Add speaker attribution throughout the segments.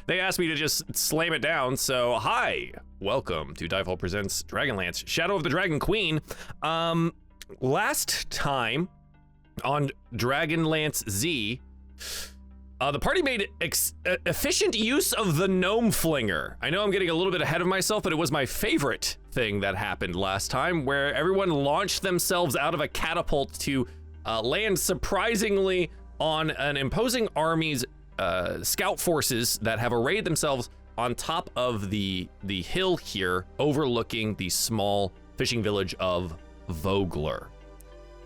Speaker 1: they asked me to just slam it down. So, hi, welcome to DieFall Presents Dragonlance, Shadow of the Dragon Queen. Last time on Dragonlance Z, the party made efficient use of the gnome flinger. I know I'm getting a little bit ahead of myself, but it was my favorite thing that happened last time, where everyone launched themselves out of a catapult to land surprisingly on an imposing army's scout forces that have arrayed themselves on top of the hill here, overlooking the small fishing village of Vogler.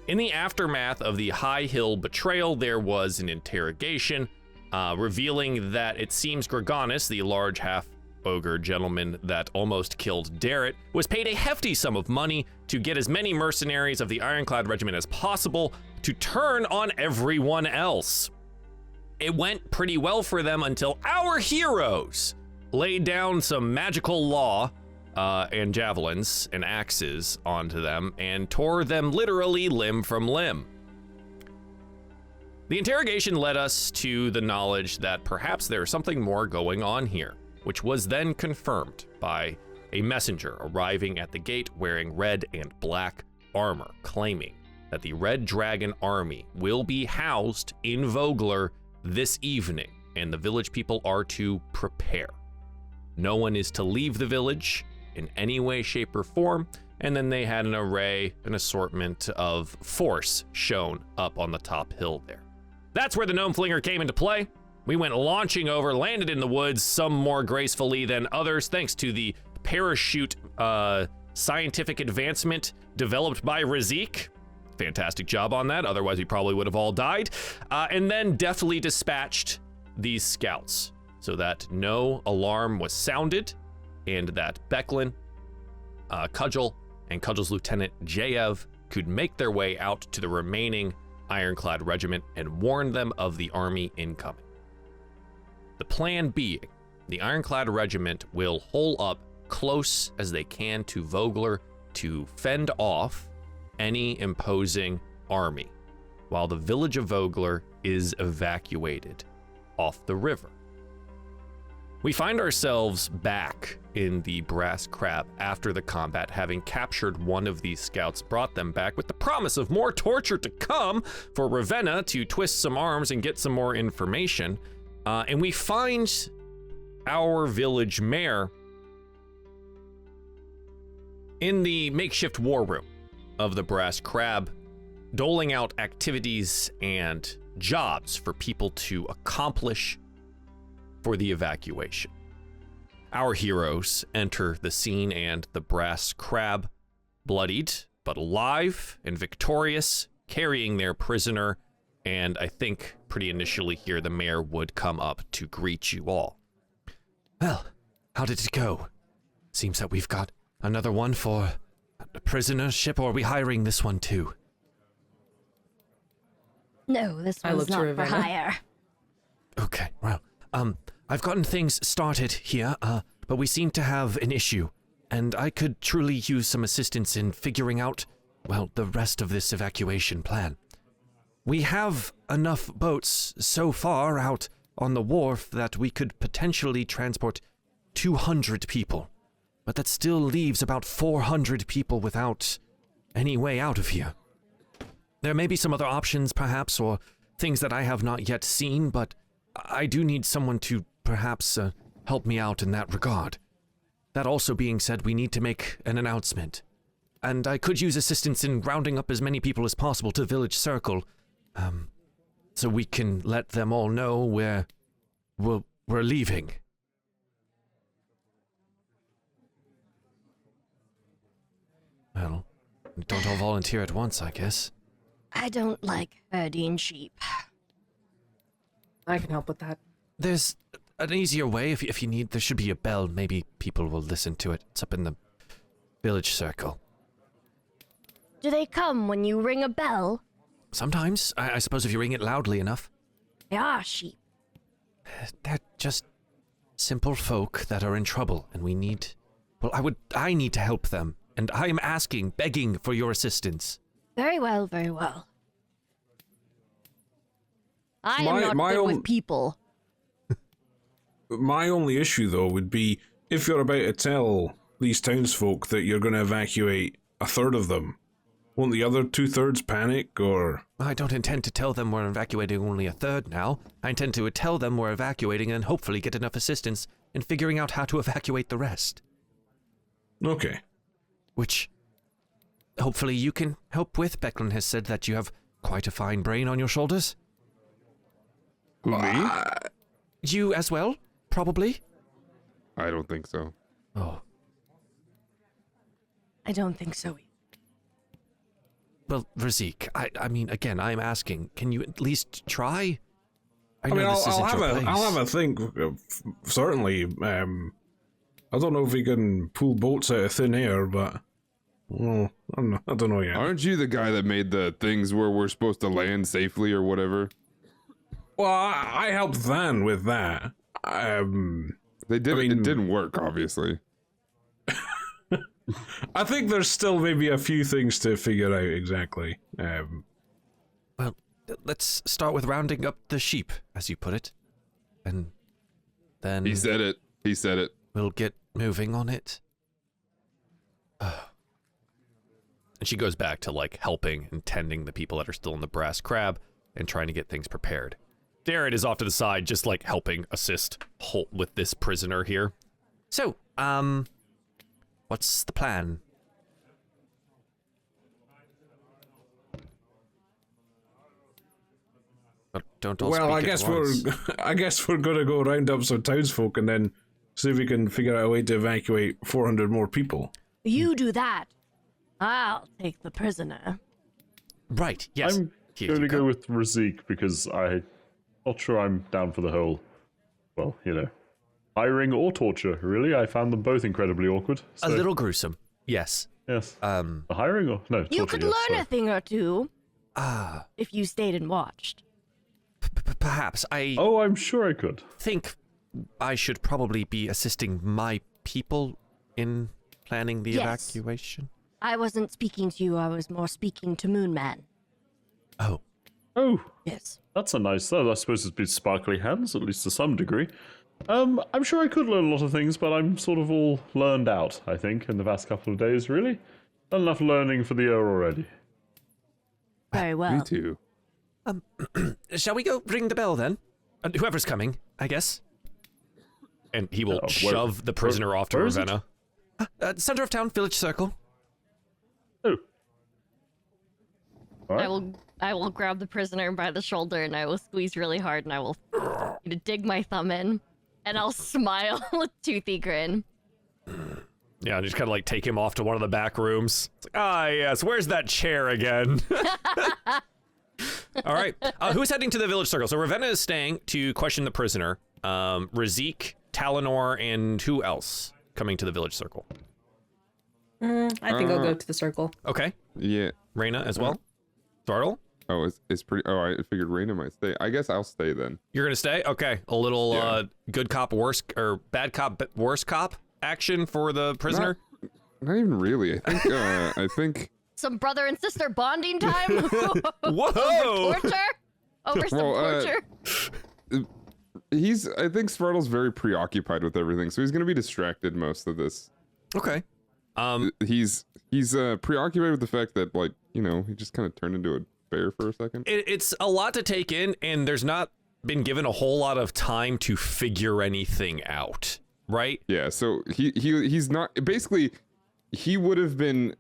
Speaker 1: In the aftermath of the High Hill betrayal, there was an interrogation, revealing that it seems Dragonlance, the large half-ogre gentleman that almost killed Darren, was paid a hefty sum of money to get as many mercenaries of the Ironclad Regiment as possible to turn on everyone else. It went pretty well for them until our heroes laid down some magical law and javelins and axes onto them and tore them literally limb from limb. The interrogation led us to the knowledge that perhaps there is something more going on here, which was then confirmed by a messenger arriving at the gate wearing red and black armor, claiming that the Red Dragon army will be housed in Vogler this evening, and the village people are to prepare. No one is to leave the village in any way, shape, or form, and then they had an assortment of force shown up on the top hill there. That's where the gnome flinger came into play. We went launching over, landed in the woods, some more gracefully than others, thanks to the parachute scientific advancement developed by Razik. Fantastic job on that, otherwise we probably would have all died. And then deftly dispatched these scouts so that no alarm was sounded, and that Becklin, Cudgel, and Cudgel's lieutenant Jayev could make their way out to the remaining Ironclad regiment and warn them of the army incoming. The plan being, the Ironclad regiment will hole up close as they can to Vogler to fend off any imposing army, while the village of Vogler is evacuated off the river. We find ourselves back in the Brass Crab after the combat, having captured one of these scouts, brought them back with the promise of more torture to come for Ravenna to twist some arms and get some more information. And we find our village mayor in the makeshift war room of the Brass Crab, doling out activities and jobs for people to accomplish for the evacuation. Our heroes enter the scene, and the Brass Crab, bloodied but alive and victorious, carrying their prisoner, and I think pretty initially here the mayor would come up to greet you all. Well, how did it go? Seems that we've got another one for a prisonership, or are we hiring this one too?
Speaker 2: No, this one's not for hire.
Speaker 1: Okay, well, I've gotten things started here, but we seem to have an issue, and I could truly use some assistance in figuring out, well, the rest of this evacuation plan. We have enough boats so far out on the wharf that we could potentially transport 200 people, but that still leaves about 400 people without any way out of here. There may be some other options, perhaps, or things that I have not yet seen, but I do need someone to perhaps help me out in that regard. That also being said, we need to make an announcement, and I could use assistance in rounding up as many people as possible to Village Circle, so we can let them all know we're leaving. Well, don't all volunteer at once, I guess.
Speaker 2: I don't like herding sheep.
Speaker 3: I can help with that.
Speaker 1: There's an easier way if you need. There should be a bell. Maybe people will listen to it. It's up in the Village Circle.
Speaker 2: Do they come when you ring a bell?
Speaker 1: Sometimes. I suppose if you ring it loudly enough.
Speaker 2: They are sheep.
Speaker 1: They're just simple folk that are in trouble, and we need... Well, I need to help them, and I am asking, begging for your assistance.
Speaker 2: Very well, very well. I am not good with people.
Speaker 3: My only issue, though, would be if you're about to tell these townsfolk that you're going to evacuate a third of them, won't the other 2/3 panic, or...?
Speaker 1: I don't intend to tell them we're evacuating only a third now. I intend to tell them we're evacuating and hopefully get enough assistance in figuring out how to evacuate the rest.
Speaker 3: Okay.
Speaker 1: Which, hopefully you can help with. Becklin has said that you have quite a fine brain on your shoulders.
Speaker 4: Who, me?
Speaker 1: You as well, probably?
Speaker 4: I don't think so.
Speaker 1: Oh.
Speaker 2: I don't think so.
Speaker 1: Well, Razik, I mean, again, I'm asking, can you at least try? I know this isn't your place.
Speaker 3: I'll have a think, certainly. I don't know if we can pull boats out of thin air, but... Well, I don't know yet.
Speaker 4: Aren't you the guy that made the things where we're supposed to land safely or whatever?
Speaker 3: Well, I helped Van with that.
Speaker 4: It didn't work, obviously.
Speaker 3: I think there's still maybe a few things to figure out exactly.
Speaker 1: Well, let's start with rounding up the sheep, as you put it. And then...
Speaker 4: He said it.
Speaker 1: We'll get moving on it. And she goes back to, like, helping and tending the people that are still in the brass crab and trying to get things prepared. Darren is off to the side, just, like, helping assist Holt with this prisoner here. So, what's the plan? But don't all
Speaker 3: Well,
Speaker 1: speak at once.
Speaker 3: I guess we're gonna go round up some townsfolk and then see if we can figure out a way to evacuate 400 more people.
Speaker 2: You do that. I'll take the prisoner.
Speaker 1: Right, yes.
Speaker 5: I'm
Speaker 1: Here
Speaker 5: going
Speaker 1: you
Speaker 5: to go with Razik because I'm not sure I'm down for the whole, well, hiring or torture, really. I found them both incredibly awkward.
Speaker 1: A little gruesome, yes.
Speaker 5: Yes. The hiring or... No,
Speaker 2: You
Speaker 5: torture,
Speaker 2: could
Speaker 5: yes,
Speaker 2: learn
Speaker 5: sorry.
Speaker 2: a thing or two
Speaker 1: Ah,
Speaker 2: if you stayed and watched.
Speaker 1: perhaps. I
Speaker 5: Oh, I'm sure I could.
Speaker 1: think I should probably be assisting my people in planning the
Speaker 2: Yes.
Speaker 1: evacuation.
Speaker 2: I wasn't speaking to you, I was more speaking to Moonman.
Speaker 1: Oh,
Speaker 5: Oh,
Speaker 2: Yes.
Speaker 5: that's a nice, though. I suppose it's been sparkly hands, at least to some degree. I'm sure I could learn a lot of things, but I'm sort of all learned out, I think, in the past couple of days, really. Not enough learning for the year already.
Speaker 2: Very well.
Speaker 4: Me too.
Speaker 1: shall we go ring the bell then? Whoever's coming, I guess. And he will shove the prisoner off to
Speaker 5: where is
Speaker 1: Ravenna. Center of town, village circle.
Speaker 5: Oh. All right.
Speaker 6: I will grab the prisoner by the shoulder and I will squeeze really hard and I will dig my thumb in and I'll smile with toothy grin.
Speaker 1: Yeah, just kind of like take him off to one of the back rooms. It's like, yes, where's that chair again? All right, who's heading to the village circle? So Ravenna is staying to question the prisoner. Razik, Talinor, and who else coming to the village circle?
Speaker 7: I think I'll go to the circle.
Speaker 1: Okay,
Speaker 4: Yeah.
Speaker 1: Reyna as well. Startle?
Speaker 4: Oh, it's pretty. Oh, I figured Reyna might stay. I guess I'll stay then.
Speaker 1: You're gonna stay? Okay, a little
Speaker 4: Yeah.
Speaker 1: good cop, bad cop, worse cop action for the prisoner.
Speaker 4: Not even really. I think.
Speaker 6: Some brother and sister bonding time?
Speaker 1: Whoa!
Speaker 6: Over torture? Over some torture?
Speaker 4: I think Svartle's very preoccupied with everything, so he's gonna be distracted most of this.
Speaker 1: Okay.
Speaker 4: He's preoccupied with the fact that, like, he just kind of turned into a bear for a second.
Speaker 1: It's a lot to take in, and there's not been given a whole lot of time to figure anything out, right?
Speaker 4: Yeah, so he's not, basically he would have been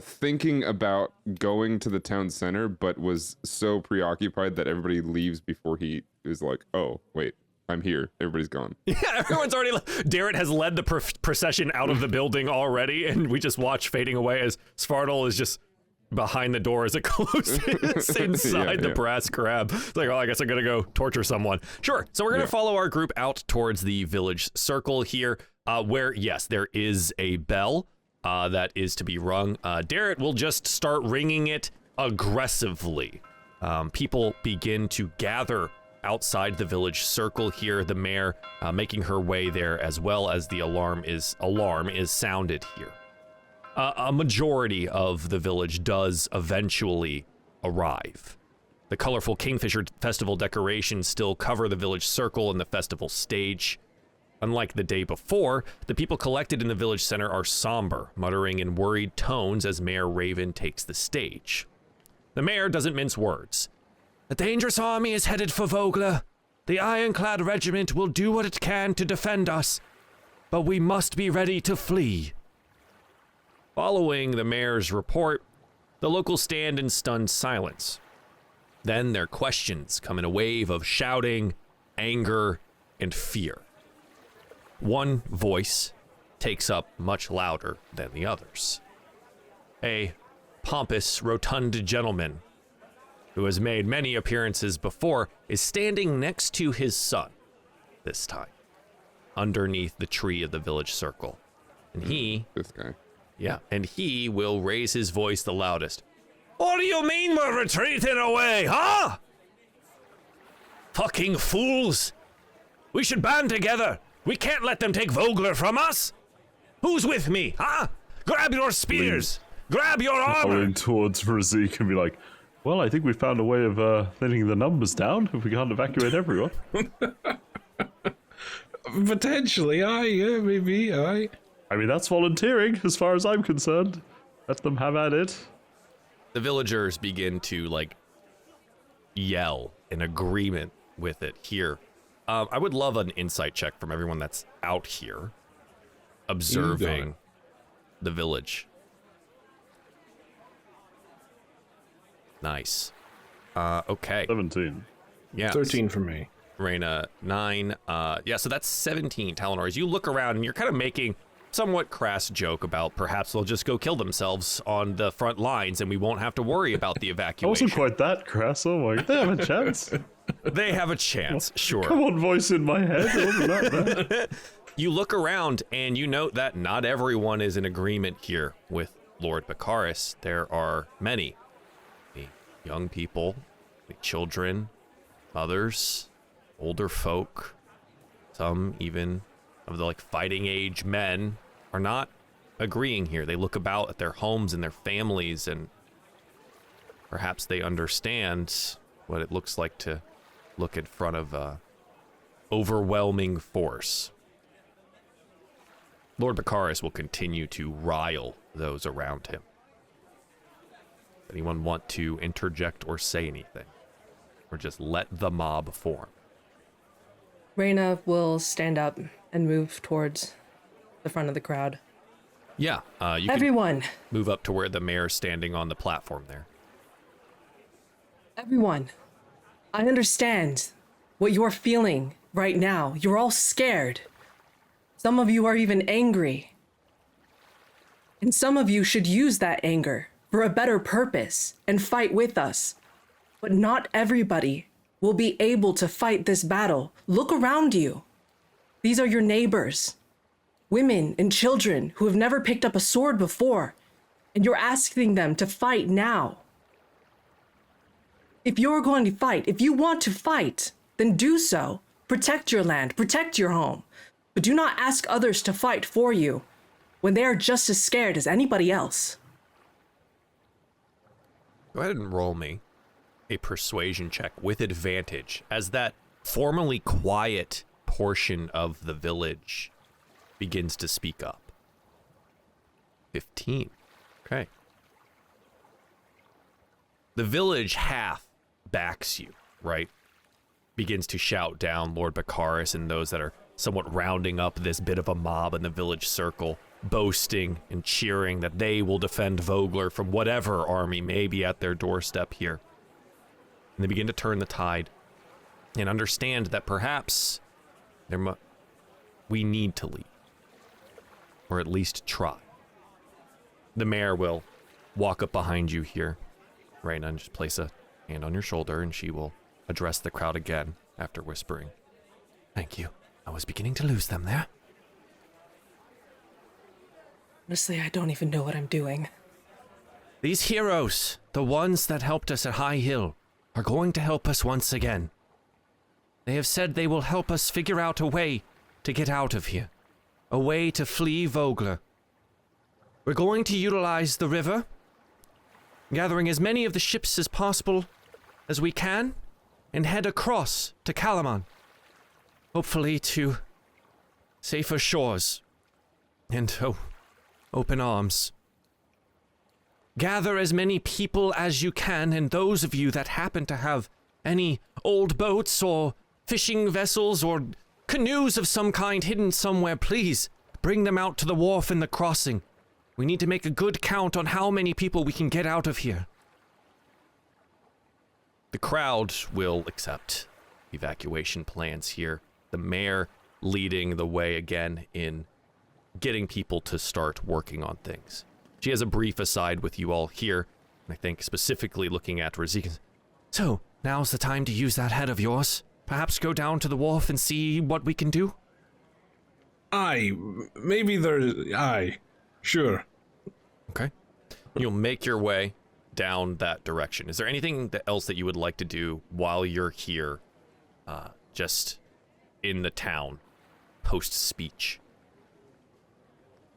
Speaker 4: thinking about going to the town center, but was so preoccupied that everybody leaves before he is like, oh wait, I'm here, everybody's gone.
Speaker 1: Yeah, everyone's already Darren has led the procession out of the building already, and we just watch fading away as Svartle is just behind the door as it closes inside the brass crab. It's like, oh, I guess I'm gonna go torture someone. Sure. So we're gonna follow our group out towards the village circle here, where, yes, there is a bell that is to be rung. Darren will just start ringing it aggressively. People begin to gather outside the village circle here, the mayor making her way there, as well as the alarm is sounded here. A majority of the village does eventually arrive. The colorful Kingfisher Festival decorations still cover the village circle and the festival stage. Unlike the day before, the people collected in the village center are somber, muttering in worried tones as Mayor Raven takes the stage. The mayor doesn't mince words. A dangerous army is headed for Vogler. The ironclad regiment will do what it can to defend us, but we must be ready to flee. Following the mayor's report, the locals stand in stunned silence. Then their questions come in a wave of shouting, anger, and fear. One voice takes up much louder than the others. A pompous, rotund gentleman who has made many appearances before is standing next to his son this time, underneath the tree of the village circle. And
Speaker 4: This guy.
Speaker 1: and he will raise his voice the loudest. What do you mean we're retreating away, huh? Fucking fools! We should band together. We can't let them take Vogler from us. Who's with me, huh? Grab your spears. Grab your armor.
Speaker 5: Going towards Razik and be like, well, I think we found a way of thinning the numbers down if we can't evacuate everyone.
Speaker 3: Potentially, aye, yeah, maybe, aye.
Speaker 5: I mean, that's volunteering as far as I'm concerned. Let them have at it.
Speaker 1: The villagers begin to, like, yell in agreement with it here. I would love an insight check from everyone that's out here observing the village. Nice. Okay.
Speaker 5: 17.
Speaker 1: Yeah.
Speaker 3: 13 for me.
Speaker 1: Reyna, 9. Yeah, so that's 17, Talonor. As you look around and you're kind of making somewhat crass joke about perhaps they'll just go kill themselves on the front lines and we won't have to worry about the
Speaker 5: I
Speaker 1: evacuation.
Speaker 5: wasn't quite that crass. Oh my, they have a chance.
Speaker 1: They have a chance, sure.
Speaker 5: Come on, voice in my head. It wasn't that bad.
Speaker 1: You look around and you note that not everyone is in agreement here with Lord Bakaris. There are many. The young people, the children, mothers, older folk, some even of the like fighting age men are not agreeing here. They look about at their homes and their families and perhaps they understand what it looks like to look in front of overwhelming force. Lord Bakaris will continue to rile those around him. Anyone want to interject or say anything? Or just let the mob form?
Speaker 7: Reyna will stand up and move towards the front of the crowd.
Speaker 1: Yeah, you can
Speaker 7: Everyone,
Speaker 1: move up to where the mayor's standing on the platform there.
Speaker 7: everyone, I understand what you're feeling right now. You're all scared. Some of you are even angry. And some of you should use that anger for a better purpose and fight with us. But not everybody will be able to fight this battle. Look around you. These are your neighbors, women and children who have never picked up a sword before, and you're asking them to fight now. If you're going to fight, if you want to fight, then do so. Protect your land, protect your home, but do not ask others to fight for you when they are just as scared as anybody else.
Speaker 1: Go ahead and roll me a persuasion check with advantage as that formerly quiet portion of the village begins to speak up. 15. Okay. The village half backs you, right? Begins to shout down Lord Bakaris and those that are somewhat rounding up this bit of a mob in the village circle, boasting and cheering that they will defend Vogler from whatever army may be at their doorstep here. And they begin to turn the tide and understand that perhaps we need to leave, or at least try. The mayor will walk up behind you here, Reyna, and just place a hand on your shoulder, and she will address the crowd again after whispering, "Thank you. I was beginning to lose them there."
Speaker 7: Honestly, I don't even know what I'm doing.
Speaker 1: These heroes, the ones that helped us at High Hill, are going to help us once again. They have said they will help us figure out a way to get out of here, a way to flee Vogler. We're going to utilize the river, gathering as many of the ships as possible as we can, and head across to Kalaman, hopefully to safer shores and open arms. Gather as many people as you can, and those of you that happen to have any old boats or fishing vessels or canoes of some kind hidden somewhere, please bring them out to the wharf in the crossing. We need to make a good count on how many people we can get out of here. The crowd will accept evacuation plans here. The mayor leading the way again in getting people to start working on things. She has a brief aside with you all here, and I think specifically looking at Razika. So, now's the time to use that head of yours. Perhaps go down to the wharf and see what we can do?
Speaker 3: Aye, maybe there's... Aye, sure.
Speaker 1: Okay. You'll make your way down that direction. Is there anything else that you would like to do while you're here, just in the town, post-speech?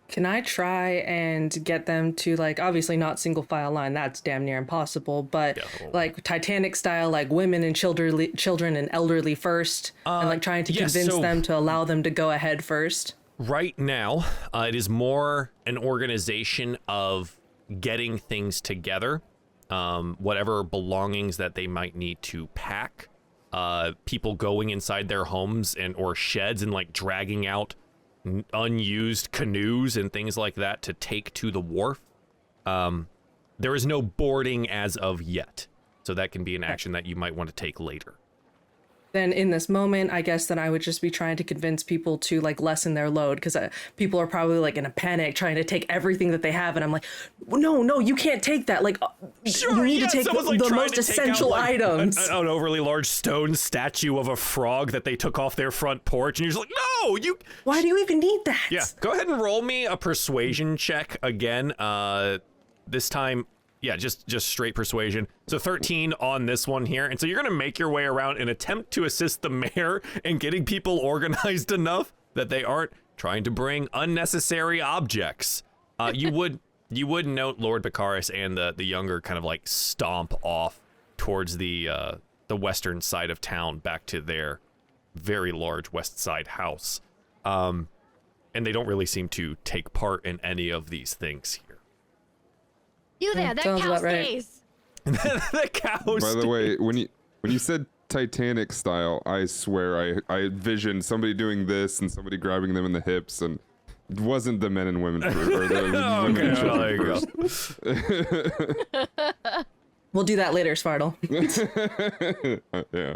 Speaker 7: Can I try and get them to, like, obviously not single file line, that's damn near impossible, but like Titanic style, like women and children and elderly first, and like trying to convince them to allow them to go ahead first?
Speaker 1: Right now, it is more an organization of getting things together, whatever belongings that they might need to pack, people going inside their homes and or sheds and like dragging out unused canoes and things like that to take to the wharf. There is no boarding as of yet, so that can be an action that you might want to take later.
Speaker 7: Then in this moment, I guess then I would just be trying to convince people to like lessen their load, because people are probably like in a panic trying to take everything that they have, and I'm like, no, you can't take that. Like,
Speaker 1: sure,
Speaker 7: you need to take the most essential items.
Speaker 1: An overly large stone statue of a frog that they took off their front porch, and you're just like, no, you.
Speaker 7: Why do you even need that?
Speaker 1: Yeah, go ahead and roll me a persuasion check again. This time. Yeah, just straight persuasion. So 13 on this one here. And so you're going to make your way around and attempt to assist the mayor in getting people organized enough that they aren't trying to bring unnecessary objects. You would note Lord Baccharis and the younger kind of like stomp off towards the western side of town back to their very large west side house. And they don't really seem to take part in any of these things here.
Speaker 6: You there, that cow stays.
Speaker 1: The cow
Speaker 4: By the way, when you said Titanic style, I swear I envisioned somebody doing this and somebody grabbing them in the hips, and it wasn't the men and women or the women and children first.
Speaker 7: We'll do that later, Svartle.
Speaker 4: Yeah.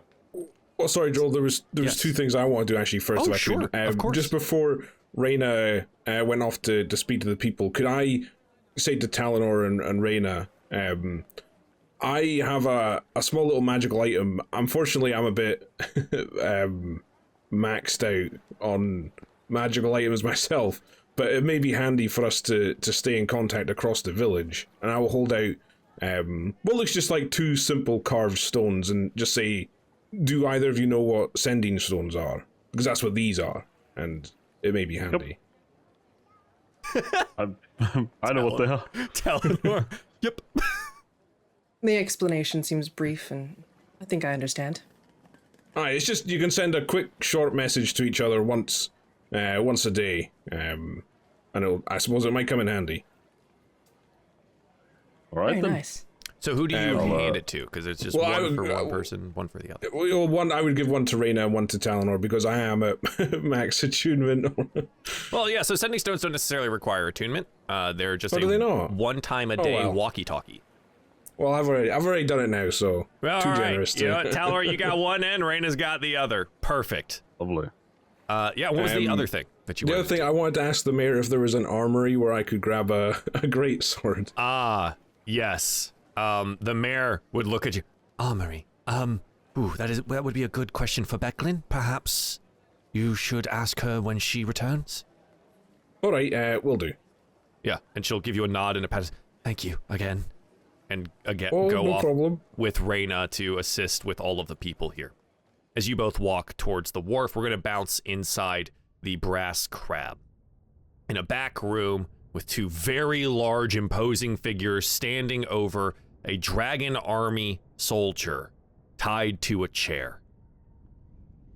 Speaker 3: Well, sorry, Joel, there was two things I wanted to actually first.
Speaker 1: Sure, of course.
Speaker 3: Just before Reyna went off to speak to the people, could I say to Talinor and Reyna, I have a small little magical item. Unfortunately, I'm a bit maxed out on magical items myself, but it may be handy for us to stay in contact across the village. And I will hold out what looks just like two simple carved stones and just say, do either of you know what sending stones are? Because that's what these are, and it may be handy.
Speaker 5: Yep. I know what they are.
Speaker 1: Talinor. Yep.
Speaker 7: The explanation seems brief, and I think I understand.
Speaker 3: Alright, it's just you can send a quick, short message to each other once a day. And I suppose it might come in handy.
Speaker 5: All right,
Speaker 7: Very
Speaker 5: then.
Speaker 7: nice.
Speaker 1: So who do you hand it to? Because it's just one for one person, one for the other.
Speaker 3: Well, I would give one to Reyna and one to Talinor because I am at max attunement.
Speaker 1: Well, yeah, so sending stones don't necessarily require attunement. They're just
Speaker 3: do they not?
Speaker 1: one time a day
Speaker 3: wow.
Speaker 1: walkie-talkie.
Speaker 3: Well, I've already done it now, so
Speaker 1: Well,
Speaker 3: too
Speaker 1: all right.
Speaker 3: generous.
Speaker 1: You know what, Talinor, you got one end, Reyna's got the other. Perfect.
Speaker 5: Lovely.
Speaker 1: Yeah, what was the other thing that you
Speaker 3: The
Speaker 1: wanted
Speaker 3: other thing,
Speaker 1: to do?
Speaker 3: I wanted to ask the mayor if there was an armory where I could grab a great sword.
Speaker 1: Yes. The mayor would look at you. Armory. That would be a good question for Becklin. Perhaps you should ask her when she returns.
Speaker 3: All right, will do.
Speaker 1: Yeah, and she'll give you a nod and a pat. Thank you again. And again,
Speaker 3: Oh,
Speaker 1: go
Speaker 3: no
Speaker 1: off
Speaker 3: problem.
Speaker 1: with Reyna to assist with all of the people here. As you both walk towards the wharf, we're going to bounce inside the Brass Crab. In a back room with two very large, imposing figures standing over a dragon army soldier tied to a chair.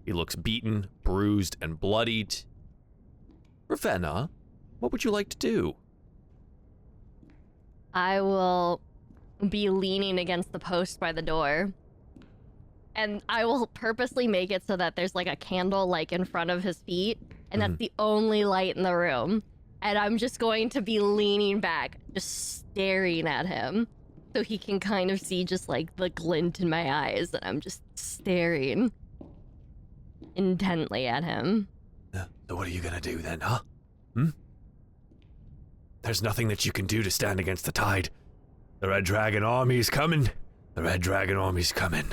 Speaker 1: He looks beaten, bruised, and bloodied. Ravenna, what would you like to do?
Speaker 6: I will be leaning against the post by the door. And I will purposely make it so that there's like a candle like in front of his feet. And that's the only light in the room. And I'm just going to be leaning back, just staring at him. So he can kind of see just like the glint in my eyes. And I'm just staring intently at him.
Speaker 1: So what are you gonna do then, huh? There's nothing that you can do to stand against the tide. The Red Dragon army's coming. The Red Dragon army's coming.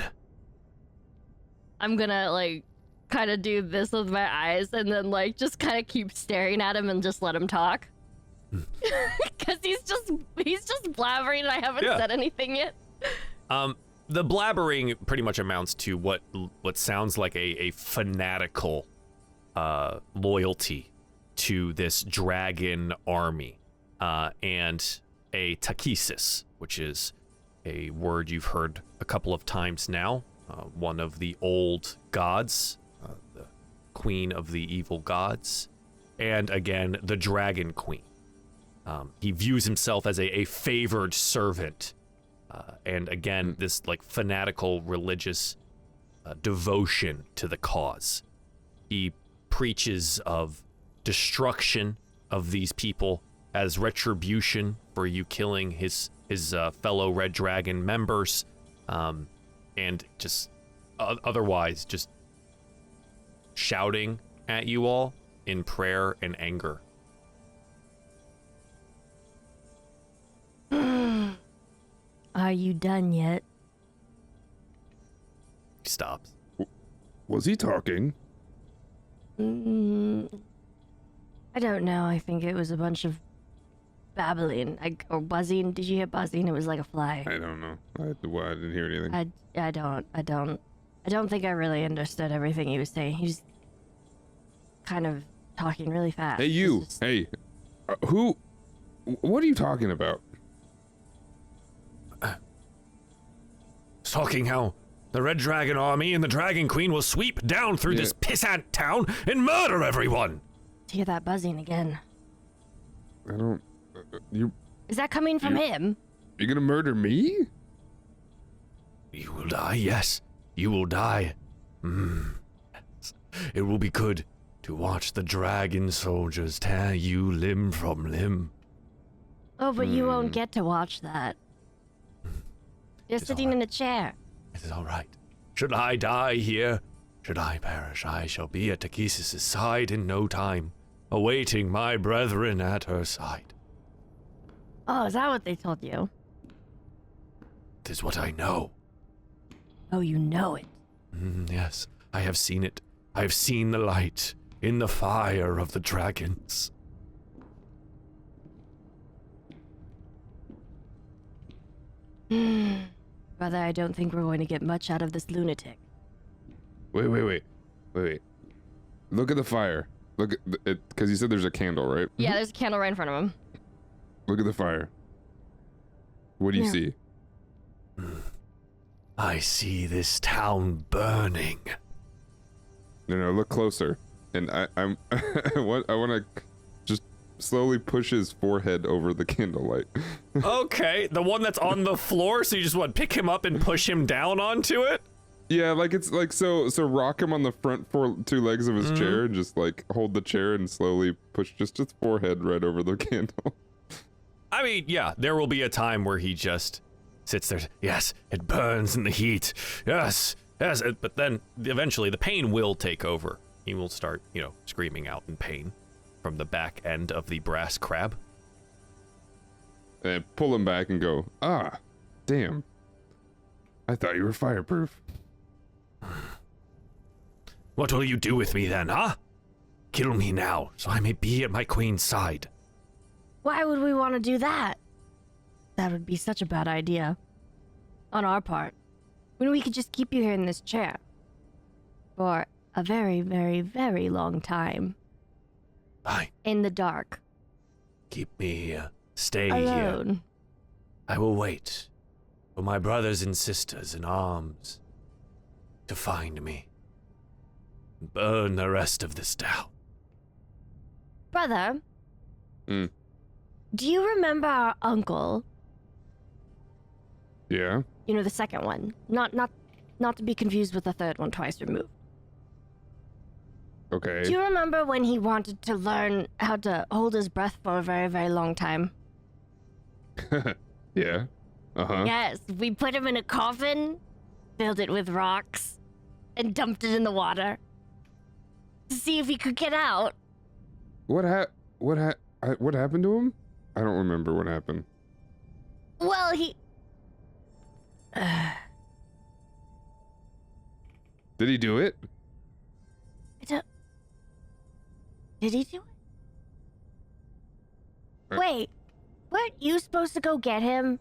Speaker 6: I'm gonna like kind of do this with my eyes and then like just kind of keep staring at him and just let him talk. Because he's just blabbering and I haven't said anything yet.
Speaker 1: The blabbering pretty much amounts to what sounds like a fanatical loyalty to this dragon army, and a takesis, which is a word you've heard a couple of times now. One of the old gods, the queen of the evil gods, and again, the dragon queen. He views himself as a favored servant, and again, this like fanatical religious devotion to the cause. He preaches of destruction of these people as retribution for you killing his fellow Red Dragon members, and just otherwise just shouting at you all in prayer and anger.
Speaker 2: Are you done yet?
Speaker 1: He stops.
Speaker 4: Was he talking?
Speaker 2: I don't know. I think it was a bunch of babbling or buzzing. Did you hear buzzing? It was like a fly.
Speaker 4: I don't know. I didn't hear anything.
Speaker 2: I don't think I really understood everything he was saying. He was kind of talking really fast.
Speaker 4: Hey, you. Hey, who? What are you talking about?
Speaker 1: He's talking how the Red Dragon army and the Dragon Queen will sweep down through this pissant town and murder everyone.
Speaker 2: Hear that buzzing again?
Speaker 4: I don't. You.
Speaker 2: Is that coming from him?
Speaker 4: You're gonna murder me?
Speaker 1: You will die, yes. You will die. It will be good to watch the dragon soldiers tear you limb from limb.
Speaker 2: Oh, but you won't get to watch that. You're
Speaker 1: It's
Speaker 2: sitting
Speaker 1: all
Speaker 2: in a chair.
Speaker 1: It is all right. Should I die here, should I perish, I shall be at Takesis' side in no time, awaiting my brethren at her side.
Speaker 2: Oh, is that what they told you?
Speaker 1: 'Tis what I know.
Speaker 2: Oh, you know it.
Speaker 1: Yes, I have seen it. I have seen the light in the fire of the dragons.
Speaker 2: Brother, I don't think we're going to get much out of this lunatic.
Speaker 4: Wait. Look at the fire. Look at it, because you said there's a candle, right?
Speaker 6: Yeah, there's a candle right in front of him.
Speaker 4: Look at the fire. What do you see?
Speaker 1: I see this town burning.
Speaker 4: No, look closer. And I'm I want to just slowly push his forehead over the candlelight.
Speaker 1: Okay, the one that's on the floor, so you just want to pick him up and push him down onto it?
Speaker 4: Yeah, like it's like so rock him on the front two legs of his chair and just like hold the chair and slowly push just his forehead right over the candle.
Speaker 1: I mean, yeah, there will be a time where he just sits there. Yes, it burns in the heat. Yes, but then eventually the pain will take over. He will start, screaming out in pain from the back end of the brass crab.
Speaker 4: And pull him back and go, damn. I thought you were fireproof.
Speaker 1: What will you do with me then, huh? Kill me now, so I may be at my queen's side.
Speaker 2: Why would we want to do that? That would be such a bad idea. On our part. When we could just keep you here in this chair. For a very, very, very long time.
Speaker 1: Fine.
Speaker 2: In the dark.
Speaker 1: Keep me, stay
Speaker 2: alone.
Speaker 1: here. I will wait for my brothers and sisters in arms to find me. Burn the rest of this town.
Speaker 2: Brother,
Speaker 4: Hmm.
Speaker 2: do you remember our uncle?
Speaker 4: Yeah.
Speaker 2: You know, the second one. Not to be confused with the third one twice removed.
Speaker 4: Okay.
Speaker 2: Do you remember when he wanted to learn how to hold his breath for a very, very long time?
Speaker 4: Yeah. Uh-huh.
Speaker 2: Yes, we put him in a coffin, filled it with rocks, and dumped it in the water to see if he could get out.
Speaker 4: What happened to him? I don't remember what happened.
Speaker 2: Well, he...
Speaker 4: Did he do it?
Speaker 2: Did he do it?
Speaker 4: Uh,
Speaker 2: Wait, weren't you supposed to go get him?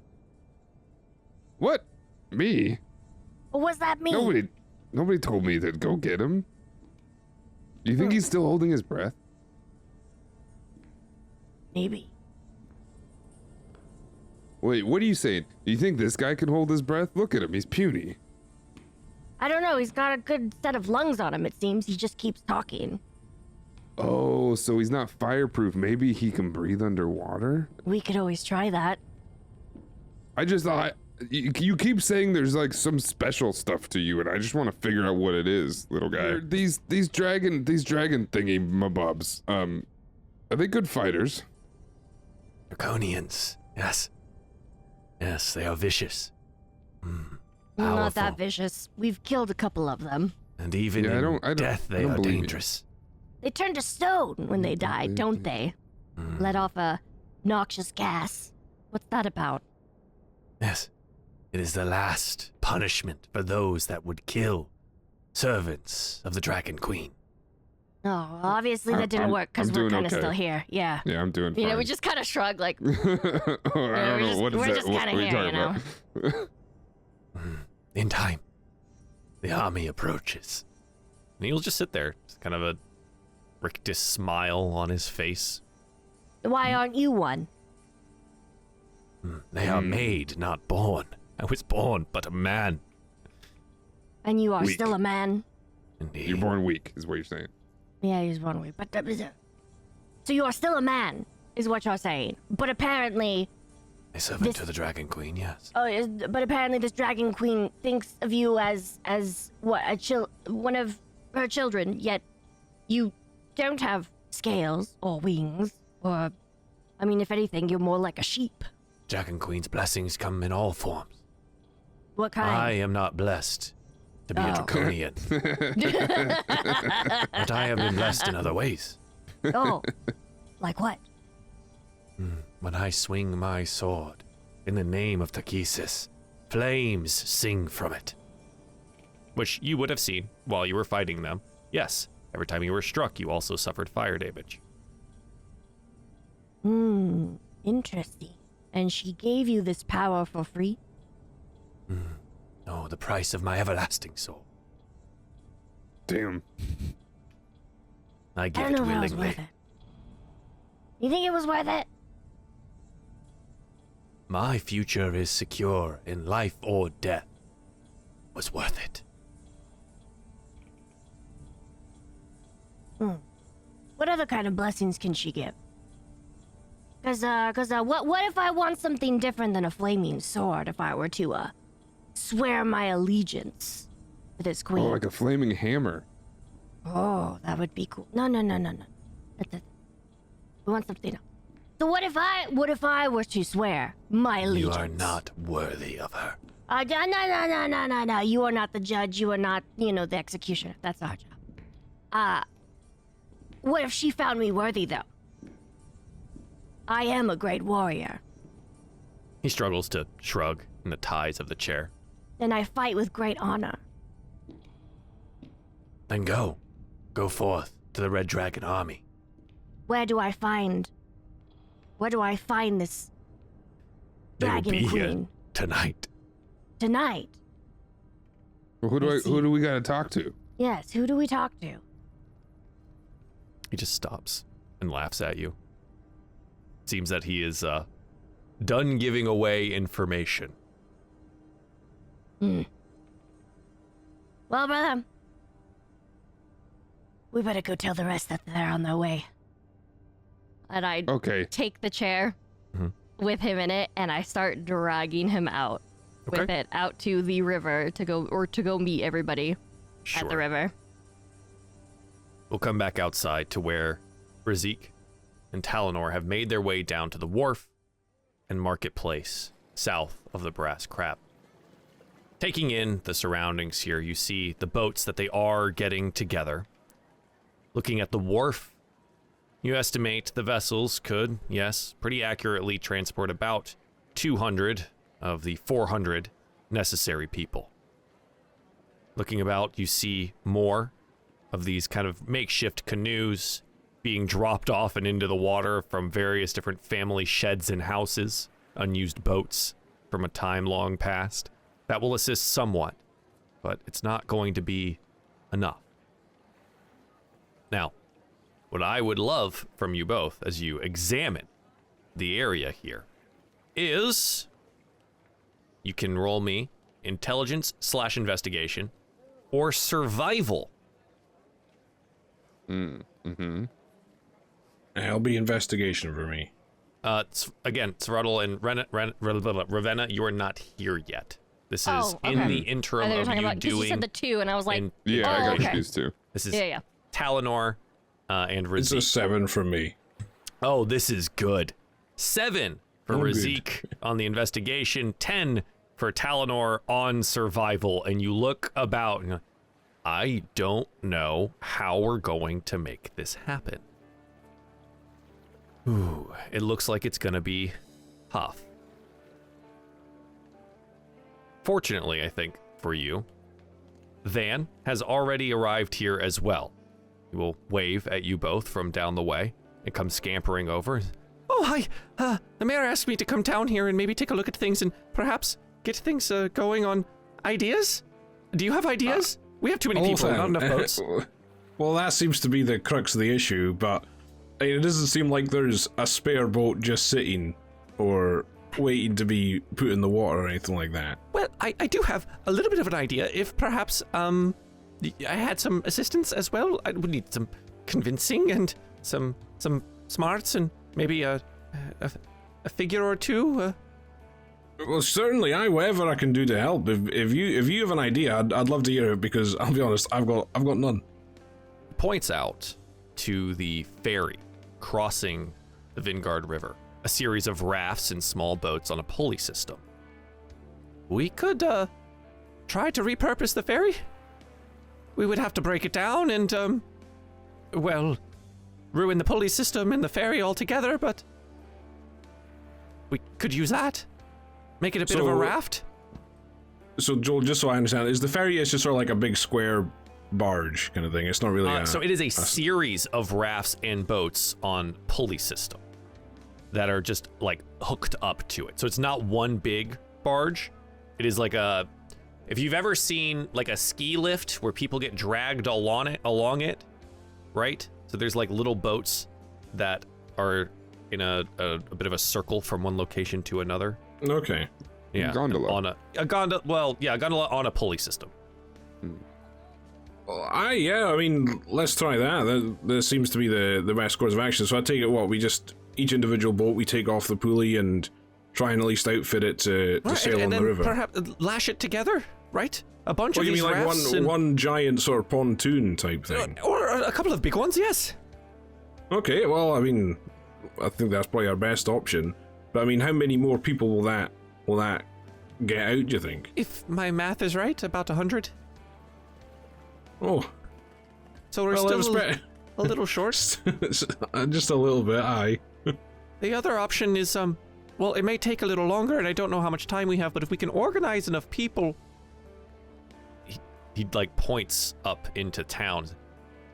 Speaker 4: What? Me?
Speaker 2: Or was that me?
Speaker 4: Nobody told me to go get him. Do you think he's still holding his breath?
Speaker 2: Maybe.
Speaker 4: Wait, what are you saying? Do you think this guy can hold his breath? Look at him, he's puny.
Speaker 2: I don't know, he's got a good set of lungs on him, it seems. He just keeps talking.
Speaker 4: Oh, so he's not fireproof. Maybe he can breathe underwater?
Speaker 2: We could always try that.
Speaker 4: I just thought... You keep saying there's like some special stuff to you, and I just want to figure out what it is, little guy. These dragon thingy mabobs, are they good fighters?
Speaker 1: Draconians, yes. Yes, they are vicious.
Speaker 2: Not that
Speaker 1: Powerful.
Speaker 2: vicious. We've killed a couple of them.
Speaker 1: And even
Speaker 4: Yeah,
Speaker 1: in death, they are
Speaker 4: believe you.
Speaker 1: dangerous.
Speaker 2: They turn to stone when they die, don't they? Let off a noxious gas. What's that about?
Speaker 1: Yes. It is the last punishment for those that would kill servants of the Dragon Queen.
Speaker 2: Oh, obviously that didn't
Speaker 4: I'm-
Speaker 2: work because
Speaker 4: I'm
Speaker 2: we're
Speaker 4: doing
Speaker 2: kind of
Speaker 4: okay.
Speaker 2: still here. Yeah.
Speaker 4: Yeah, I'm doing fine.
Speaker 6: You know, we just kind of shrug like,
Speaker 4: I don't know. What is
Speaker 6: we're
Speaker 4: that?
Speaker 6: just
Speaker 4: What
Speaker 6: kinda
Speaker 4: are you
Speaker 6: here,
Speaker 4: talking
Speaker 6: you
Speaker 4: about?
Speaker 1: In time, the army approaches. And he'll just sit there, just kind of a rictus smile on his face.
Speaker 2: Why aren't you one?
Speaker 1: They are made, not born. I was born but a man.
Speaker 2: And you are
Speaker 4: Weak.
Speaker 2: still a man?
Speaker 1: Indeed.
Speaker 4: You're born weak, is what you're saying.
Speaker 2: Yeah, he's one way. But so you are still a man, is what you're saying. But apparently,
Speaker 1: A servant to the Dragon Queen, yes.
Speaker 2: but apparently this Dragon Queen thinks of you as what one of her children. Yet you don't have scales or wings, or I mean, if anything, you're more like a sheep.
Speaker 1: Dragon Queen's blessings come in all forms.
Speaker 2: What kind?
Speaker 1: I am not blessed to be a
Speaker 2: Oh.
Speaker 1: draconian. But I have been blessed in other ways.
Speaker 2: Oh, like what?
Speaker 1: When I swing my sword in the name of Takesis, flames sing from it. Which you would have seen while you were fighting them. Yes, every time you were struck, you also suffered fire damage.
Speaker 2: Interesting. And she gave you this power for free?
Speaker 1: Oh, the price of my everlasting soul.
Speaker 4: Damn.
Speaker 1: I
Speaker 2: I
Speaker 1: give
Speaker 2: don't
Speaker 1: it
Speaker 2: know if it was
Speaker 1: willingly.
Speaker 2: worth it. You think it was worth it?
Speaker 1: My future is secure in life or death. Was worth it.
Speaker 2: What other kind of blessings can she give? Cause what if I want something different than a flaming sword if I were to, swear my allegiance to this queen?
Speaker 4: Oh, like a flaming hammer.
Speaker 2: Oh, that would be cool. No. We want something else. So what if I were to swear my allegiance?
Speaker 1: You are not worthy of her.
Speaker 2: No. You are not the judge. You are not, the executioner. That's our job. What if she found me worthy, though? I am a great warrior.
Speaker 1: He struggles to shrug in the ties of the chair.
Speaker 2: And I fight with great honor.
Speaker 1: Then go. Go forth to the Red Dragon army.
Speaker 2: Where do I find this
Speaker 1: They will
Speaker 2: dragon
Speaker 1: be here
Speaker 2: queen?
Speaker 1: tonight.
Speaker 2: Tonight?
Speaker 4: Well, who do we gotta talk to?
Speaker 2: Yes, who do we talk to?
Speaker 1: He just stops and laughs at you. Seems that he is done giving away information.
Speaker 2: Well, brother, we better go tell the rest that they're on their way.
Speaker 6: and I
Speaker 4: Okay.
Speaker 6: take the chair with him in it, and I start dragging him out with
Speaker 1: Okay.
Speaker 6: it out to the river to go meet everybody at the
Speaker 1: Sure.
Speaker 6: river.
Speaker 1: We'll come back outside to where Razik and Talinor have made their way down to the wharf and marketplace south of the Brass Crab. Taking in the surroundings here, you see the boats that they are getting together. Looking at the wharf, you estimate the vessels could, yes, pretty accurately transport about 200 of the 400 necessary people. Looking about, you see more of these kind of makeshift canoes being dropped off and into the water from various different family sheds and houses, unused boats from a time long past. That will assist somewhat, but it's not going to be enough. Now, what I would love from you both as you examine the area here is you can roll me intelligence/investigation or survival.
Speaker 3: It'll be investigation for me.
Speaker 1: Again, Svaradal and Ravenna, you are not here yet. This is in the interim
Speaker 6: I thought you were
Speaker 1: of
Speaker 6: talking
Speaker 1: you
Speaker 6: about, 'cause you
Speaker 1: doing.
Speaker 6: said the 2, and I was like,
Speaker 1: and-
Speaker 4: Yeah, I got
Speaker 6: okay.
Speaker 4: confused too.
Speaker 1: This is
Speaker 6: Yeah.
Speaker 1: Talinor and
Speaker 3: It's a
Speaker 1: Razik.
Speaker 3: 7 from me.
Speaker 1: Oh, this is good. 7 for
Speaker 3: Oh, good.
Speaker 1: Razik on the investigation, 10 for Talinor on survival, and you look about and you're like, I don't know how we're going to make this happen. Ooh, it looks like it's gonna be tough. Fortunately, I think, for you, Van has already arrived here as well. He will wave at you both from down the way and come scampering over. Oh, hi. The mayor asked me to come down here and maybe take a look at things and perhaps get things going on ideas. Do you have ideas? We have too many people, not enough boats.
Speaker 3: Well, that seems to be the crux of the issue, but it doesn't seem like there's a spare boat just sitting or waiting to be put in the water or anything like that.
Speaker 1: Well, I do have a little bit of an idea. If perhaps I had some assistance as well, I would need some convincing and some smarts and maybe a figure or two.
Speaker 3: Well, certainly, whatever I can do to help. If you have an idea, I'd love to hear it, because I'll be honest, I've got none.
Speaker 1: Points out to the ferry crossing the Vingard River, a series of rafts and small boats on a pulley system. We could try to repurpose the ferry. We would have to break it down and ruin the pulley system and the ferry altogether, but we could use that. Make it a bit of a raft.
Speaker 3: So, Joel, just so I understand, is the ferry just sort of like a big square barge kind of thing? It's not really
Speaker 1: So it is a series of rafts and boats on pulley system that are just like hooked up to it. So it's not one big barge. It is like if you've ever seen like a ski lift where people get dragged along it, right? So there's like little boats that are in a bit of a circle from one location to another.
Speaker 3: Okay.
Speaker 1: Yeah.
Speaker 4: Gondola.
Speaker 1: On a gondola. Well, yeah, a gondola on a pulley system.
Speaker 3: Well, I mean, let's try that. That seems to be the best course of action. So I take it, we just, each individual boat, we take off the pulley and try and at least outfit it to sail on the river.
Speaker 1: Perhaps lash it together, right? A bunch
Speaker 3: Well,
Speaker 1: of
Speaker 3: you
Speaker 1: these
Speaker 3: mean like
Speaker 1: rafts and,
Speaker 3: one giant sort of pontoon type thing?
Speaker 1: or a couple of big ones, yes.
Speaker 3: Okay, well, I mean, I think that's probably our best option. But I mean, how many more people will that get out, do you think?
Speaker 1: If my math is right, about 100.
Speaker 3: Oh,
Speaker 1: So we're
Speaker 3: well, it was
Speaker 1: still a little short.
Speaker 3: just a little bit, aye.
Speaker 1: The other option is, well, it may take a little longer, and I don't know how much time we have, but if we can organize enough people... He like, points up into town.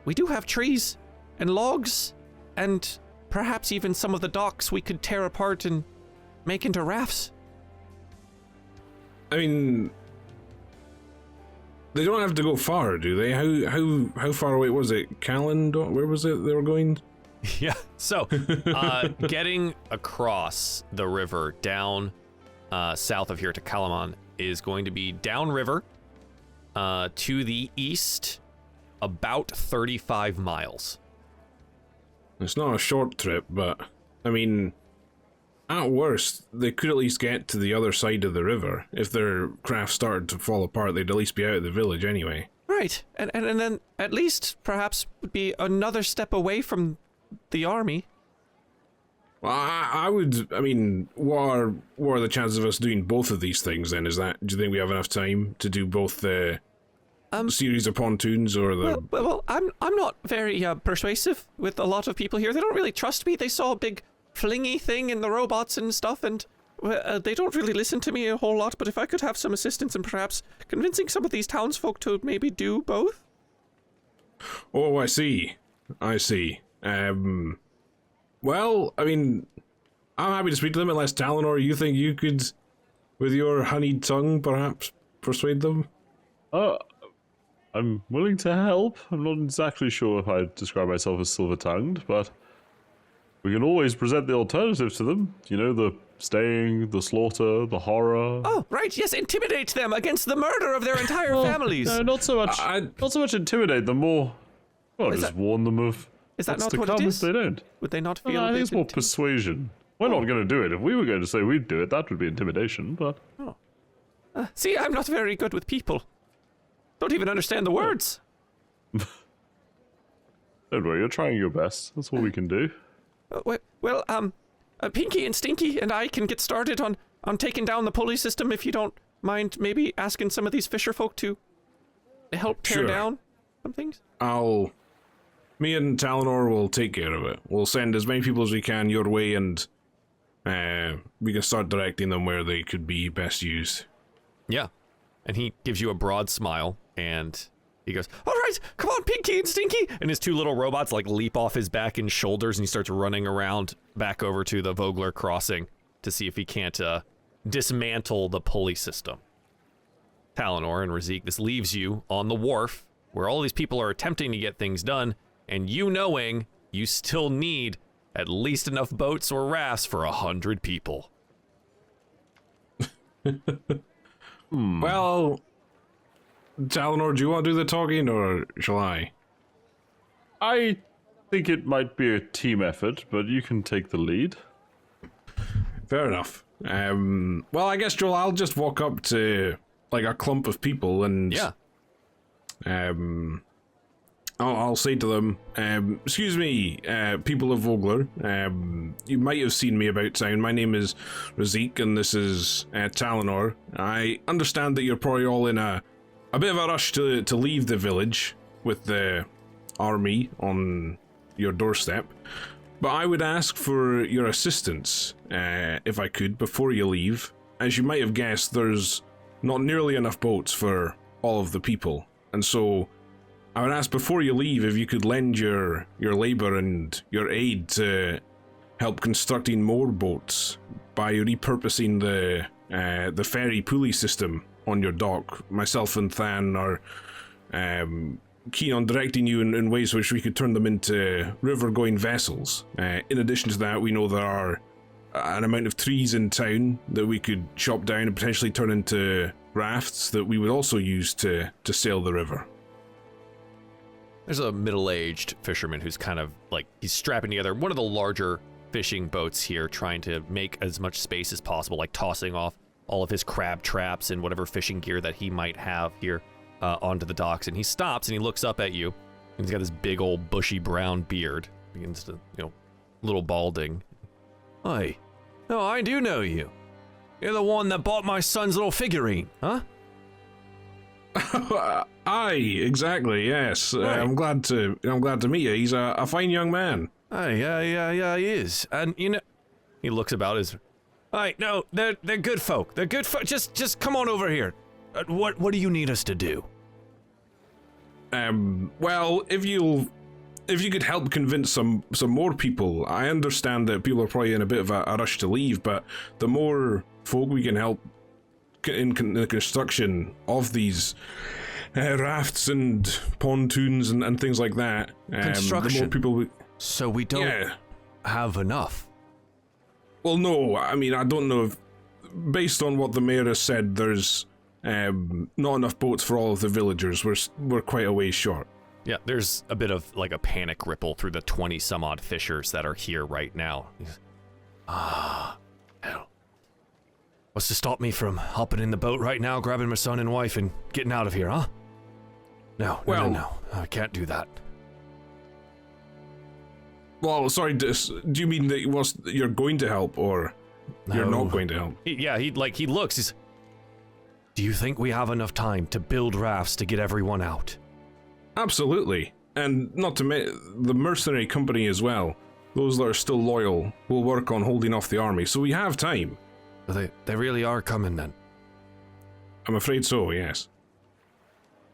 Speaker 1: We do have trees and logs, and perhaps even some of the docks we could tear apart and make into rafts.
Speaker 3: I mean, they don't have to go far, do they? How far away was it? Callan? Where was it they were going?
Speaker 1: Yeah, so getting across the river down south of here to Kalaman is going to be downriver to the east about 35 miles.
Speaker 3: It's not a short trip, but I mean, at worst, they could at least get to the other side of the river. If their craft started to fall apart, they'd at least be out of the village anyway.
Speaker 1: Right, and then at least perhaps would be another step away from the army.
Speaker 3: Well, I mean, what are the chances of us doing both of these things then? Do you think we have enough time to do both the series of pontoons or the...
Speaker 1: Well, I'm not very persuasive with a lot of people here. They don't really trust me. They saw a big flingy thing in the robots and stuff, and they don't really listen to me a whole lot. But if I could have some assistance in perhaps convincing some of these townsfolk to maybe do both.
Speaker 3: Oh, I see. Well, I mean, I'm happy to speak to them unless Talonor, you think you could, with your honeyed tongue, perhaps persuade them?
Speaker 5: I'm willing to help. I'm not exactly sure if I'd describe myself as silver-tongued, but we can always present the alternative to them. You know, the staying, the slaughter, the horror.
Speaker 1: Oh, right, yes, intimidate them against the murder of their entire families.
Speaker 5: No, not so much intimidate them, more... Well, just warn them of
Speaker 1: is that
Speaker 5: what's
Speaker 1: not
Speaker 5: to
Speaker 1: what
Speaker 5: come
Speaker 1: it
Speaker 5: if
Speaker 1: is?
Speaker 5: they don't.
Speaker 1: Would they not feel
Speaker 5: I think it's more persuasion. We're not going to do it. If we were going to say we'd do it, that would be intimidation, but...
Speaker 1: See, I'm not very good with people. Don't even understand the words.
Speaker 5: Don't worry, you're trying your best. That's all we can do.
Speaker 1: Pinky and Stinky and I can get started on taking down the pulley system if you don't mind maybe asking some of these fisher folk to help tear down some things.
Speaker 3: Me and Talonor will take care of it. We'll send as many people as we can your way, and we can start directing them where they could be best used.
Speaker 1: Yeah. And he gives you a broad smile, and he goes, all right, come on, Pinky and Stinky! And his two little robots, like, leap off his back and shoulders, and he starts running around back over to the Vogler crossing to see if he can't dismantle the pulley system. Talonor and Razik, this leaves you on the wharf, where all these people are attempting to get things done, and you knowing you still need at least enough boats or rafts for 100 people.
Speaker 3: Well, Talonor, do you want to do the talking, or shall I?
Speaker 5: I think it might be a team effort, but you can take the lead.
Speaker 3: Fair enough. Well, I guess, Joel, I'll just walk up to, like, a clump of people and...
Speaker 1: Yeah.
Speaker 3: I'll say to them, excuse me, people of Vogler, you might have seen me about town. My name is Razik, and this is Talonor. I understand that you're probably all in a bit of a rush to leave the village with the army on your doorstep, but I would ask for your assistance, if I could, before you leave. As you might have guessed, there's not nearly enough boats for all of the people, and so I would ask before you leave if you could lend your labor and your aid to help constructing more boats by repurposing the ferry pulley system on your dock. Myself and Than are keen on directing you in ways which we could turn them into river-going vessels. In addition to that, we know there are an amount of trees in town that we could chop down and potentially turn into rafts that we would also use to sail the river.
Speaker 1: There's a middle-aged fisherman who's kind of like, he's strapping together one of the larger fishing boats here, trying to make as much space as possible, like tossing off all of his crab traps and whatever fishing gear that he might have here onto the docks. And he stops and he looks up at you, and he's got this big old bushy brown beard, begins to, little balding. Hi. Oh, I do know you. You're the one that bought my son's little figurine, huh?
Speaker 3: Aye, exactly. Yes,
Speaker 1: Right.
Speaker 3: I'm glad to meet you. He's a fine young man.
Speaker 1: Aye, yeah, he is. And he looks about his. Aye, no, they're good folk. They're good folk. Just come on over here. What do you need us to do?
Speaker 3: Well, if you could help convince some more people. I understand that people are probably in a bit of a rush to leave, but the more folk we can help in the construction of these rafts and pontoons and things like that,
Speaker 1: Construction?
Speaker 3: the more people
Speaker 1: So we don't have enough.
Speaker 3: Well, no, I mean, I don't know if, based on what the mayor has said, there's not enough boats for all of the villagers. We're quite a ways short.
Speaker 1: Yeah, there's a bit of like a panic ripple through the 20 some odd fishers that are here right now. Hell. What's to stop me from hopping in the boat right now, grabbing my son and wife, and getting out of here, huh? No, no. I can't do that.
Speaker 3: Well, sorry, do you mean that you're going to help, or you're
Speaker 1: No.
Speaker 3: not going to help?
Speaker 1: He looks, he's... Do you think we have enough time to build rafts to get everyone out?
Speaker 3: Absolutely. And not to mention, the mercenary company as well. Those that are still loyal will work on holding off the army, so we have time.
Speaker 1: So they really are coming then?
Speaker 3: I'm afraid so, yes.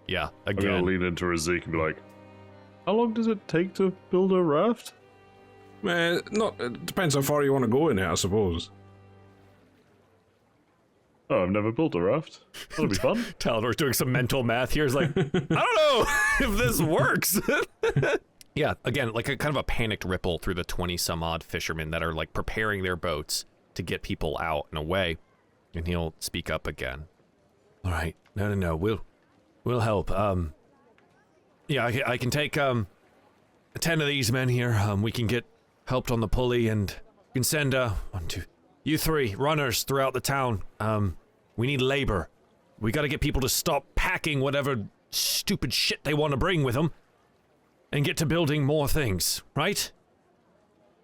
Speaker 1: Yeah,
Speaker 5: I'm gonna lean into Razik and be like, how long does it take to build a raft?
Speaker 3: It depends how far you want to go in it, I suppose.
Speaker 5: Oh, I've never built a raft. That'll be fun.
Speaker 1: Talodor's doing some mental math here. He's like, I don't know if this works. Yeah, again, like a kind of a panicked ripple through the 20-some-odd fishermen that are like preparing their boats to get people out and away. And he'll speak up again. All right, no, we'll help. Yeah, I can take 10 of these men here. We can get helped on the pulley, and you can send 1, 2, you 3 runners throughout the town. We need labor. We got to get people to stop packing whatever stupid shit they want to bring with them, and get to building more things, right?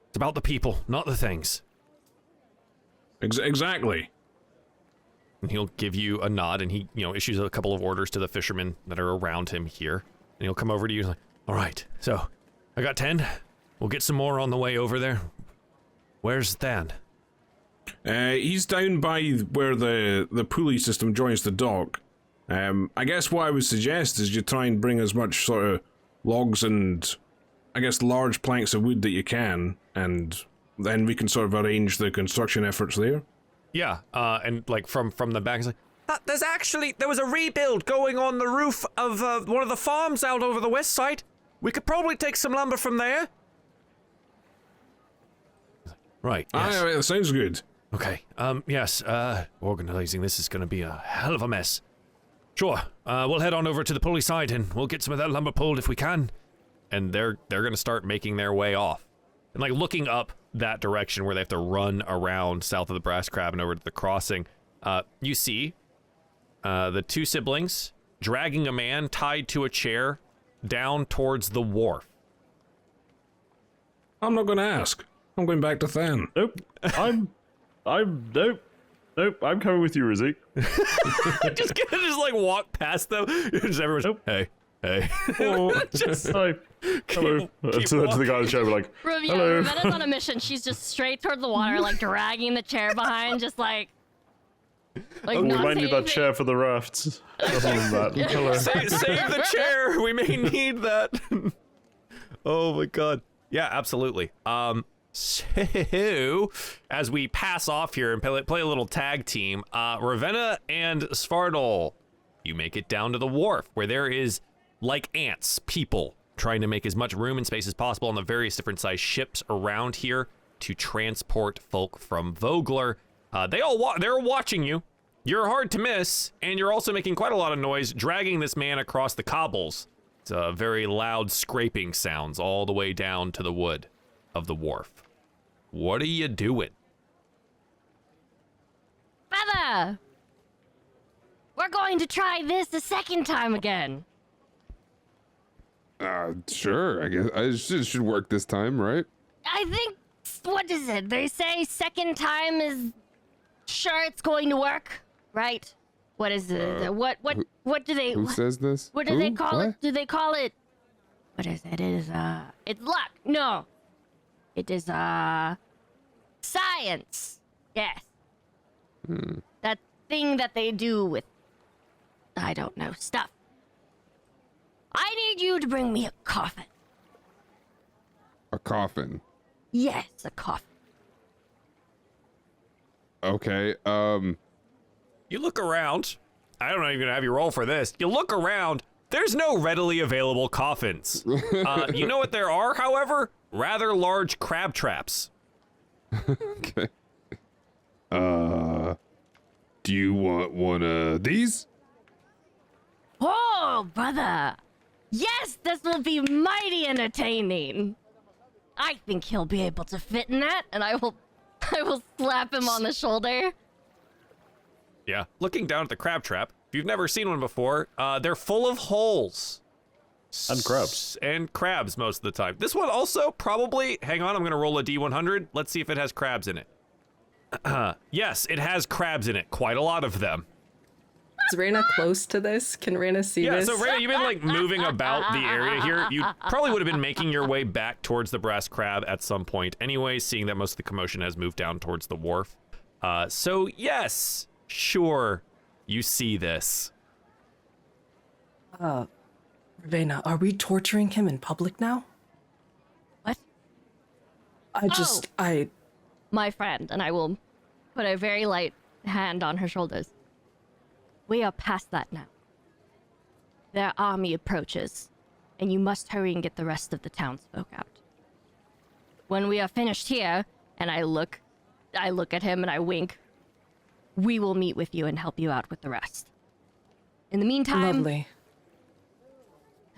Speaker 1: It's about the people, not the things.
Speaker 3: Exactly.
Speaker 1: And he'll give you a nod, and he, issues a couple of orders to the fishermen that are around him here. And he'll come over to you and like, all right, so I got 10. We'll get some more on the way over there. Where's Than?
Speaker 3: He's down by where the pulley system joins the dock. I guess what I would suggest is you try and bring as much sort of logs and, I guess, large planks of wood that you can, and then we can sort of arrange the construction efforts there.
Speaker 1: Yeah, and like from the back, it's like, there was a rebuild going on the roof of one of the farms out over the west side. We could probably take some lumber from there. Right, yes.
Speaker 3: That sounds good.
Speaker 1: Okay, yes, organizing this is gonna be a hell of a mess. Sure, we'll head on over to the pulley side and we'll get some of that lumber pulled if we can. And they're gonna start making their way off. And like looking up that direction where they have to run around south of the Brass Crab and over to the crossing, you see the 2 siblings dragging a man tied to a chair down towards the wharf.
Speaker 3: I'm not going to ask. I'm going back to Than.
Speaker 5: Nope. Nope. I'm coming with you, Razik.
Speaker 1: just like walk past them. Just everyone's,
Speaker 5: Nope.
Speaker 1: Hey.
Speaker 5: Oh,
Speaker 1: Just
Speaker 5: hi. Hello. To the guy in the chair, we're like, hello.
Speaker 6: Ravena's on a mission. She's just straight toward the water, like dragging the chair behind, just like
Speaker 5: We
Speaker 6: not
Speaker 5: might need
Speaker 6: saying
Speaker 5: that chair for the rafts. Other than that, hello.
Speaker 1: Save the chair. We may need that. Oh my god. Yeah, absolutely. So as we pass off here and play a little tag team, Ravenna and Svardol, you make it down to the wharf where there is, like ants, people trying to make as much room and space as possible on the various different size ships around here to transport folk from Vogler. They're watching you. You're hard to miss, and you're also making quite a lot of noise dragging this man across the cobbles. It's a very loud scraping sounds all the way down to the wood of the wharf. What are you doing?
Speaker 6: Feather! We're going to try this a second time again.
Speaker 4: Sure. I guess I should work this time, right?
Speaker 6: I think, what is it? They say second time is sure it's going to work, right? What is it? What do they...
Speaker 4: Who says this?
Speaker 6: What do
Speaker 4: Who?
Speaker 6: they call
Speaker 4: What?
Speaker 6: it? Do they call it... What is it? It's luck. No. It is, science. Yes. That thing that they do with... I don't know, stuff. I need you to bring me a coffin.
Speaker 4: A coffin.
Speaker 6: Yes, a coffin.
Speaker 4: Okay.
Speaker 1: You look around. I don't even have you roll for this. You look around. There's no readily available coffins. You know what there are, however? Rather large crab traps.
Speaker 4: Okay. Do you want one of these?
Speaker 6: Oh, brother. Yes, this will be mighty entertaining. I think he'll be able to fit in that, and I will I will slap him on the shoulder.
Speaker 1: Yeah. Looking down at the crab trap, if you've never seen one before, they're full of holes.
Speaker 5: And crabs.
Speaker 1: And crabs most of the time. This one also probably, hang on, I'm going to roll a D100. Let's see if it has crabs in it. Yes, it has crabs in it. Quite a lot of them.
Speaker 7: Is Reyna close to this? Can Reyna see
Speaker 1: Yeah,
Speaker 7: this?
Speaker 1: so Reyna, you've been like moving about the area here. You probably would have been making your way back towards the brass crab at some point anyway, seeing that most of the commotion has moved down towards the wharf. So yes, sure, you see this.
Speaker 7: Reyna, are we torturing him in public now?
Speaker 6: What? My friend, and I will put a very light hand on her shoulders. We are past that now. Their army approaches, and you must hurry and get the rest of the townsfolk out. When we are finished here, and I look at him and I wink, we will meet with you and help you out with the rest. In the meantime,
Speaker 7: Lovely.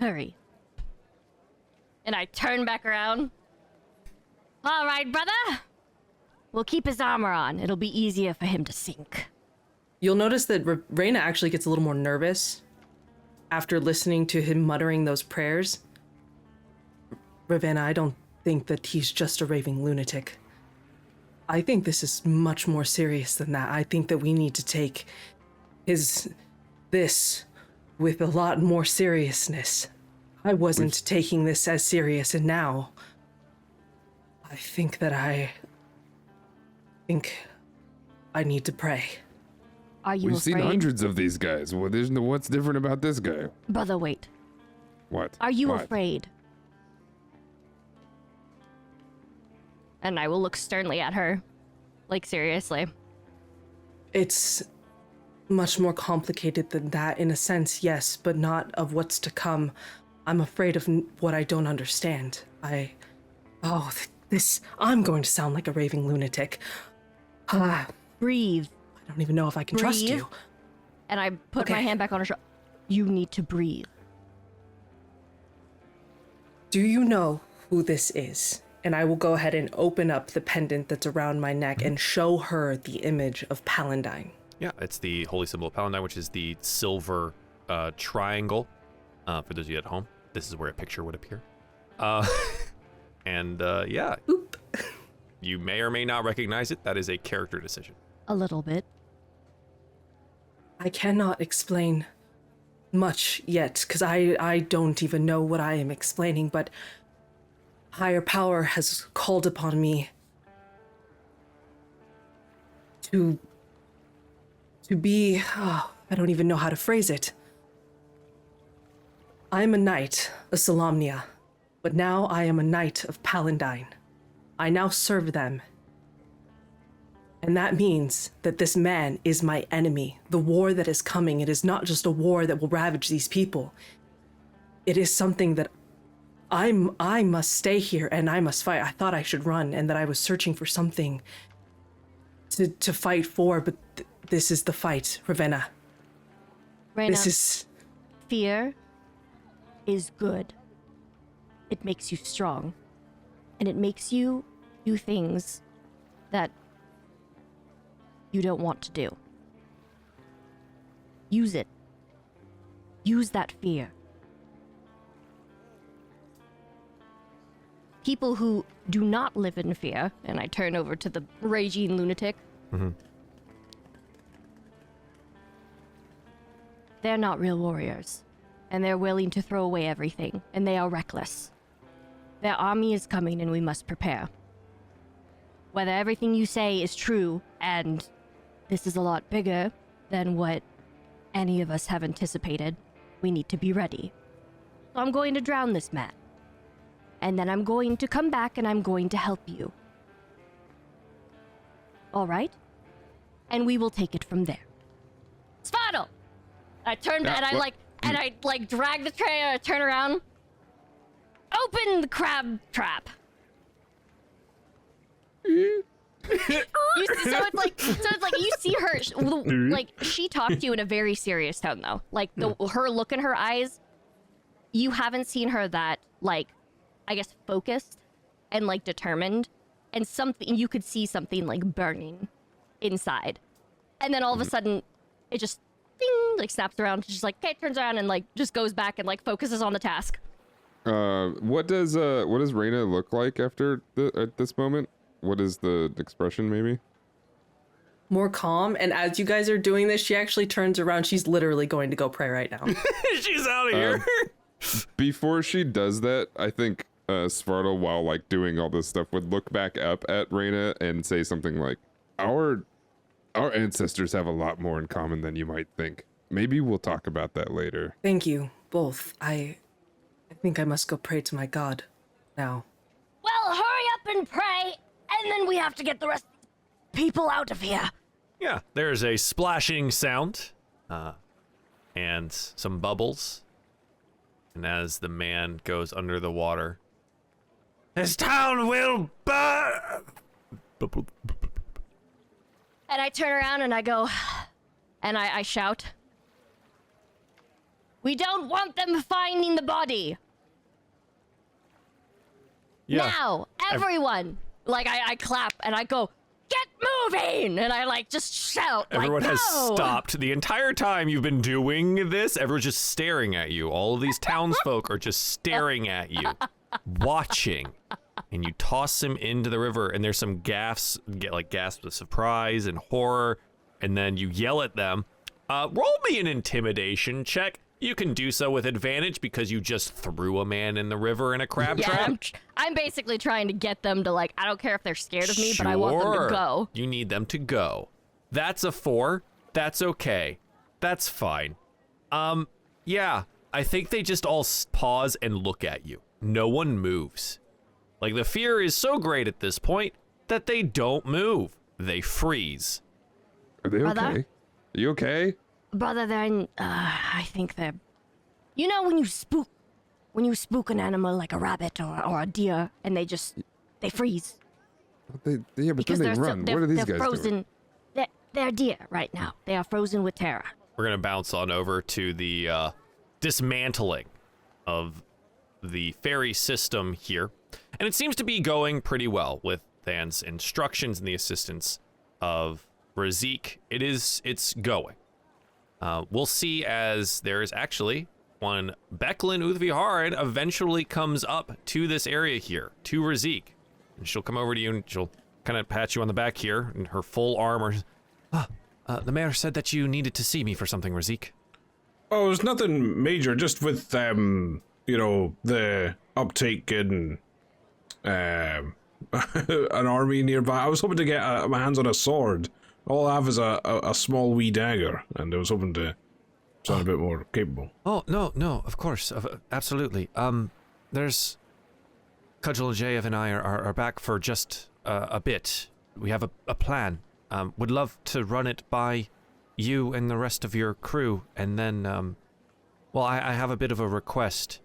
Speaker 6: hurry. And I turn back around. All right, brother. We'll keep his armor on. It'll be easier for him to sink.
Speaker 7: You'll notice that Reyna actually gets a little more nervous after listening to him muttering those prayers. Ravenna, I don't think that he's just a raving lunatic. I think this is much more serious than that. I think that we need to take this with a lot more seriousness. I wasn't taking this as serious, and now I think that I need to pray.
Speaker 6: Are you
Speaker 4: We've
Speaker 6: afraid?
Speaker 4: seen hundreds of these guys. Well, what's different about this guy?
Speaker 6: Brother, wait.
Speaker 4: What?
Speaker 6: Are you
Speaker 4: What?
Speaker 6: afraid? And I will look sternly at her. Like, seriously.
Speaker 7: It's much more complicated than that in a sense, yes, but not of what's to come. I'm afraid of what I don't understand. I'm going to sound like a raving lunatic.
Speaker 6: Breathe.
Speaker 7: I don't even know if I can trust
Speaker 6: Breathe.
Speaker 7: you.
Speaker 6: And I put my
Speaker 7: Okay.
Speaker 6: hand back on her shoulder. You need to breathe.
Speaker 7: Do you know who this is? And I will go ahead and open up the pendant that's around my neck and show her the image of Paladine.
Speaker 1: Yeah, it's the holy symbol of Paladine, which is the silver triangle. For those of you at home, this is where a picture would appear. Yeah,
Speaker 7: Oop.
Speaker 1: you may or may not recognize it. That is a character decision.
Speaker 6: A little bit.
Speaker 7: I cannot explain much yet, because I don't even know what I am explaining, but higher power has called upon me to be, I don't even know how to phrase it. I'm a knight of Solamnia, but now I am a knight of Paladine. I now serve them. And that means that this man is my enemy. The war that is coming, it is not just a war that will ravage these people. It is something that I must stay here and I must fight. I thought I should run and that I was searching for something to fight for, but this is the fight, Ravenna.
Speaker 6: Reyna,
Speaker 7: This is...
Speaker 6: fear is good. It makes you strong. And it makes you do things that you don't want to do. Use it. Use that fear. People who do not live in fear, and I turn over to the raging lunatic, they're not real warriors. And they're willing to throw away everything, and they are reckless. Their army is coming and we must prepare. Whether everything you say is true, and this is a lot bigger than what any of us have anticipated, we need to be ready. So I'm going to drown this man. And then I'm going to come back and I'm going to help you. All right? And we will take it from there. Spartle! I turned and I drag the tray and I turn around. Open the crab trap. So it's like you see her like she talked to you in a very serious tone though. Like her look in her eyes, you haven't seen her that like I guess focused and like determined and something, you could see something like burning inside. And then all of a sudden, it just ding, like snaps around, just like, okay, turns around and like just goes back and like focuses on the task.
Speaker 4: What does Reyna look like at this moment? What is the expression, maybe?
Speaker 7: More calm, and as you guys are doing this, she actually turns around. She's literally going to go pray right now.
Speaker 1: She's out of here.
Speaker 4: Before she does that, I think Svartal, while like doing all this stuff, would look back up at Reyna and say something like, Our ancestors have a lot more in common than you might think. Maybe we'll talk about that later.
Speaker 7: Thank you, both. I think I must go pray to my god now.
Speaker 2: Well, hurry up and pray, and then we have to get the rest of the people out of here.
Speaker 1: Yeah, there's a splashing sound, and some bubbles. And as the man goes under the water, this town will burn!
Speaker 6: And I turn around and I go, and I shout, we don't want them finding the body.
Speaker 1: Yeah.
Speaker 6: Now, everyone, like I clap and I go, get moving! And I like just shout,
Speaker 1: Everyone
Speaker 6: like,
Speaker 1: has
Speaker 6: no!
Speaker 1: stopped. The entire time you've been doing this, everyone's just staring at you. All of these townsfolk are just staring at you, watching. And you toss him into the river, and there's some gasps of surprise and horror, and then you yell at them. Roll me an intimidation check. You can do so with advantage because you just threw a man in the river in a crab trap.
Speaker 6: I'm basically trying to get them to like, I don't care if they're scared of me, but I want them to go.
Speaker 1: You need them to go. That's a 4. That's okay. That's fine. Yeah, I think they just all pause and look at you. No one moves. Like, the fear is so great at this point that they don't move. They freeze.
Speaker 4: Are they
Speaker 2: Brother?
Speaker 4: okay? Are you okay?
Speaker 2: Brother, they're in, I think they're... You know when you spook an animal like a rabbit or a deer, and they freeze.
Speaker 4: But then
Speaker 2: Because
Speaker 4: they
Speaker 2: they're
Speaker 4: run.
Speaker 2: So,
Speaker 4: What are these
Speaker 2: they're
Speaker 4: guys
Speaker 2: frozen.
Speaker 4: doing?
Speaker 2: They're deer right now. They are frozen with terror.
Speaker 1: We're going to bounce on over to the dismantling of the ferry system here. And it seems to be going pretty well with Than's instructions and the assistance of Razik. It's going. We'll see as there is actually one Becklin Uthviharin eventually comes up to this area here, to Razik. And she'll come over to you and she'll kind of pat you on the back here in her full armor. The mayor said that you needed to see me for something, Razik.
Speaker 3: Oh, there's nothing major, just with, the uptake in an army nearby. I was hoping to get my hands on a sword. All I have is a small wee dagger, and I was hoping to sound a bit more capable.
Speaker 1: Oh, no, of course, absolutely. There's... Cudgel Jayev and I are back for just a bit. We have a plan. Would love to run it by you and the rest of your crew, and then, I have a bit of a request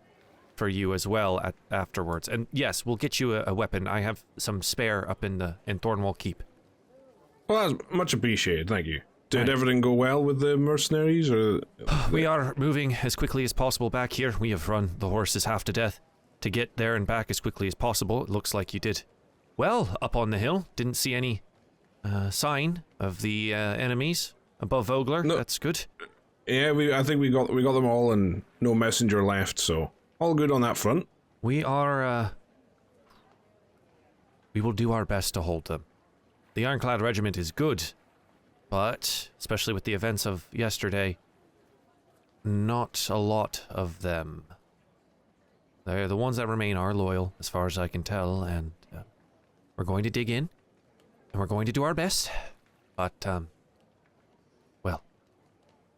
Speaker 1: for you as well afterwards. And yes, we'll get you a weapon. I have some spare up in Thornwall Keep.
Speaker 3: Well, that's much appreciated, thank you. Did everything go well with the mercenaries, or...?
Speaker 1: We are moving as quickly as possible back here. We have run the horses half to death to get there and back as quickly as possible. It looks like you did well up on the hill. Didn't see any sign of the enemies above Vogler.
Speaker 3: No.
Speaker 1: That's good.
Speaker 3: Yeah, I think we got them all, and no messenger left, so all good on that front.
Speaker 1: We are, we will do our best to hold them. The Ironclad Regiment is good, but, especially with the events of yesterday, not a lot of them. They're the ones that remain are loyal, as far as I can tell, and we're going to dig in, and we're going to do our best, but, well,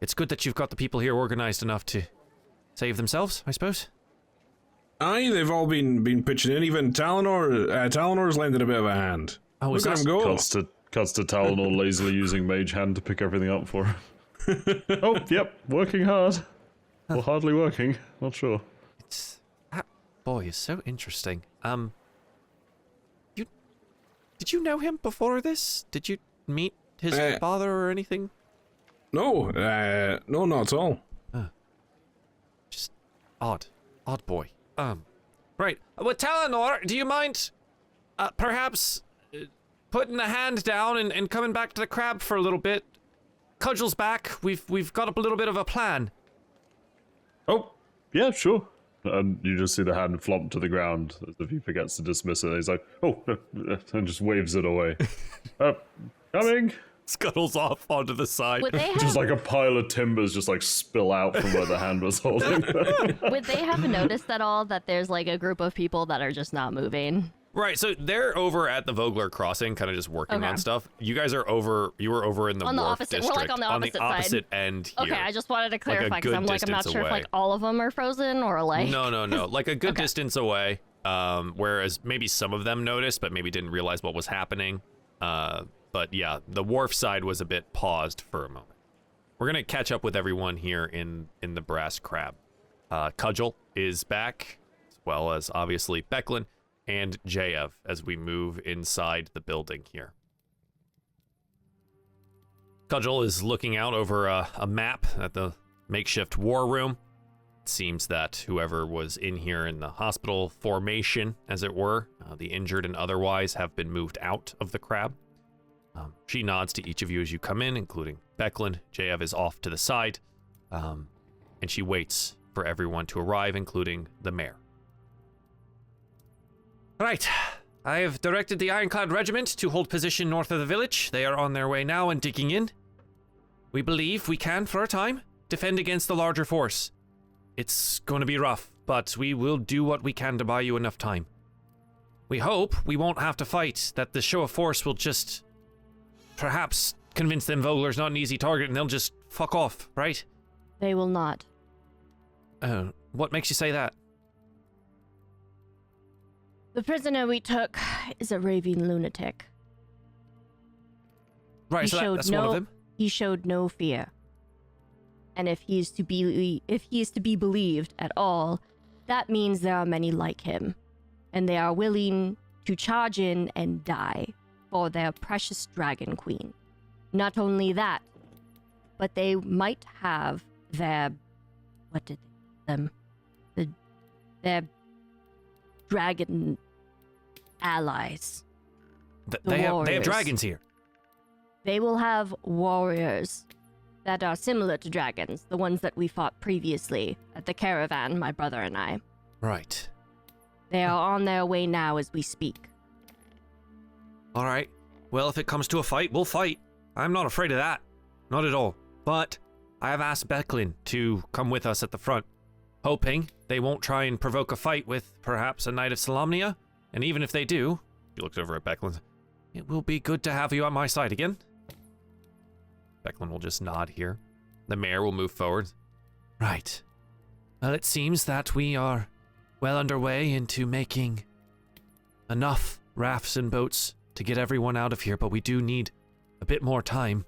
Speaker 1: it's good that you've got the people here organized enough to save themselves, I suppose.
Speaker 3: Aye, they've all been pitching in. Even Talinor's lended a bit of a hand.
Speaker 1: Oh, is
Speaker 3: Look at
Speaker 1: that...
Speaker 3: him go.
Speaker 5: Cuts to Talonor lazily using Mage Hand to pick everything up for him. Oh, yep, working hard. Or hardly working, not sure.
Speaker 1: That boy is so interesting. Did you know him before this? Did you meet his father or anything?
Speaker 3: No, not at all.
Speaker 1: Just odd boy. Right. Well, Talonor, do you mind, perhaps putting the hand down and coming back to the crab for a little bit. Cudgel's back. We've got a little bit of a plan.
Speaker 5: Oh, yeah, sure. And you just see the hand flop to the ground as if he forgets to dismiss it. He's like, oh, and just waves it away. Coming.
Speaker 1: Scuttles off onto the side.
Speaker 6: Would they have,
Speaker 5: Just like a pile of timbers just like spill out from where the hand was holding.
Speaker 6: would they have noticed at all that there's like a group of people that are just not moving?
Speaker 1: Right, so they're over at the Vogler crossing, kind of just working on stuff. You guys are over. You were over in the
Speaker 6: On the
Speaker 1: wharf
Speaker 6: opposite-
Speaker 1: district.
Speaker 6: we're, like, on the opposite side.
Speaker 1: opposite end here.
Speaker 6: Okay, I just wanted to clarify because
Speaker 1: good
Speaker 6: I'm not
Speaker 1: distance
Speaker 6: sure if
Speaker 1: away.
Speaker 6: like all of them are frozen or like.
Speaker 1: No, like a good distance away. Whereas maybe some of them noticed, but maybe didn't realize what was happening. But yeah, the wharf side was a bit paused for a moment. We're gonna catch up with everyone here in the Brass Crab. Cudgel is back, as well as obviously Becklin and Jayev as we move inside the building here. Cudgel is looking out over a map at the makeshift war room. It seems that whoever was in here in the hospital formation, as it were, the injured and otherwise, have been moved out of the crab. She nods to each of you as you come in, including Becklin. Jayev is off to the side, and she waits for everyone to arrive, including the mayor. Right. I have directed the Ironclad Regiment to hold position north of the village. They are on their way now and digging in. We believe we can, for a time, defend against the larger force. It's going to be rough, but we will do what we can to buy you enough time. We hope we won't have to fight, that the show of force will just perhaps convince them Vogler's not an easy target and they'll just fuck off, right?
Speaker 6: They will not.
Speaker 1: What makes you say that?
Speaker 6: The prisoner we took is a raving lunatic.
Speaker 1: Right,
Speaker 6: He
Speaker 1: so
Speaker 6: showed
Speaker 1: that's one of them?
Speaker 6: He showed no fear. And if he is to be believed at all, that means there are many like him, and they are willing to charge in and die for their precious dragon queen. Not only that, but they might have their their dragon allies.
Speaker 1: They have
Speaker 6: warriors.
Speaker 1: dragons here.
Speaker 6: They will have warriors that are similar to dragons, the ones that we fought previously at the caravan, my brother and I.
Speaker 1: Right.
Speaker 6: They are on their way now as we speak.
Speaker 1: All right. Well, if it comes to a fight, we'll fight. I'm not afraid of that. Not at all. But I have asked Becklin to come with us at the front, hoping they won't try and provoke a fight with perhaps a Knight of Solamnia. And even if they do, he looks over at Becklin, it will be good to have you on my side again. Becklin will just nod here. The mayor will move forward. Right. Well, it seems that we are well underway into making enough rafts and boats to get everyone out of here, but we do need a bit more time.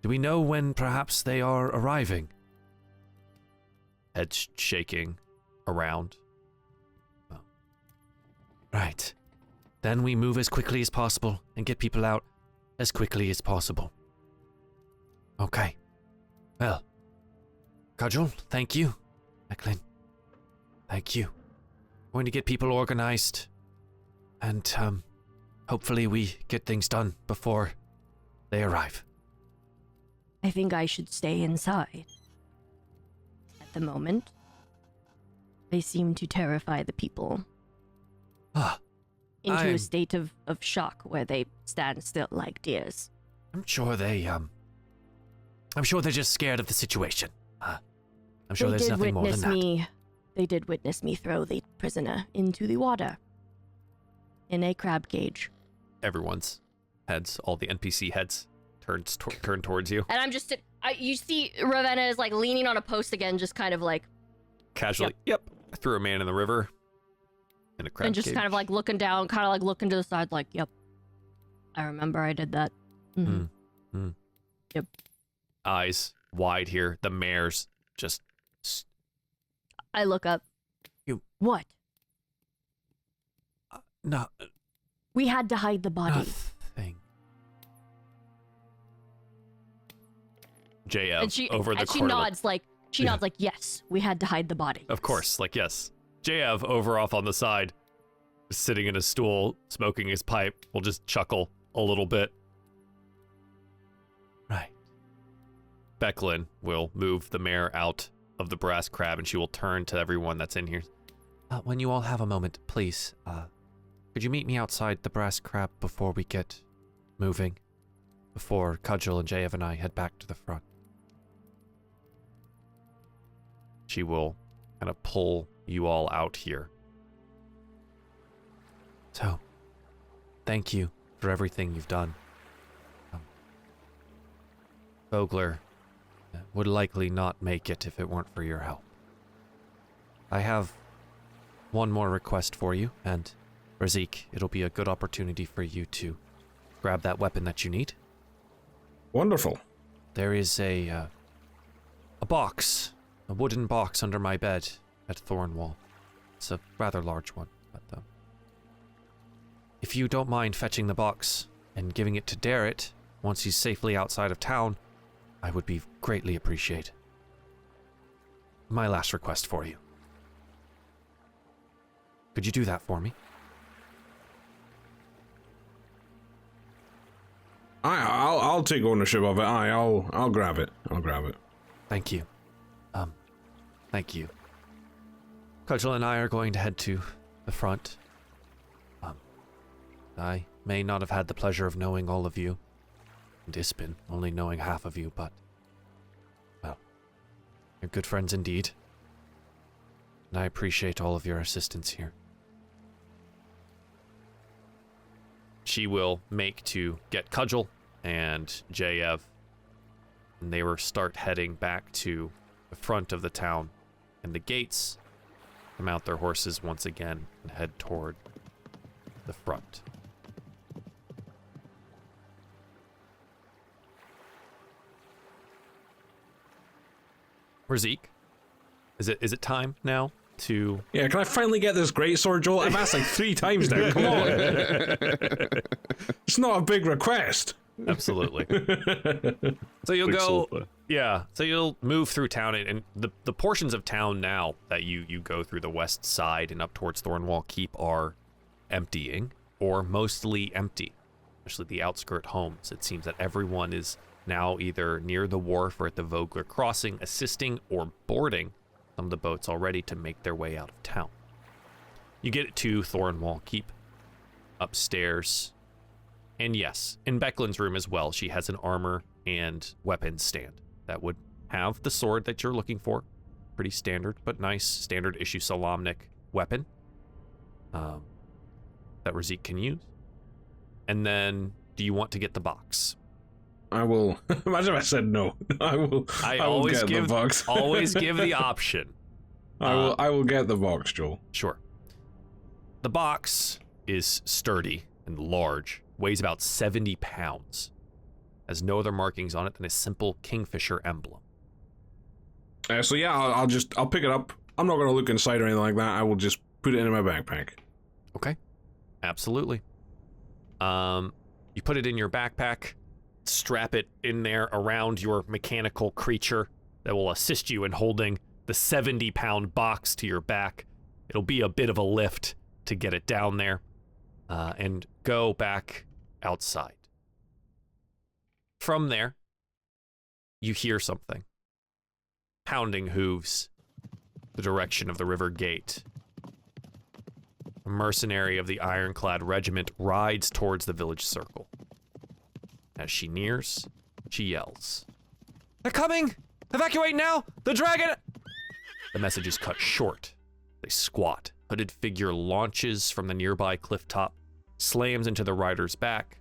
Speaker 1: Do we know when perhaps they are arriving? Head shaking around. Oh. Right. Then we move as quickly as possible and get people out as quickly as possible. Okay. Well, Cudgel, thank you. Becklin, thank you. Going to get people organized, and hopefully we get things done before they arrive.
Speaker 6: I think I should stay inside. At the moment, they seem to terrify the people into a state of shock where they stand still like deers.
Speaker 1: I'm sure they're just scared of the situation. I'm sure there's nothing more than that.
Speaker 6: They did witness me throw the prisoner into the water in a crab cage.
Speaker 1: Everyone's heads, all the NPC heads, turn towards you.
Speaker 6: And I'm just, you see Ravenna is like leaning on a post again, just kind of like
Speaker 1: Casually, yep. I threw a man in the river in a crab
Speaker 6: and just
Speaker 1: cage.
Speaker 6: kind of like looking down, kind of like looking to the side, like, yep, I remember I did that. Mm-hmm. Yep.
Speaker 1: Eyes wide here. The mayor's just...
Speaker 6: I look up.
Speaker 1: You...
Speaker 6: What?
Speaker 1: No.
Speaker 6: We had to hide the body.
Speaker 1: Nothing. JF
Speaker 6: And she
Speaker 1: over the
Speaker 6: and she
Speaker 1: corner.
Speaker 6: nods like, nods like, yes, we had to hide the body.
Speaker 1: Of course, like, yes. JF over off on the side. sitting in a stool, smoking his pipe, will just chuckle a little bit. Right. Becklin will move the mare out of the brass crab, and she will turn to everyone that's in here. When you all have a moment, please, could you meet me outside the brass crab before we get moving? Before Cudgel and Jayev and I head back to the front. She will kind of pull you all out here. So, thank you for everything you've done. Vogler would likely not make it if it weren't for your help. I have one more request for you, and Razik, it'll be a good opportunity for you to grab that weapon that you need.
Speaker 3: Wonderful.
Speaker 1: There is a box, a wooden box under my bed at Thornwall. It's a rather large one, but if you don't mind fetching the box and giving it to Darren once he's safely outside of town, I would be greatly appreciated. My last request for you. Could you do that for me?
Speaker 3: I'll take ownership of it. I'll grab it. I'll grab it.
Speaker 1: Thank you. Thank you. Cudgel and I are going to head to the front. I may not have had the pleasure of knowing all of you. Dispin, only knowing half of you, but, well, you're good friends indeed. And I appreciate all of your assistance here. She will make to get Cudgel and Jayev, and they will start heading back to the front of the town, and the gates come out their horses once again and head toward the front. Razik, is it time now to...
Speaker 3: Yeah, can I finally get this greatsword, Joel? I've asked like 3 times now. Come on. It's not a big request.
Speaker 1: Absolutely. So you'll go... Yeah, so you'll move through town, and the portions of town now that you go through the west side and up towards Thornwall Keep are emptying, or mostly empty. Especially the outskirt homes. It seems that everyone is now either near the wharf or at the Vogler crossing, assisting or boarding some of the boats already to make their way out of town. You get to Thornwall Keep, upstairs, and yes, in Becklin's room as well, she has an armor and weapons stand that would have the sword that you're looking for. Pretty standard, but nice, standard issue Salamnik weapon that Razik can use. And then, do you want to get the box?
Speaker 3: I will. Imagine if I said no. I will
Speaker 1: always
Speaker 3: get
Speaker 1: give
Speaker 3: the box.
Speaker 1: always give the option.
Speaker 3: I will get the box, Joel.
Speaker 1: Sure. The box is sturdy and large, weighs about 70 pounds, has no other markings on it than a simple kingfisher emblem.
Speaker 3: So yeah, I'll pick it up. I'm not going to look inside or anything like that. I will just put it in my backpack.
Speaker 1: Okay. Absolutely. You put it in your backpack, strap it in there around your mechanical creature that will assist you in holding the 70-pound box to your back. It'll be a bit of a lift to get it down there, and go back outside. From there, you hear something. Pounding hooves, the direction of the river gate. A mercenary of the Ironclad Regiment rides towards the village circle. As she nears, she yells, "They're coming! Evacuate now! The dragon!" The message is cut short. They squat. Hooded figure launches from the nearby cliff top, slams into the rider's back,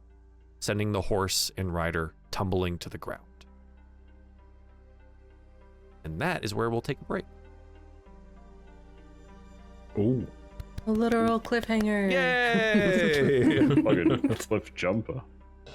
Speaker 1: sending the horse and rider tumbling to the ground. And that is where we'll take a break.
Speaker 3: Ooh.
Speaker 7: A literal cliffhanger.
Speaker 1: Yay!
Speaker 5: Fucking cliff jumper.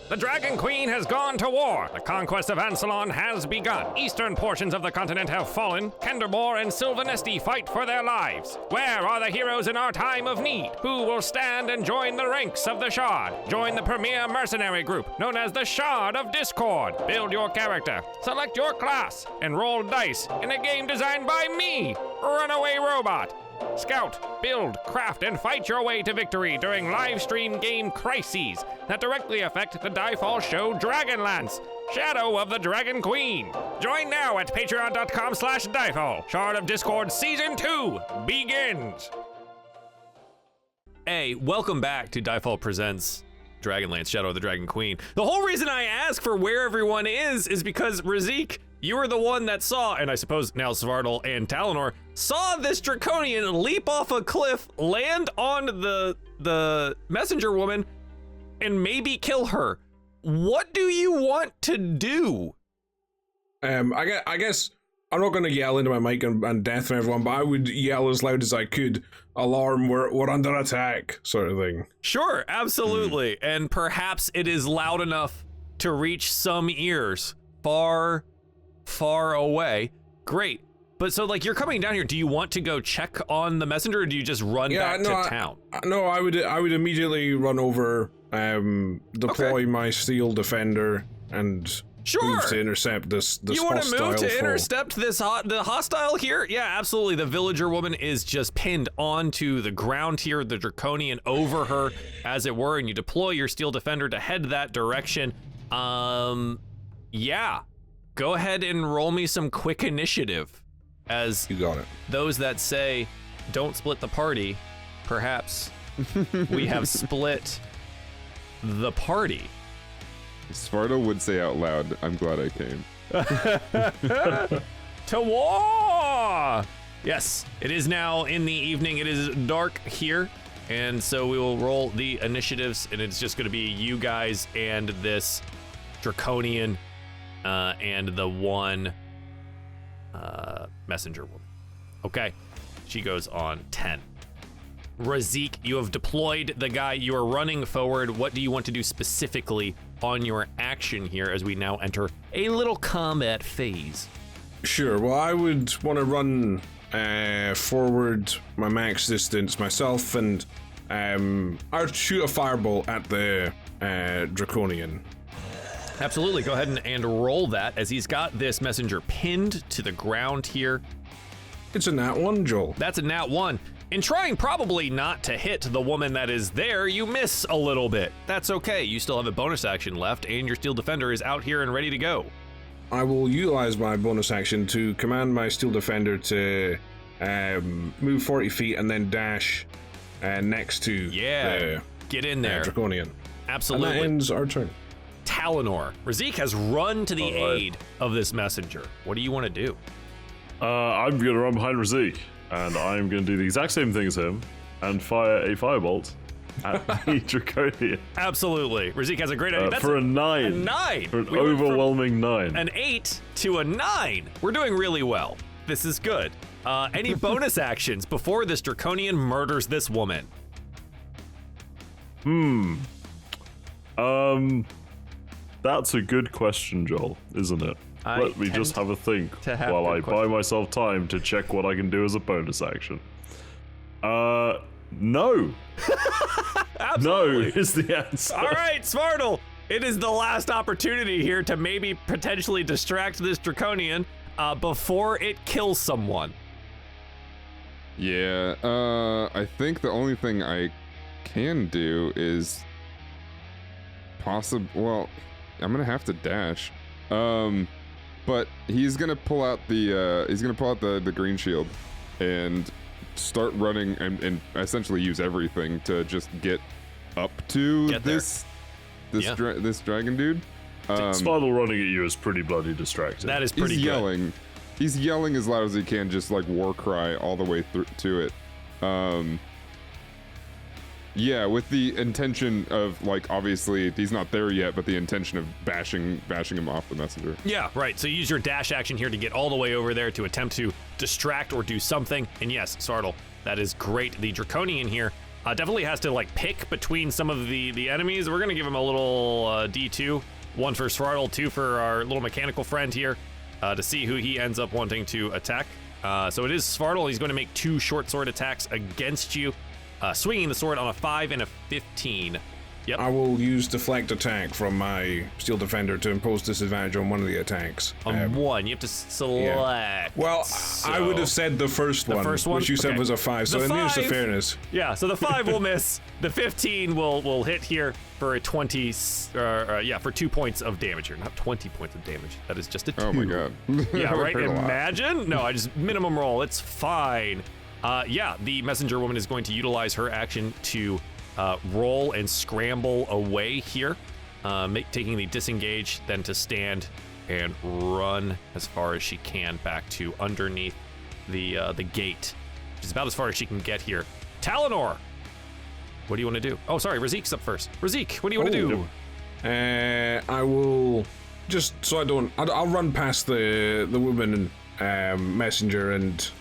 Speaker 1: The Dragon Queen has gone to war. The conquest of Ansalon has begun. Eastern portions of the continent have fallen. Kenderbor and Sylvanesti fight for their lives. Where are the heroes in our time of need? Who will stand and join the ranks of the Shard? Join the premier mercenary group known as the Shard of Discord. Build your character, select your class, and roll dice in a game designed by me, Runaway Robot. Scout, build, craft, and fight your way to victory during live stream game crises that directly affect the DieFall show Dragonlance, Shadow of the Dragon Queen. Join now at patreon.com/DieFall. Shard of Discord Season 2 begins. Hey, welcome back to DieFall Presents Dragonlance, Shadow of the Dragon Queen. The whole reason I ask for where everyone is because Razik, you were the one that saw, and I suppose now Svartal and Talonor, saw this Draconian leap off a cliff, land on the messenger woman, and maybe kill her. What do you want to do?
Speaker 3: I guess I'm not going to yell into my mic and death from everyone, but I would yell as loud as I could, alarm, we're under attack, sort of thing.
Speaker 1: Sure, absolutely. And perhaps it is loud enough to reach some ears far away. Great. But so, like, you're coming down here. Do you want to go check on the messenger, or do you just run back to town?
Speaker 3: I would immediately run over, deploy my steel defender, and move to intercept this
Speaker 1: you want to move to
Speaker 3: foe.
Speaker 1: intercept the hostile here? Yeah, absolutely. The villager woman is just pinned onto the ground here, the Draconian over her, as it were, and you deploy your steel defender to head that direction. Yeah. Go ahead and roll me some quick initiative. As
Speaker 3: you got it.
Speaker 1: Those that say, don't split the party, perhaps we have split the party.
Speaker 4: Svartal would say out loud, I'm glad I came.
Speaker 1: To war! Yes, it is now in the evening. It is dark here, and so we will roll the initiatives, and it's just going to be you guys and this Draconian and the one messenger woman. Okay, she goes on 10. Razik, you have deployed the guy. You are running forward. What do you want to do specifically on your action here as we now enter a little combat phase?
Speaker 3: Sure, well, I would want to run forward my max distance myself, and I'd shoot a firebolt at the Draconian.
Speaker 1: Absolutely, go ahead and roll that as he's got this messenger pinned to the ground here.
Speaker 3: It's a nat 1, Joel.
Speaker 1: That's a nat 1. In trying probably not to hit the woman that is there, you miss a little bit. That's okay, you still have a bonus action left, and your steel defender is out here and ready to go.
Speaker 3: I will utilize my bonus action to command my steel defender to move 40 feet and then dash next to the
Speaker 1: get in there.
Speaker 3: Draconian.
Speaker 1: Absolutely.
Speaker 3: And that ends our turn.
Speaker 1: Talonor, Razik has run to the aid of this messenger. What do you want to do?
Speaker 5: I'm going to run behind Razik, and I'm going to do the exact same thing as him and fire a firebolt at the Draconian.
Speaker 1: Absolutely. Razik has a great idea. That's
Speaker 5: for a 9.
Speaker 1: A 9.
Speaker 5: For an overwhelming 9.
Speaker 1: An 8 to a 9. We're doing really well. This is good. Any bonus actions before this Draconian murders this woman?
Speaker 5: That's a good question, Joel, isn't it? Let me just have a think while I buy myself time to check what I can do as a bonus action. No.
Speaker 1: Absolutely.
Speaker 5: No is the answer.
Speaker 1: All right, Svartal. It is the last opportunity here to maybe potentially distract this Draconian before it kills someone.
Speaker 4: Yeah, I think the only thing I can do is well, I'm gonna have to dash. But he's gonna pull out the green shield and start running and essentially use everything to just get up to this dragon dude.
Speaker 5: Svartal running at you is pretty bloody distracting.
Speaker 1: That is pretty
Speaker 4: He's
Speaker 1: good.
Speaker 4: yelling. He's yelling as loud as he can, just like war cry all the way through to it. Yeah, with the intention of, like, obviously he's not there yet, but the intention of bashing him off the messenger.
Speaker 1: Yeah, right. So use your dash action here to get all the way over there to attempt to distract or do something. And yes, Svartal, that is great. The Draconian here definitely has to, like, pick between some of the enemies. We're gonna give him a little D2, 1 for Svartal, 2 for our little mechanical friend here, to see who he ends up wanting to attack. So it is Svartal. He's going to make 2 short sword attacks against you. Swinging the sword on a 5 and a 15. Yep.
Speaker 3: I will use deflect attack from my steel defender to impose disadvantage on one of the attacks.
Speaker 1: On one, you have to select.
Speaker 3: Well, I would have said the first one, which you said
Speaker 1: Okay.
Speaker 3: was a 5, so
Speaker 1: The
Speaker 3: in the interest of
Speaker 1: 5
Speaker 3: fairness.
Speaker 1: Yeah, so the 5 will miss. The 15 will hit here for a 20, for 2 points of damage here. Not 20 points of damage. That is just a 2.
Speaker 4: Oh my god.
Speaker 1: Yeah,
Speaker 4: That would
Speaker 1: right?
Speaker 4: hurt a lot.
Speaker 1: Imagine? No, I just minimum roll. It's fine. The messenger woman is going to utilize her action to roll and scramble away here, taking the disengage, then to stand and run as far as she can back to underneath the gate, which is about as far as she can get here. Talonor, what do you want to do? Oh, sorry, Razik's up first. Razik, what do you want to do?
Speaker 3: I will just so I don't. I'll run past the woman messenger and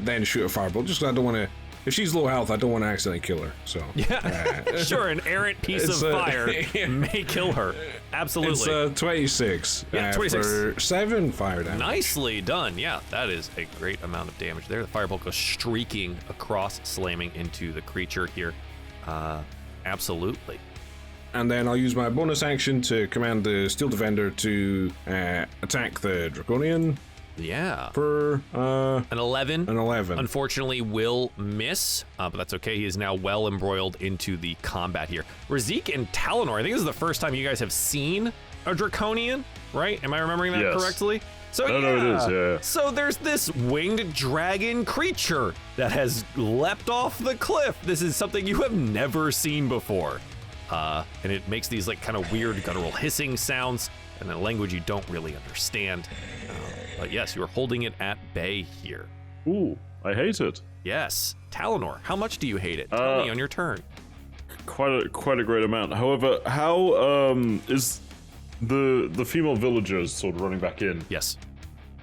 Speaker 3: then shoot a fireball. Just 'cause I don't want to. If she's low health, I don't want to accidentally kill her. So
Speaker 1: Yeah, sure. An errant piece of fire may kill her. Absolutely.
Speaker 3: it's 26.
Speaker 1: Yeah, 26.
Speaker 3: For 7 fire damage.
Speaker 1: Nicely done. Yeah, that is a great amount of damage there. The firebolt goes streaking across, slamming into the creature here. Absolutely.
Speaker 3: And then I'll use my bonus action to command the steel defender to attack the draconian
Speaker 1: Yeah.
Speaker 3: for
Speaker 1: An 11.
Speaker 3: an 11.
Speaker 1: Unfortunately, will miss, but that's okay. He is now well embroiled into the combat here. Razik and Talonor, I think this is the first time you guys have seen a draconian, right? Am I remembering that
Speaker 5: Yes.
Speaker 1: correctly? So
Speaker 5: No, it is, yeah.
Speaker 1: So there's this winged dragon creature that has leapt off the cliff. This is something you have never seen before. And it makes these like kind of weird guttural hissing sounds in a language you don't really understand. But yes, you are holding it at bay here.
Speaker 5: Ooh, I hate it.
Speaker 1: Yes. Talonor, how much do you hate it? Tell me on your turn.
Speaker 5: Quite a great amount. However, how is the female villagers sort of running back in?
Speaker 1: Yes.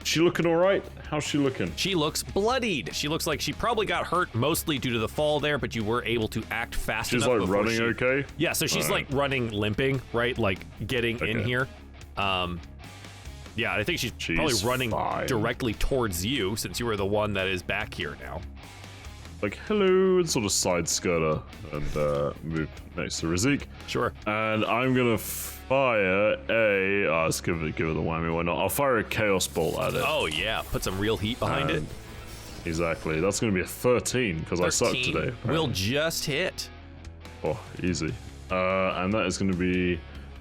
Speaker 5: She looking all right? How's she looking?
Speaker 1: She looks bloodied. She looks like she probably got hurt mostly due to the fall there, but you were able to act fast
Speaker 5: She's
Speaker 1: enough
Speaker 5: like
Speaker 1: before
Speaker 5: running
Speaker 1: she...
Speaker 5: okay?
Speaker 1: Yeah, so she's
Speaker 5: Alright.
Speaker 1: like running, limping, right? Like getting in
Speaker 5: Okay.
Speaker 1: here. Yeah, I think she's probably running
Speaker 5: fine.
Speaker 1: directly towards you since you are the one that is back here now.
Speaker 5: Like, hello, and sort of side skirt her and move next to Razik.
Speaker 1: Sure.
Speaker 5: And I'm gonna fire a. Let's give it the whammy. Why not? I'll fire a chaos bolt at it.
Speaker 1: Oh yeah, put some real heat behind it.
Speaker 5: Exactly. That's gonna be a 13 because I suck
Speaker 1: 13
Speaker 5: today.
Speaker 1: will just hit.
Speaker 5: Oh, easy. And that is gonna be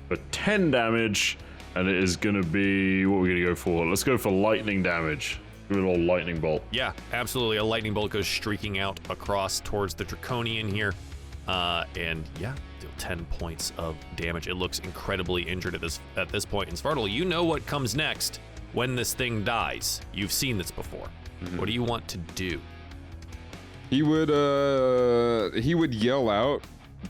Speaker 5: for 10 damage, and it is gonna be what we're gonna go for. Let's go for lightning damage. Give it a little lightning bolt.
Speaker 1: Yeah, absolutely. A lightning bolt goes streaking out across towards the Draconian here. And yeah, deal 10 points of damage. It looks incredibly injured at this point. And Svartal, you know what comes next when this thing dies. You've seen this before. What do you want to do?
Speaker 4: He would yell out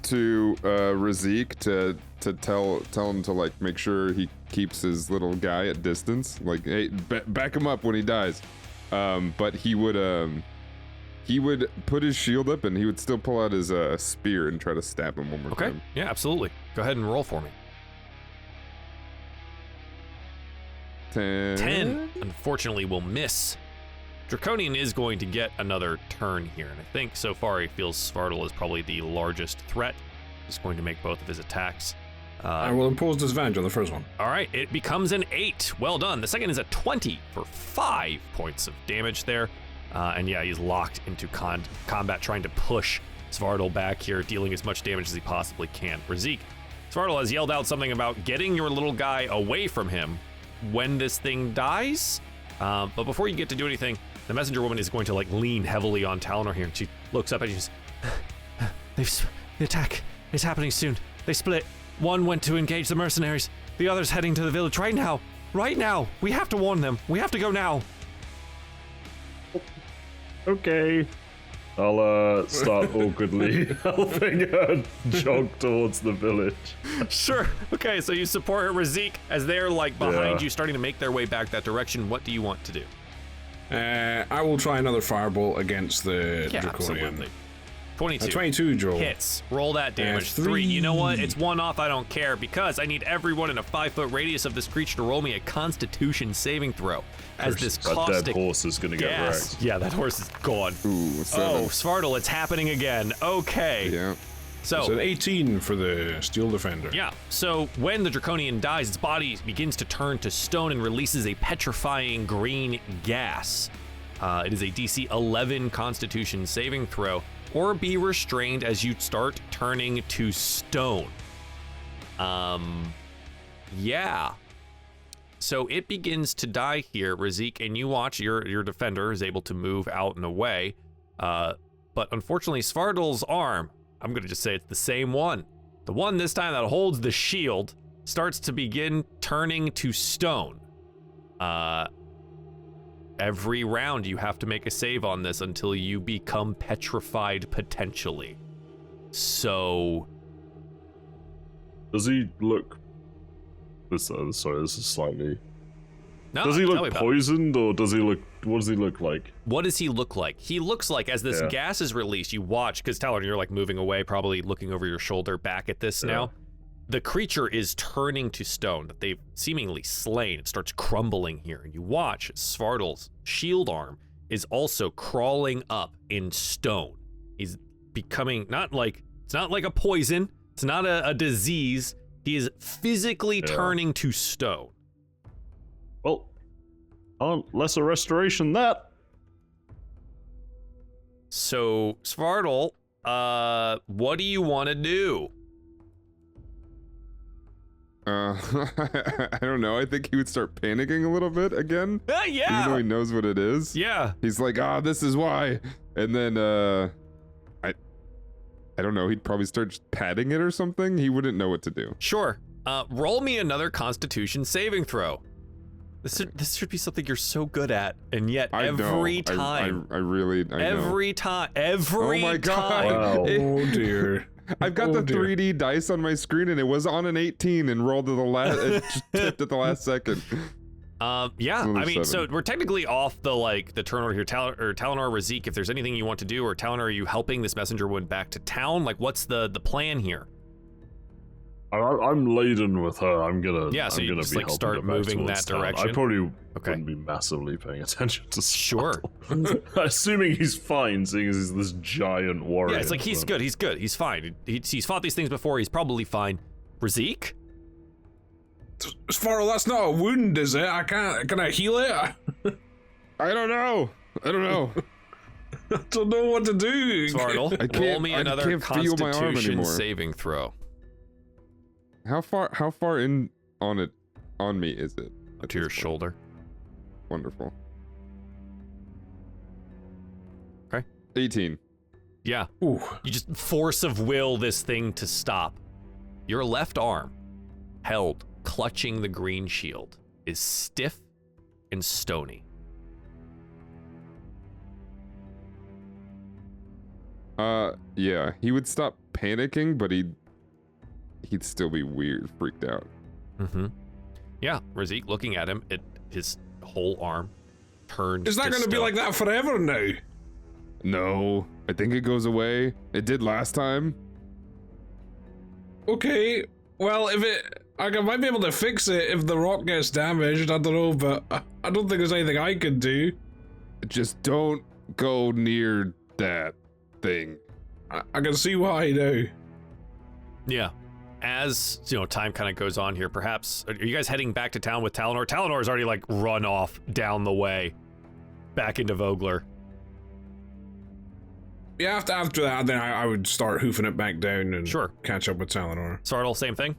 Speaker 4: to Razik to tell him to like make sure he keeps his little guy at distance. Like, hey, back him up when he dies. But he would put his shield up and he would still pull out his spear and try to stab him one more
Speaker 1: Okay.
Speaker 4: time.
Speaker 1: Yeah, absolutely. Go ahead and roll for me. 10, unfortunately, will miss. Draconian is going to get another turn here, and I think so far he feels Svartal is probably the largest threat. He's going to make both of his attacks.
Speaker 3: I will impose disadvantage on the first one.
Speaker 1: All right, it becomes an 8. Well done. The second is a 20 for 5 points of damage there. And yeah, he's locked into combat, trying to push Svartal back here, dealing as much damage as he possibly can. Razik, Svartal has yelled out something about getting your little guy away from him when this thing dies. But before you get to do anything, the messenger woman is going to like lean heavily on Talonor here, and she looks up and she says, the attack is happening soon. They split. One went to engage the mercenaries. The other's heading to the village right now. Right now. We have to warn them. We have to go now.
Speaker 5: Okay. I'll start awkwardly helping her jog towards the village.
Speaker 1: Sure. Okay, so you support her, Razik, as they're like behind
Speaker 5: Yeah.
Speaker 1: you, starting to make their way back that direction. What do you want to do?
Speaker 3: I will try another firebolt against the
Speaker 1: Yeah,
Speaker 3: draconian.
Speaker 1: absolutely. 22.
Speaker 3: 22, Joel.
Speaker 1: Hits. Roll that damage.
Speaker 3: 3.
Speaker 1: 3. You know what? It's one off. I don't care because I need everyone in a 5-foot radius of this creature to roll me a Constitution saving throw. As this
Speaker 5: That dead
Speaker 1: caustic
Speaker 5: horse is gonna get
Speaker 1: gas.
Speaker 5: wrecked.
Speaker 1: Yeah, that horse is gone.
Speaker 4: Ooh, 7.
Speaker 1: Oh, Svartal, it's happening again. Okay.
Speaker 4: Yeah.
Speaker 1: So
Speaker 3: it's an 18 for the Steel Defender.
Speaker 1: yeah, so when the Draconian dies, its body begins to turn to stone and releases a petrifying green gas. It is a DC 11 Constitution saving throw, or be restrained as you start turning to stone. Yeah. So it begins to die here, Razik, and you watch your defender is able to move out and away. But unfortunately, Svartal's arm, I'm going to just say it's the same one. The one this time that holds the shield starts to begin turning to stone. Every round you have to make a save on this until you become petrified potentially. So...
Speaker 5: Does he look... sorry, this is slightly...
Speaker 1: No,
Speaker 5: does he
Speaker 1: tell me
Speaker 5: look
Speaker 1: about it.
Speaker 5: poisoned, or does he look... What does he look like?
Speaker 1: What does he look like? He looks like, as this gas is released, you watch, because Talon, you're like moving away, probably looking over your shoulder back at this now. The creature is turning to stone that they've seemingly slain. It starts crumbling here, and you watch Svartal's shield arm is also crawling up in stone. He's becoming it's not like a poison, it's not a disease. He is physically turning to stone.
Speaker 5: Well, lesser restoration that.
Speaker 1: So, Svartal, what do you want to do?
Speaker 4: I don't know. I think he would start panicking a little bit again.
Speaker 1: Yeah.
Speaker 4: Even though he knows what it is.
Speaker 1: Yeah.
Speaker 4: He's like, this is why. And then, I don't know. He'd probably start patting it or something. He wouldn't know what to do.
Speaker 1: Sure. Roll me another Constitution saving throw. This should be something you're so good at, and yet every time.
Speaker 4: I know.
Speaker 1: Every time. Every
Speaker 4: Oh my God.
Speaker 1: time.
Speaker 5: Wow.
Speaker 3: Oh dear.
Speaker 4: I've got the 3D dice on my screen, and it was on an 18 and rolled to the last. It just tipped at the last second.
Speaker 1: Yeah. I mean,
Speaker 4: 7.
Speaker 1: so we're technically off the turn order here. Talonor, Razik, if there's anything you want to do, or Talonor, are you helping this messenger went back to town? Like, what's the plan here?
Speaker 5: I'm laden with her. I'm gonna.
Speaker 1: Yeah, so
Speaker 5: I'm
Speaker 1: you
Speaker 5: gonna
Speaker 1: just,
Speaker 5: be
Speaker 1: like,
Speaker 5: helping
Speaker 1: start
Speaker 5: her back
Speaker 1: moving
Speaker 5: towards
Speaker 1: that
Speaker 5: town.
Speaker 1: direction?
Speaker 5: I probably
Speaker 1: Okay.
Speaker 5: wouldn't be massively paying attention to.
Speaker 1: Sure.
Speaker 5: Assuming he's fine, seeing as he's this giant warrior.
Speaker 1: Yeah, it's like he's good. He's good. He's fine. He's fought these things before. He's probably fine. Razik?
Speaker 3: Svartal, that's not a wound, is it? Can I heal it?
Speaker 4: I don't know.
Speaker 3: I don't know what to do.
Speaker 1: Svartal, roll me another
Speaker 4: can't feel my arm
Speaker 1: Constitution
Speaker 4: anymore.
Speaker 1: saving throw.
Speaker 4: How far in on me is it?
Speaker 1: To your shoulder.
Speaker 4: Wonderful.
Speaker 1: Okay.
Speaker 4: 18.
Speaker 1: Yeah.
Speaker 3: Ooh.
Speaker 1: You just force of will this thing to stop. Your left arm, held, clutching the green shield, is stiff and stony.
Speaker 4: Yeah, he would stop panicking, but he'd still be weird, freaked out.
Speaker 1: Mm-hmm. Yeah, Razik, looking at him, his whole arm turned.
Speaker 3: Is that going to be like that forever now?
Speaker 4: No, I think it goes away. It did last time.
Speaker 3: Okay, well, I might be able to fix it if the rock gets damaged, I don't know, but I don't think there's anything I can do.
Speaker 4: Just don't go near that thing.
Speaker 3: I can see why now.
Speaker 1: Yeah. As, time kind of goes on here, perhaps, are you guys heading back to town with Talonor? Talonor's already, run off down the way, back into Vogler.
Speaker 3: Yeah, after that, then I would start hoofing it back down and
Speaker 1: Sure.
Speaker 3: catch up with Talonor.
Speaker 1: Svartal, same thing?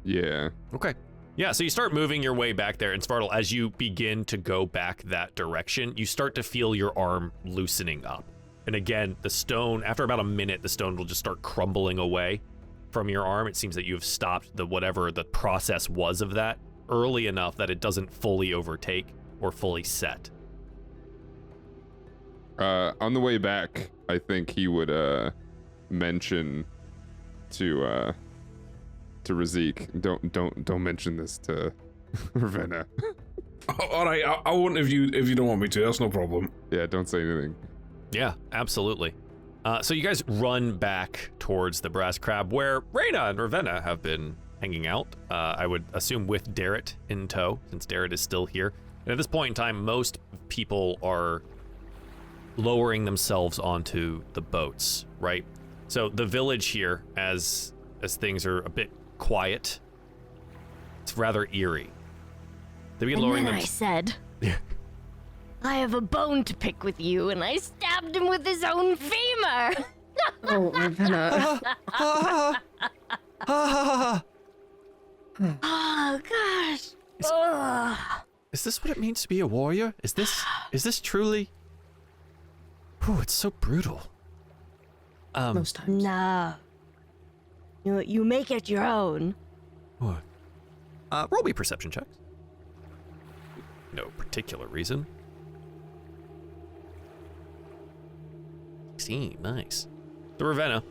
Speaker 4: Yeah.
Speaker 1: Okay. Yeah, so you start moving your way back there, and Svartal, as you begin to go back that direction, you start to feel your arm loosening up. And again, the stone, after about a minute, the stone will just start crumbling away from your arm. It seems that you have stopped whatever the process was of that early enough that it doesn't fully overtake or fully set.
Speaker 4: On the way back, I think he would mention to Razik, don't mention this to Ravenna.
Speaker 3: All right, I won't if you don't want me to. That's no problem.
Speaker 4: Yeah, don't say anything.
Speaker 1: Yeah, absolutely. So you guys run back towards the Brass Crab, where Reyna and Ravenna have been hanging out. I would assume with Darret in tow, since Darret is still here. And at this point in time, most people are lowering themselves onto the boats, right? So the village here, as things are a bit quiet, it's rather eerie. They begin lowering
Speaker 6: then
Speaker 1: them.
Speaker 6: I said, I have a bone to pick with you, and I stabbed him with his own femur.
Speaker 7: Oh, Ravenna.
Speaker 6: Oh, gosh. Ugh.
Speaker 1: Is this what it means to be a warrior? Is this truly? Oh, it's so brutal.
Speaker 7: Most times.
Speaker 6: No. You make it your own.
Speaker 1: What? Roll me perception checks. No particular reason. 16, nice. So Ravenna,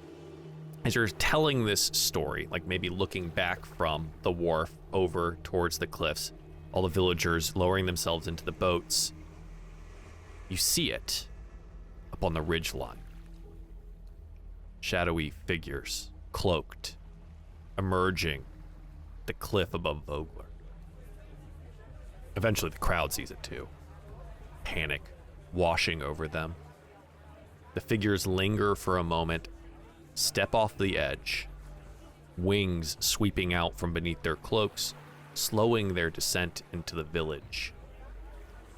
Speaker 1: as you're telling this story, like maybe looking back from the wharf over towards the cliffs, all the villagers lowering themselves into the boats, you see it up on the ridgeline. Shadowy figures, cloaked, emerging the cliff above Vogler. Eventually the crowd sees it too. Panic washing over them. The figures linger for a moment, step off the edge, wings sweeping out from beneath their cloaks, slowing their descent into the village.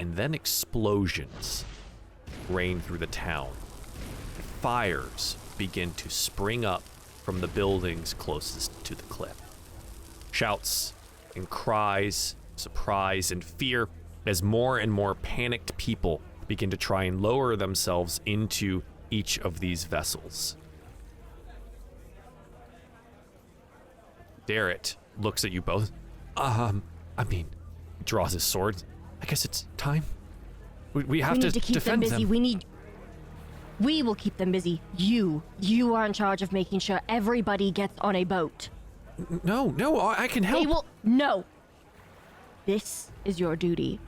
Speaker 1: And then explosions rain through the town. Fires begin to spring up from the buildings closest to the cliff. Shouts and cries, surprise and fear, as more and more panicked people begin to try and lower themselves into each of these vessels. Darren looks at you both. He draws his sword. I guess it's time. We have to
Speaker 6: need to keep them
Speaker 1: defend
Speaker 6: busy. We will keep them busy. You are in charge of making sure everybody gets on a boat.
Speaker 1: No, I can help.
Speaker 6: No. This is your duty.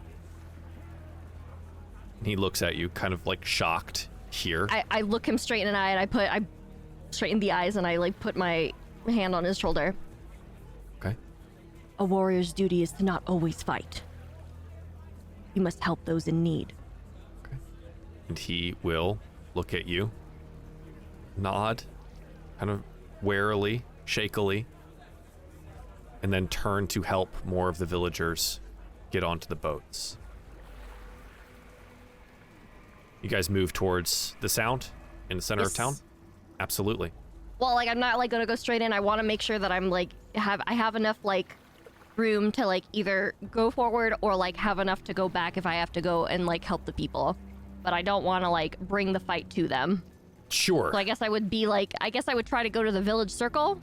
Speaker 1: He looks at you, kind of like shocked here.
Speaker 6: I look him straight in the eye, and I straighten the eyes, and I like put my hand on his shoulder.
Speaker 1: Okay.
Speaker 6: A warrior's duty is to not always fight. You must help those in need.
Speaker 1: Okay. And he will look at you, nod, kind of warily, shakily, and then turn to help more of the villagers get onto the boats. You guys move towards the sound in the center of town? Absolutely.
Speaker 6: Well, like, I'm not like gonna go straight in. I want to make sure that I'm like I have enough like room to like either go forward or like have enough to go back if I have to go and like help the people. But I don't want to like bring the fight to them.
Speaker 1: Sure.
Speaker 6: So I guess I would try to go to the village circle.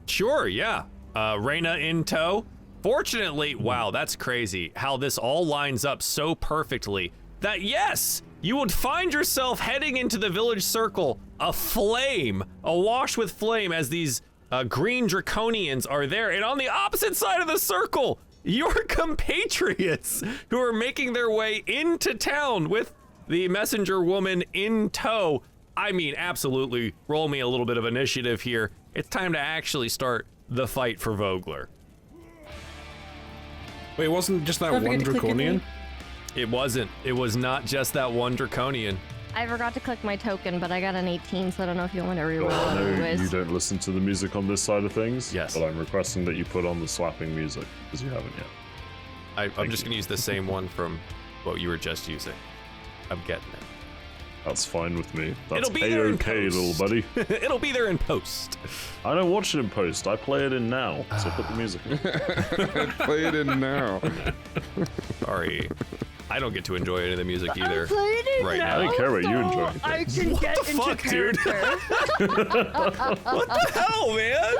Speaker 1: Sure, yeah. Reyna in tow. Fortunately, wow, that's crazy how this all lines up so perfectly that yes, you would find yourself heading into the village circle, awash with flame as these green draconians are there. And on the opposite side of the circle, your compatriots who are making their way into town with the messenger woman in tow. I mean, absolutely, roll me a little bit of initiative here. It's time to actually start the fight for Vogler.
Speaker 3: Wait, wasn't just that
Speaker 7: Don't
Speaker 3: one
Speaker 7: forget to click it
Speaker 3: draconian?
Speaker 1: It wasn't. It was not just that one draconian.
Speaker 6: I forgot to click my token, but I got an 18, so I don't know if you want me to reroll
Speaker 5: I
Speaker 6: it
Speaker 5: know
Speaker 6: anyways.
Speaker 5: you don't listen to the music on this side of things.
Speaker 1: Yes.
Speaker 5: But I'm requesting that you put on the slapping music, because you haven't yet.
Speaker 1: I'm just going to use the same one from what you were just using. I'm getting it.
Speaker 5: That's fine with me. That's
Speaker 1: It'll be there in
Speaker 5: A-OK,
Speaker 1: post.
Speaker 5: little buddy.
Speaker 1: It'll be there in post.
Speaker 5: I don't watch it in post. I play it in now. So put the music in.
Speaker 4: Play it in now.
Speaker 1: Sorry. I don't get to enjoy any of the music either.
Speaker 6: Right
Speaker 1: Right now.
Speaker 5: I don't care what you enjoy.
Speaker 6: I can get
Speaker 1: the
Speaker 6: into
Speaker 1: fuck, dude?
Speaker 6: character.
Speaker 1: What the hell, man?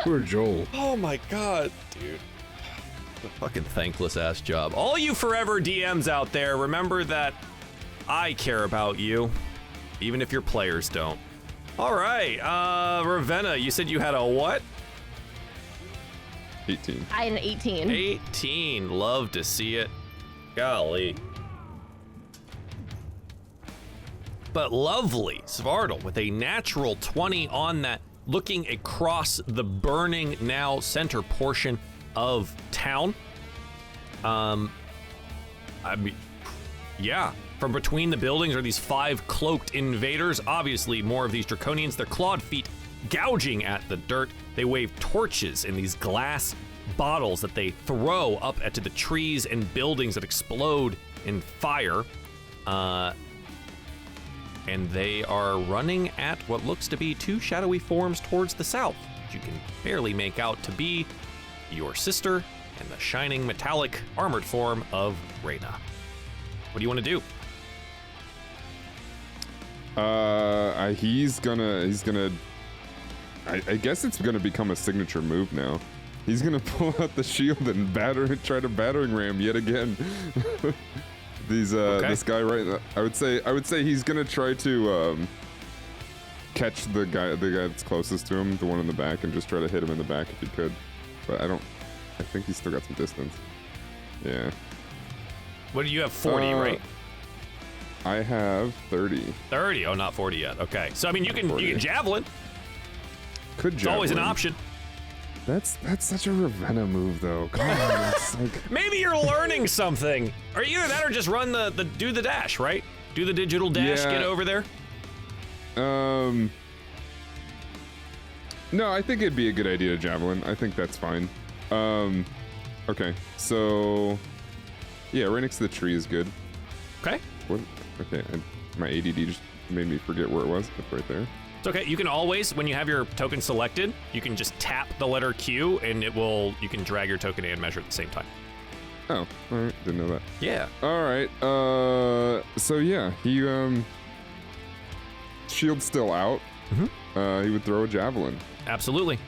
Speaker 3: Poor Joel.
Speaker 1: Oh my god, dude. A fucking thankless ass job. All you forever DMs out there, remember that I care about you, even if your players don't. All right, Ravenna, you said you had a what?
Speaker 4: 18.
Speaker 6: I had an 18.
Speaker 1: 18. Love to see it. Golly. But lovely, Svardal with a natural 20 on that, looking across the burning now center portion of town. I mean, yeah, From between the buildings are these 5 cloaked invaders. Obviously, more of these draconians. Their clawed feet gouging at the dirt. They wave torches in these glass bottles that they throw up into the trees and buildings that explode in fire. And they are running at what looks to be 2 shadowy forms towards the south, which you can barely make out to be your sister and the shining metallic armored form of Reyna. What do you want to do?
Speaker 4: He's gonna. I guess it's gonna become a signature move now. He's gonna pull out the shield and try to battering ram yet again.
Speaker 1: Okay.
Speaker 4: This guy right now. I would say he's gonna try to catch the guy that's closest to him, the one in the back, and just try to hit him in the back if he could. But I think he's still got some distance. Yeah.
Speaker 1: What do you have? 40, right?
Speaker 4: I have 30.
Speaker 1: 30. Oh, not 40 yet. Okay. So I mean, you can javelin.
Speaker 4: Could javelin.
Speaker 1: It's always an option.
Speaker 4: That's such a Ravenna move, though. Come on, it's like...
Speaker 1: Maybe you're learning something. Or either that or just run do the dash, right? Do the digital dash, get over there.
Speaker 4: No, I think it'd be a good idea to javelin. I think that's fine. Okay, so yeah, right next to the tree is good.
Speaker 1: Okay.
Speaker 4: What? Okay, my ADD just made me forget where it was. It's right there.
Speaker 1: It's okay. You can always, when you have your token selected, you can just tap the letter Q and you can drag your token and measure at the same time.
Speaker 4: Oh, all right. Didn't know that.
Speaker 1: Yeah.
Speaker 4: All right. So yeah, he shield's still out.
Speaker 1: Mm-hmm.
Speaker 4: He would throw a javelin.
Speaker 1: Absolutely.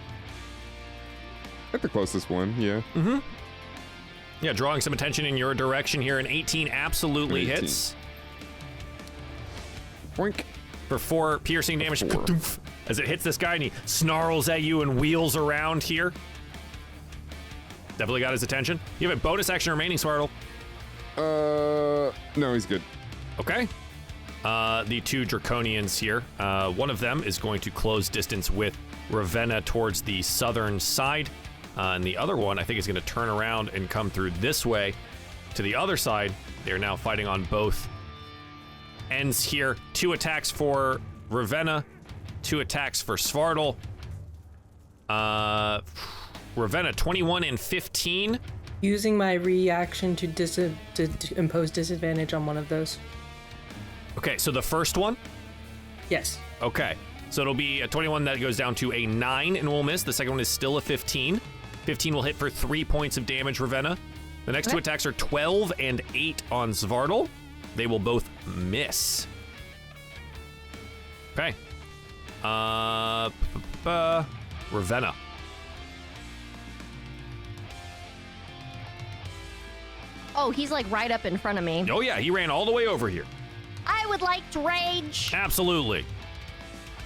Speaker 4: At the closest one, yeah.
Speaker 1: Mm-hmm. Yeah, drawing some attention in your direction here. An 18 absolutely
Speaker 4: 18.
Speaker 1: hits.
Speaker 4: Boink.
Speaker 1: For 4 piercing damage
Speaker 4: 4.
Speaker 1: as it hits this guy and he snarls at you and wheels around here. Definitely got his attention. You have a bonus action remaining, Swartle.
Speaker 4: No, he's good.
Speaker 1: Okay. The 2 draconians here. One of them is going to close distance with Ravenna towards the southern side. And the other one, I think, is going to turn around and come through this way to the other side. They're now fighting on both ends here. 2 attacks for Ravenna, 2 attacks for Svartal. Ravenna, 21 and 15.
Speaker 7: Using my reaction to impose disadvantage on one of those.
Speaker 1: Okay, so the first one?
Speaker 7: Yes.
Speaker 1: Okay, so it'll be a 21 that goes down to a 9 and will miss. The second one is still a 15. 15 will hit for 3 points of damage, Ravenna. The next 2 attacks are 12 and 8 on Svartal. They will both miss. Okay. Ravenna.
Speaker 6: Oh, he's like right up in front of me.
Speaker 1: Oh yeah, he ran all the way over here.
Speaker 6: I would like to rage.
Speaker 1: Absolutely.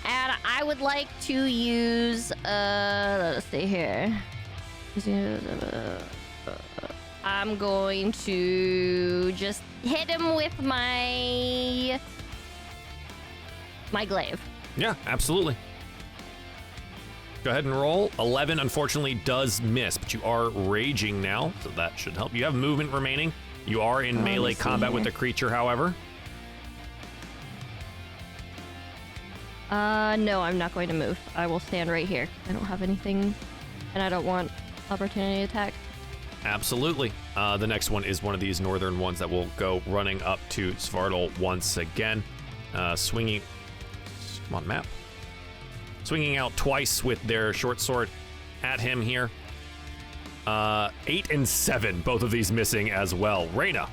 Speaker 6: And I would like to use, let's see here. I'm going to just hit him with my glaive.
Speaker 1: Yeah, absolutely. Go ahead and roll. 11, unfortunately, does miss, but you are raging now, so that should help. You have movement remaining. You are in melee combat with the creature, however.
Speaker 6: No, I'm not going to move. I will stand right here. I don't have anything, and I don't want opportunity attack.
Speaker 1: Absolutely. The next one is one of these northern ones that will go running up to Svartal once again. Swinging... Come on, map. Swinging out twice with their short sword at him here. 8 and 7, both of these missing as well. Reyna.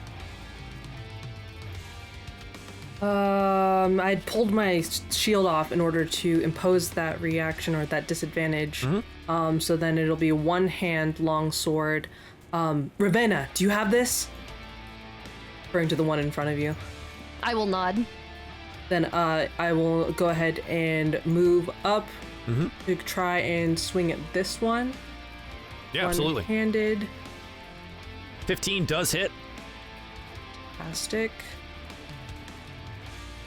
Speaker 7: I pulled my shield off in order to impose that reaction or that disadvantage.
Speaker 1: Mm-hmm.
Speaker 7: So then it'll be 1 hand long sword. Ravenna, do you have this? Referring to the one in front of you.
Speaker 6: I will nod.
Speaker 7: Then I will go ahead and move up to try and swing at this one.
Speaker 1: Yeah, absolutely.
Speaker 7: One-handed.
Speaker 1: 15 does hit.
Speaker 7: Fantastic.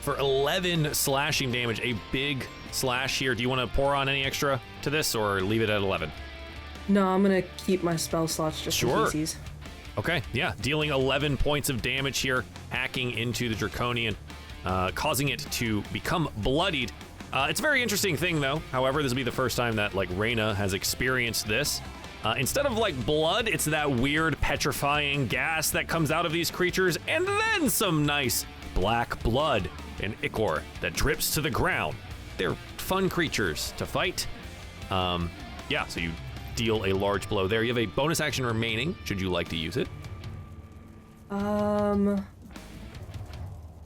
Speaker 1: For 11 slashing damage, a big slash here. Do you want to pour on any extra to this or leave it at 11?
Speaker 7: No, I'm gonna keep my spell slots just
Speaker 1: Sure.
Speaker 7: for PCs.
Speaker 1: Okay, yeah, dealing 11 points of damage here, hacking into the Draconian, causing it to become bloodied. It's a very interesting thing, though. However, this will be the first time that, like, Reyna has experienced this. Instead of, like, blood, it's that weird petrifying gas that comes out of these creatures, and then some nice black blood and ichor that drips to the ground. They're fun creatures to fight. Yeah, so you deal a large blow there. You have a bonus action remaining, should you like to use it.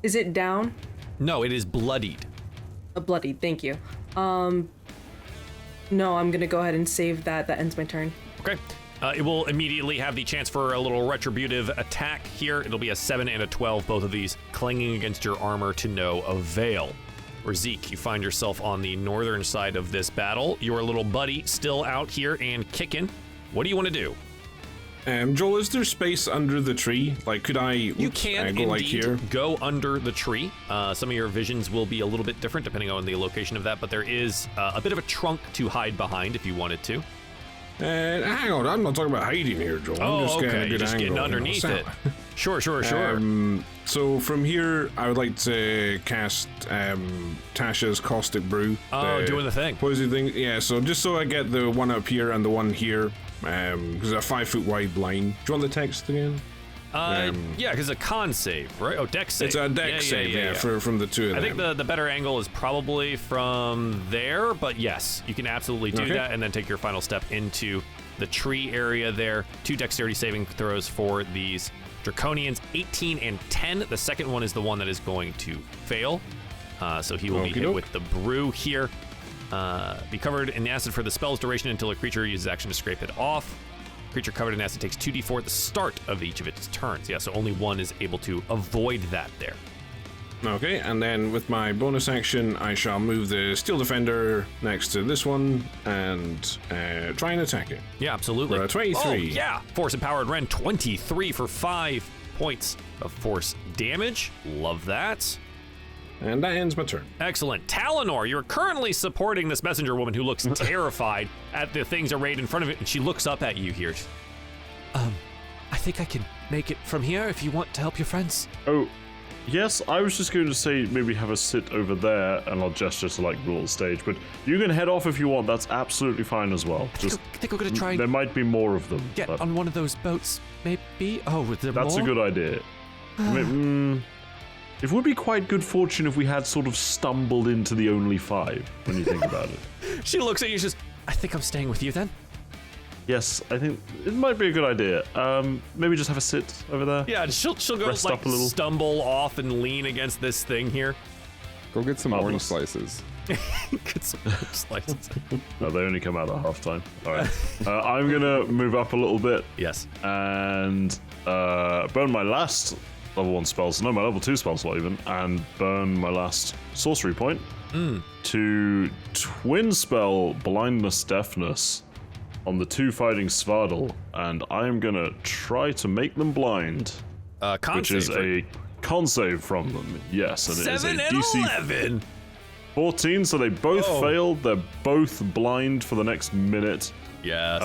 Speaker 7: Is it down?
Speaker 1: No, it is bloodied.
Speaker 7: Bloodied, thank you. No, I'm gonna go ahead and save that. That ends my turn.
Speaker 1: Okay. It will immediately have the chance for a little retributive attack here. It'll be a 7 and a 12, both of these clanging against your armor to no avail. Zeke, you find yourself on the northern side of this battle. Your little buddy still out here and kicking. What do you want to do?
Speaker 3: Joel, is there space under the tree? Like, could I
Speaker 1: You can
Speaker 3: go
Speaker 1: indeed
Speaker 3: like here?
Speaker 1: go under the tree. Some of your visions will be a little bit different depending on the location of that, but there is a bit of a trunk to hide behind if you wanted to.
Speaker 3: Hang on, I'm not talking about hiding here, Joel. I'm just getting a good
Speaker 1: just
Speaker 3: angle.
Speaker 1: getting underneath it. Sure.
Speaker 3: So from here, I would like to cast Tasha's Caustic Brew.
Speaker 1: Doing the thing.
Speaker 3: Poison thing. Yeah, so just so I get the one up here and the one here, because a 5 foot wide blind. Do you want the text again?
Speaker 1: Yeah, because a con save, right? Oh, dex save.
Speaker 3: It's a dex save, from the two of them.
Speaker 1: I think the better angle is probably from there, but yes, you can absolutely do that and then take your final step into the tree area there. 2 dexterity saving throws for these Draconians, 18 and 10. The second one is the one that is going to fail. So he will be hit with the brew here. Be covered in acid for the spell's duration until a creature uses action to scrape it off. Creature covered in acid takes 2d4 at the start of each of its turns. Yeah, so only one is able to avoid that there.
Speaker 3: Okay, and then with my bonus action, I shall move the Steel Defender next to this one and try and attack it.
Speaker 1: Yeah, absolutely.
Speaker 3: For a 23.
Speaker 1: Oh, yeah. Force Empowered Ren, 23 for 5 points of force damage. Love that.
Speaker 3: And that ends my turn.
Speaker 1: Excellent. Talonor, you're currently supporting this messenger woman who looks terrified at the things arrayed in front of it, and she looks up at you here.
Speaker 8: I think I can make it from here if you want to help your friends.
Speaker 5: Oh, yes, I was just going to say maybe have a sit over there, and I'll gesture to like the little stage, but you can head off if you want. That's absolutely fine as well.
Speaker 8: I think we're going to try
Speaker 5: there
Speaker 8: and
Speaker 5: might be more of them.
Speaker 8: get
Speaker 5: but
Speaker 8: on one of those boats, maybe. Oh, with the
Speaker 5: that's
Speaker 8: more?
Speaker 5: a good idea. It would be quite good fortune if we had sort of stumbled into the only 5, when you think about it.
Speaker 1: She looks at you, just,
Speaker 8: I think I'm staying with you then.
Speaker 5: Yes, I think it might be a good idea. Maybe just have a sit over there.
Speaker 1: yeah, she'll go
Speaker 5: Rest
Speaker 1: like
Speaker 5: up a little.
Speaker 1: stumble off and lean against this thing here.
Speaker 4: Go get some orange
Speaker 5: Marvelous.
Speaker 4: slices.
Speaker 1: Get some slices.
Speaker 5: No, they only come out at halftime. All right. I'm going to move up a little bit
Speaker 1: Yes.
Speaker 5: and burn my last level 1 spells, no, my level 2 spell slot even, and burn my last sorcery point to twin spell Blindness Deafness on the 2 fighting Svardal, and I am gonna try to make them blind,
Speaker 1: Con
Speaker 5: which is
Speaker 1: save, right?
Speaker 5: a con save from them. Yes, and it is
Speaker 1: 7
Speaker 5: a
Speaker 1: and
Speaker 5: DC
Speaker 1: 11.
Speaker 5: 14, so they both failed. They're both blind for the next minute.
Speaker 1: Yes.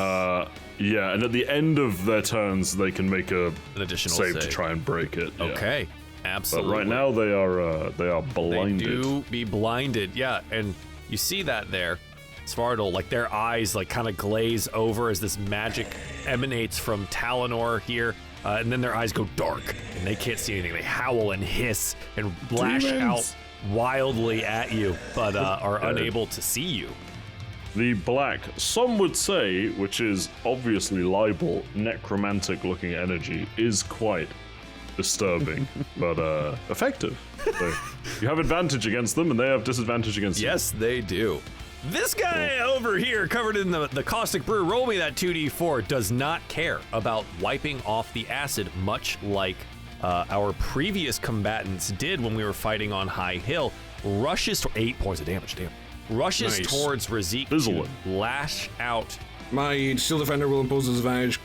Speaker 5: Yeah, and at the end of their turns, they can make an
Speaker 1: additional
Speaker 5: save to
Speaker 1: save.
Speaker 5: try and break it. Yeah.
Speaker 1: Okay.
Speaker 5: But
Speaker 1: Absolutely.
Speaker 5: right now they are blinded.
Speaker 1: They do be blinded, yeah. And you see that there, Svardal, like their eyes like kind of glaze over as this magic emanates from Talonor here. And then their eyes go dark and they can't see anything. They howl and hiss and lash out wildly at you, but are unable to see you.
Speaker 5: The black, some would say, which is obviously libel, necromantic looking energy, is quite disturbing, but effective. So you have advantage against them, and they have disadvantage against you.
Speaker 1: Yes, they do. This guy over here, covered in the caustic brew, roll me that 2d4, does not care about wiping off the acid, much like our previous combatants did when we were fighting on High Hill. Rushes to 8 points of damage, damn. Rushes
Speaker 3: Nice.
Speaker 1: towards Razik
Speaker 5: Fizzle
Speaker 1: to
Speaker 5: it.
Speaker 1: lash out.
Speaker 3: My Steel Defender will impose disadvantage.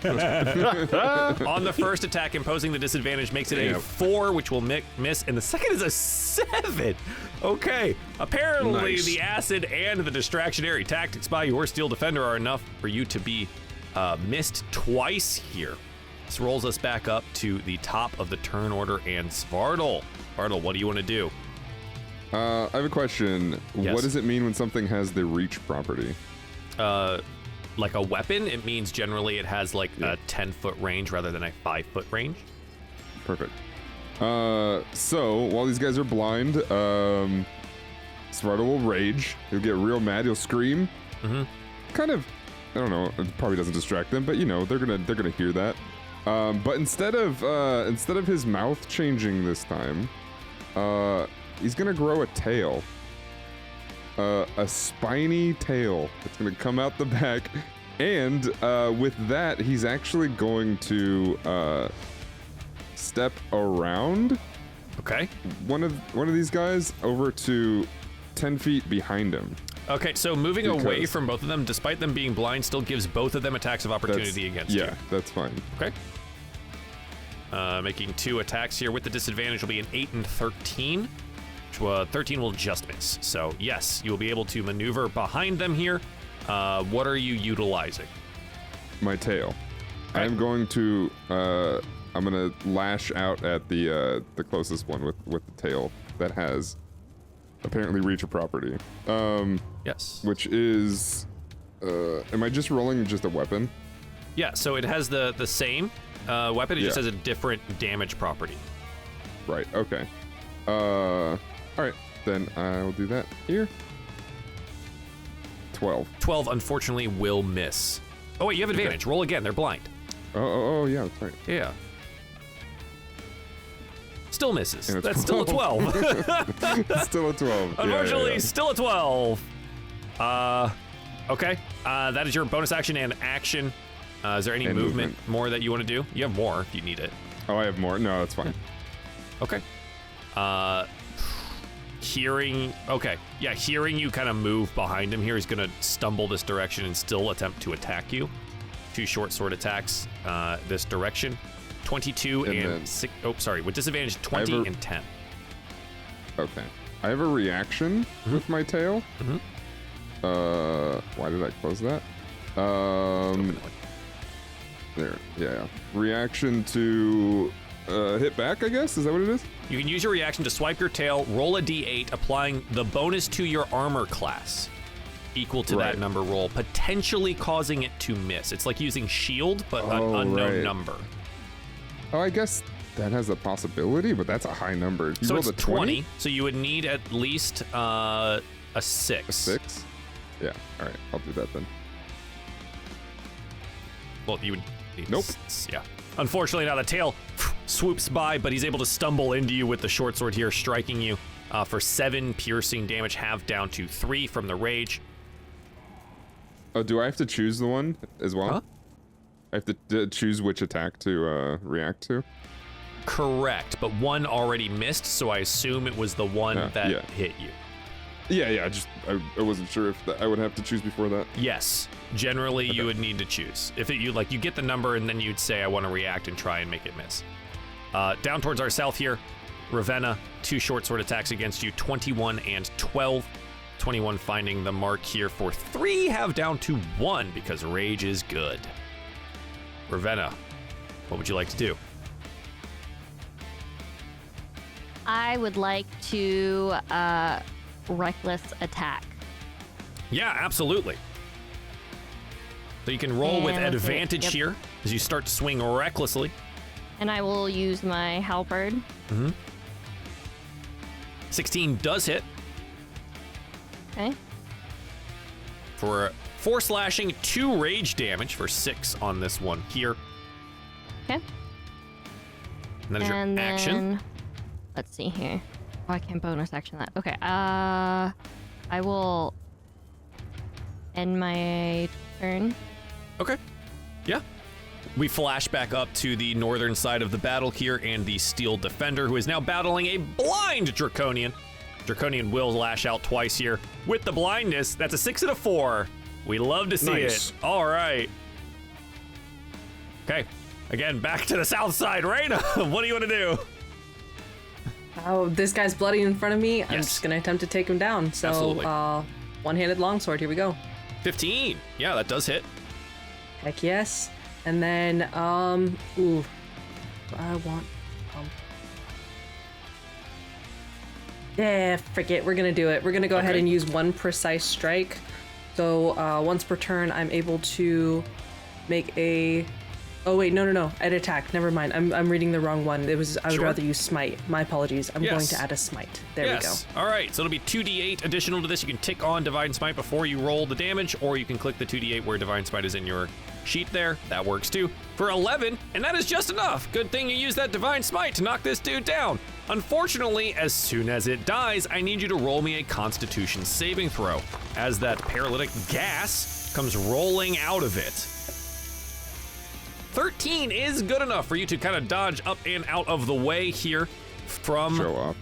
Speaker 1: On the first attack, imposing the disadvantage makes it a 4, which will miss, and the second is a 7. Okay, apparently
Speaker 3: Nice.
Speaker 1: the acid and the distractionary tactics by your Steel Defender are enough for you to be missed twice here. This rolls us back up to the top of the turn order and Svartle. Svartle, what do you want to do?
Speaker 4: I have a question.
Speaker 1: Yes.
Speaker 4: What does it mean when something has the reach property?
Speaker 1: Like a weapon, it means generally it has like a 10-foot range rather than a 5-foot range.
Speaker 4: Perfect. So while these guys are blind, Svartle will rage. He'll get real mad. He'll scream. Kind of, I don't know. It probably doesn't distract them, but you know they're gonna hear that. But instead of his mouth changing this time, he's gonna grow a tail. A spiny tail. It's gonna come out the back, and with that, he's actually going to step around.
Speaker 1: Okay.
Speaker 4: One of these guys over to 10 feet behind him.
Speaker 1: Okay, so moving away from both of them, despite them being blind, still gives both of them attacks of opportunity against you.
Speaker 4: Yeah, that's fine.
Speaker 1: Okay. Making 2 attacks here with the disadvantage will be an 8 and 13. 13 will just miss. So yes, you will be able to maneuver behind them here. What are you utilizing?
Speaker 4: My tail.
Speaker 1: Okay.
Speaker 4: I'm going to lash out at the closest one with the tail that has apparently reach of property.
Speaker 1: Yes.
Speaker 4: Which is am I just rolling just a weapon?
Speaker 1: Yeah, so it has the same weapon, it just has a different damage property.
Speaker 4: Right, okay. Alright, then I'll do that here. 12.
Speaker 1: 12 unfortunately will miss. Oh wait, you have advantage. Roll again, they're blind.
Speaker 4: Oh, yeah, that's right.
Speaker 1: Yeah. Still misses.
Speaker 4: And it's
Speaker 1: That's still a 12.
Speaker 4: Still a 12.
Speaker 1: Unfortunately,
Speaker 4: yeah.
Speaker 1: still a 12. Okay. That is your bonus action and action. Is there any movement more that you want to do? You have more if you need it.
Speaker 4: Oh, I have more? No, that's fine.
Speaker 1: Okay. Hearing you kind of move behind him here. He's going to stumble this direction and still attempt to attack you. 2 short sword attacks this direction. 22 and 6. Oh, sorry. With disadvantage, 20 and 10.
Speaker 4: Okay. I have a reaction with my tail. Why did I close that? There. Yeah. Reaction to hit back, I guess? Is that what it is?
Speaker 1: You can use your reaction to swipe your tail, roll a d8, applying the bonus to your armor class equal to that number roll, potentially causing it to miss. It's like using shield, but an unknown number.
Speaker 4: Oh, I guess that has a possibility, but that's a high number. You
Speaker 1: So
Speaker 4: rolled
Speaker 1: it's
Speaker 4: a 20,
Speaker 1: so you would need at least a 6.
Speaker 4: A 6? Yeah, all right, I'll do that then.
Speaker 1: Well, you would need
Speaker 4: Nope.
Speaker 1: Yeah. Unfortunately, now the tail swoops by, but he's able to stumble into you with the short sword here, striking you for 7 piercing damage, halved down to 3 from the rage.
Speaker 4: Oh, do I have to choose the one as well?
Speaker 1: Huh?
Speaker 4: I have to choose which attack to react to?
Speaker 1: Correct, but one already missed, so I assume it was the one that hit you.
Speaker 4: Yeah, I wasn't sure if I would have to choose before that.
Speaker 1: Yes, generally you would need to choose. If you get the number and then you'd say I want to react and try and make it miss. Down towards our south here, Ravenna, 2 short sword attacks against you, 21 and 12. 21 finding the mark here for 3, have down to 1 because rage is good. Ravenna, what would you like to do?
Speaker 6: I would like to reckless attack.
Speaker 1: Yeah, absolutely. So you can roll with
Speaker 6: And let's see.
Speaker 1: advantage
Speaker 6: Yep.
Speaker 1: here as you start to swing recklessly.
Speaker 6: And I will use my halberd.
Speaker 1: 16 does hit
Speaker 6: Okay.
Speaker 1: for 4 slashing, 2 rage damage for 6 on this one here.
Speaker 6: Okay.
Speaker 1: And that is your
Speaker 6: And
Speaker 1: action.
Speaker 6: then, let's see here. Oh, I can't bonus action that. Okay. I will end my turn.
Speaker 1: Okay. Yeah. We flash back up to the northern side of the battle here and the Steel Defender, who is now battling a blind Draconian. Draconian will lash out twice here with the blindness. That's a 6 and a 4. We love to see
Speaker 3: Nice.
Speaker 1: it. All right. Okay. Again, back to the south side, right? What do you want to do?
Speaker 7: Oh, this guy's bloody in front of me. I'm
Speaker 1: Yes.
Speaker 7: just gonna attempt to take him down. So,
Speaker 1: Absolutely.
Speaker 7: one-handed longsword. Here we go.
Speaker 1: 15. Yeah, that does hit.
Speaker 7: Heck yes. And then, ooh, I want, yeah, frick it, we're gonna do it. We're gonna go ahead and use one precise strike. So once per turn, I'm able to make a, oh wait, no, I'd attack, never mind. I'm reading the wrong one. I would rather use smite. My apologies. I'm going to add a smite. There we go.
Speaker 1: All right, so it'll be 2d8 additional to this. You can tick on Divine Smite before you roll the damage, or you can click the 2d8 where Divine Smite is in your sheet there. That works too. For 11, and that is just enough. Good thing you used that Divine Smite to knock this dude down. Unfortunately, as soon as it dies, I need you to roll me a Constitution saving throw, as that paralytic gas comes rolling out of it. 13 is good enough for you to kind of dodge up and out of the way here from...
Speaker 4: Show off.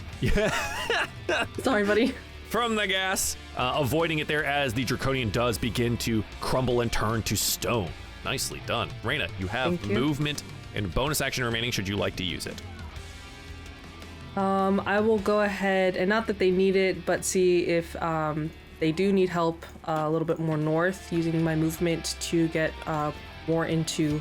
Speaker 7: Sorry, buddy.
Speaker 1: From the gas, avoiding it there as the Draconian does begin to crumble and turn to stone. Nicely done. Reyna, you have movement and bonus action remaining should you like to use it.
Speaker 7: I will go ahead, and not that they need it, but see if they do need help a little bit more north, using my movement to get more into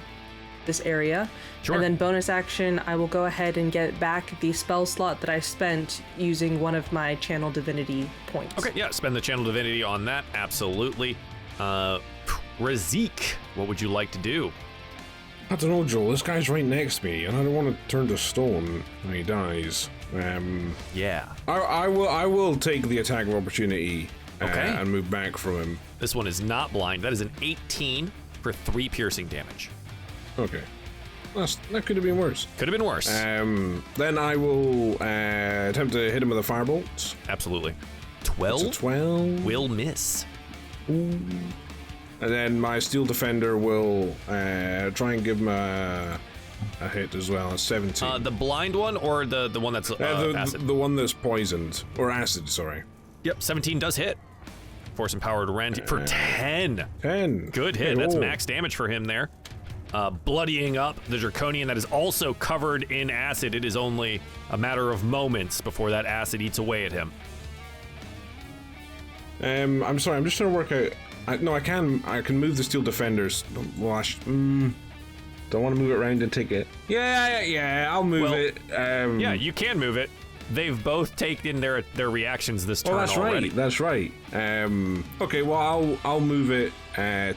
Speaker 7: this area.
Speaker 1: Sure.
Speaker 7: And then bonus action, I will go ahead and get back the spell slot that I spent using one of my channel divinity points.
Speaker 1: Okay, yeah, spend the channel divinity on that, absolutely. Razik, what would you like to do?
Speaker 3: I don't know, Joel. This guy's right next to me, and I don't want to turn to stone when he dies.
Speaker 1: Yeah.
Speaker 3: I will take the attack of opportunity and move back from him.
Speaker 1: This one is not blind. That is an 18 for 3 piercing damage.
Speaker 3: Okay. That could have been worse.
Speaker 1: Could have been worse.
Speaker 3: Then I will attempt to hit him with a firebolt.
Speaker 1: Absolutely. 12?
Speaker 3: It's a 12.
Speaker 1: Will miss.
Speaker 3: Ooh. And then my steel defender will try and give him a hit as well. A 17.
Speaker 1: The blind one or the one that's acid?
Speaker 3: The one that's poisoned. Or acid, sorry.
Speaker 1: Yep, 17 does hit. Force and power to rend for 10.
Speaker 3: 10.
Speaker 1: Good hit.
Speaker 3: Hey,
Speaker 1: That's
Speaker 3: oh.
Speaker 1: max damage for him there. Bloodying up the Draconian that is also covered in acid. It is only a matter of moments before that acid eats away at him.
Speaker 3: I'm sorry, I'm just trying to work out. I can move the steel defenders. Well, don't want to move it around and take it. Yeah, I'll move it.
Speaker 1: Yeah, you can move it. They've both taken their reactions this turn already.
Speaker 3: That's right. Okay, well, I'll move it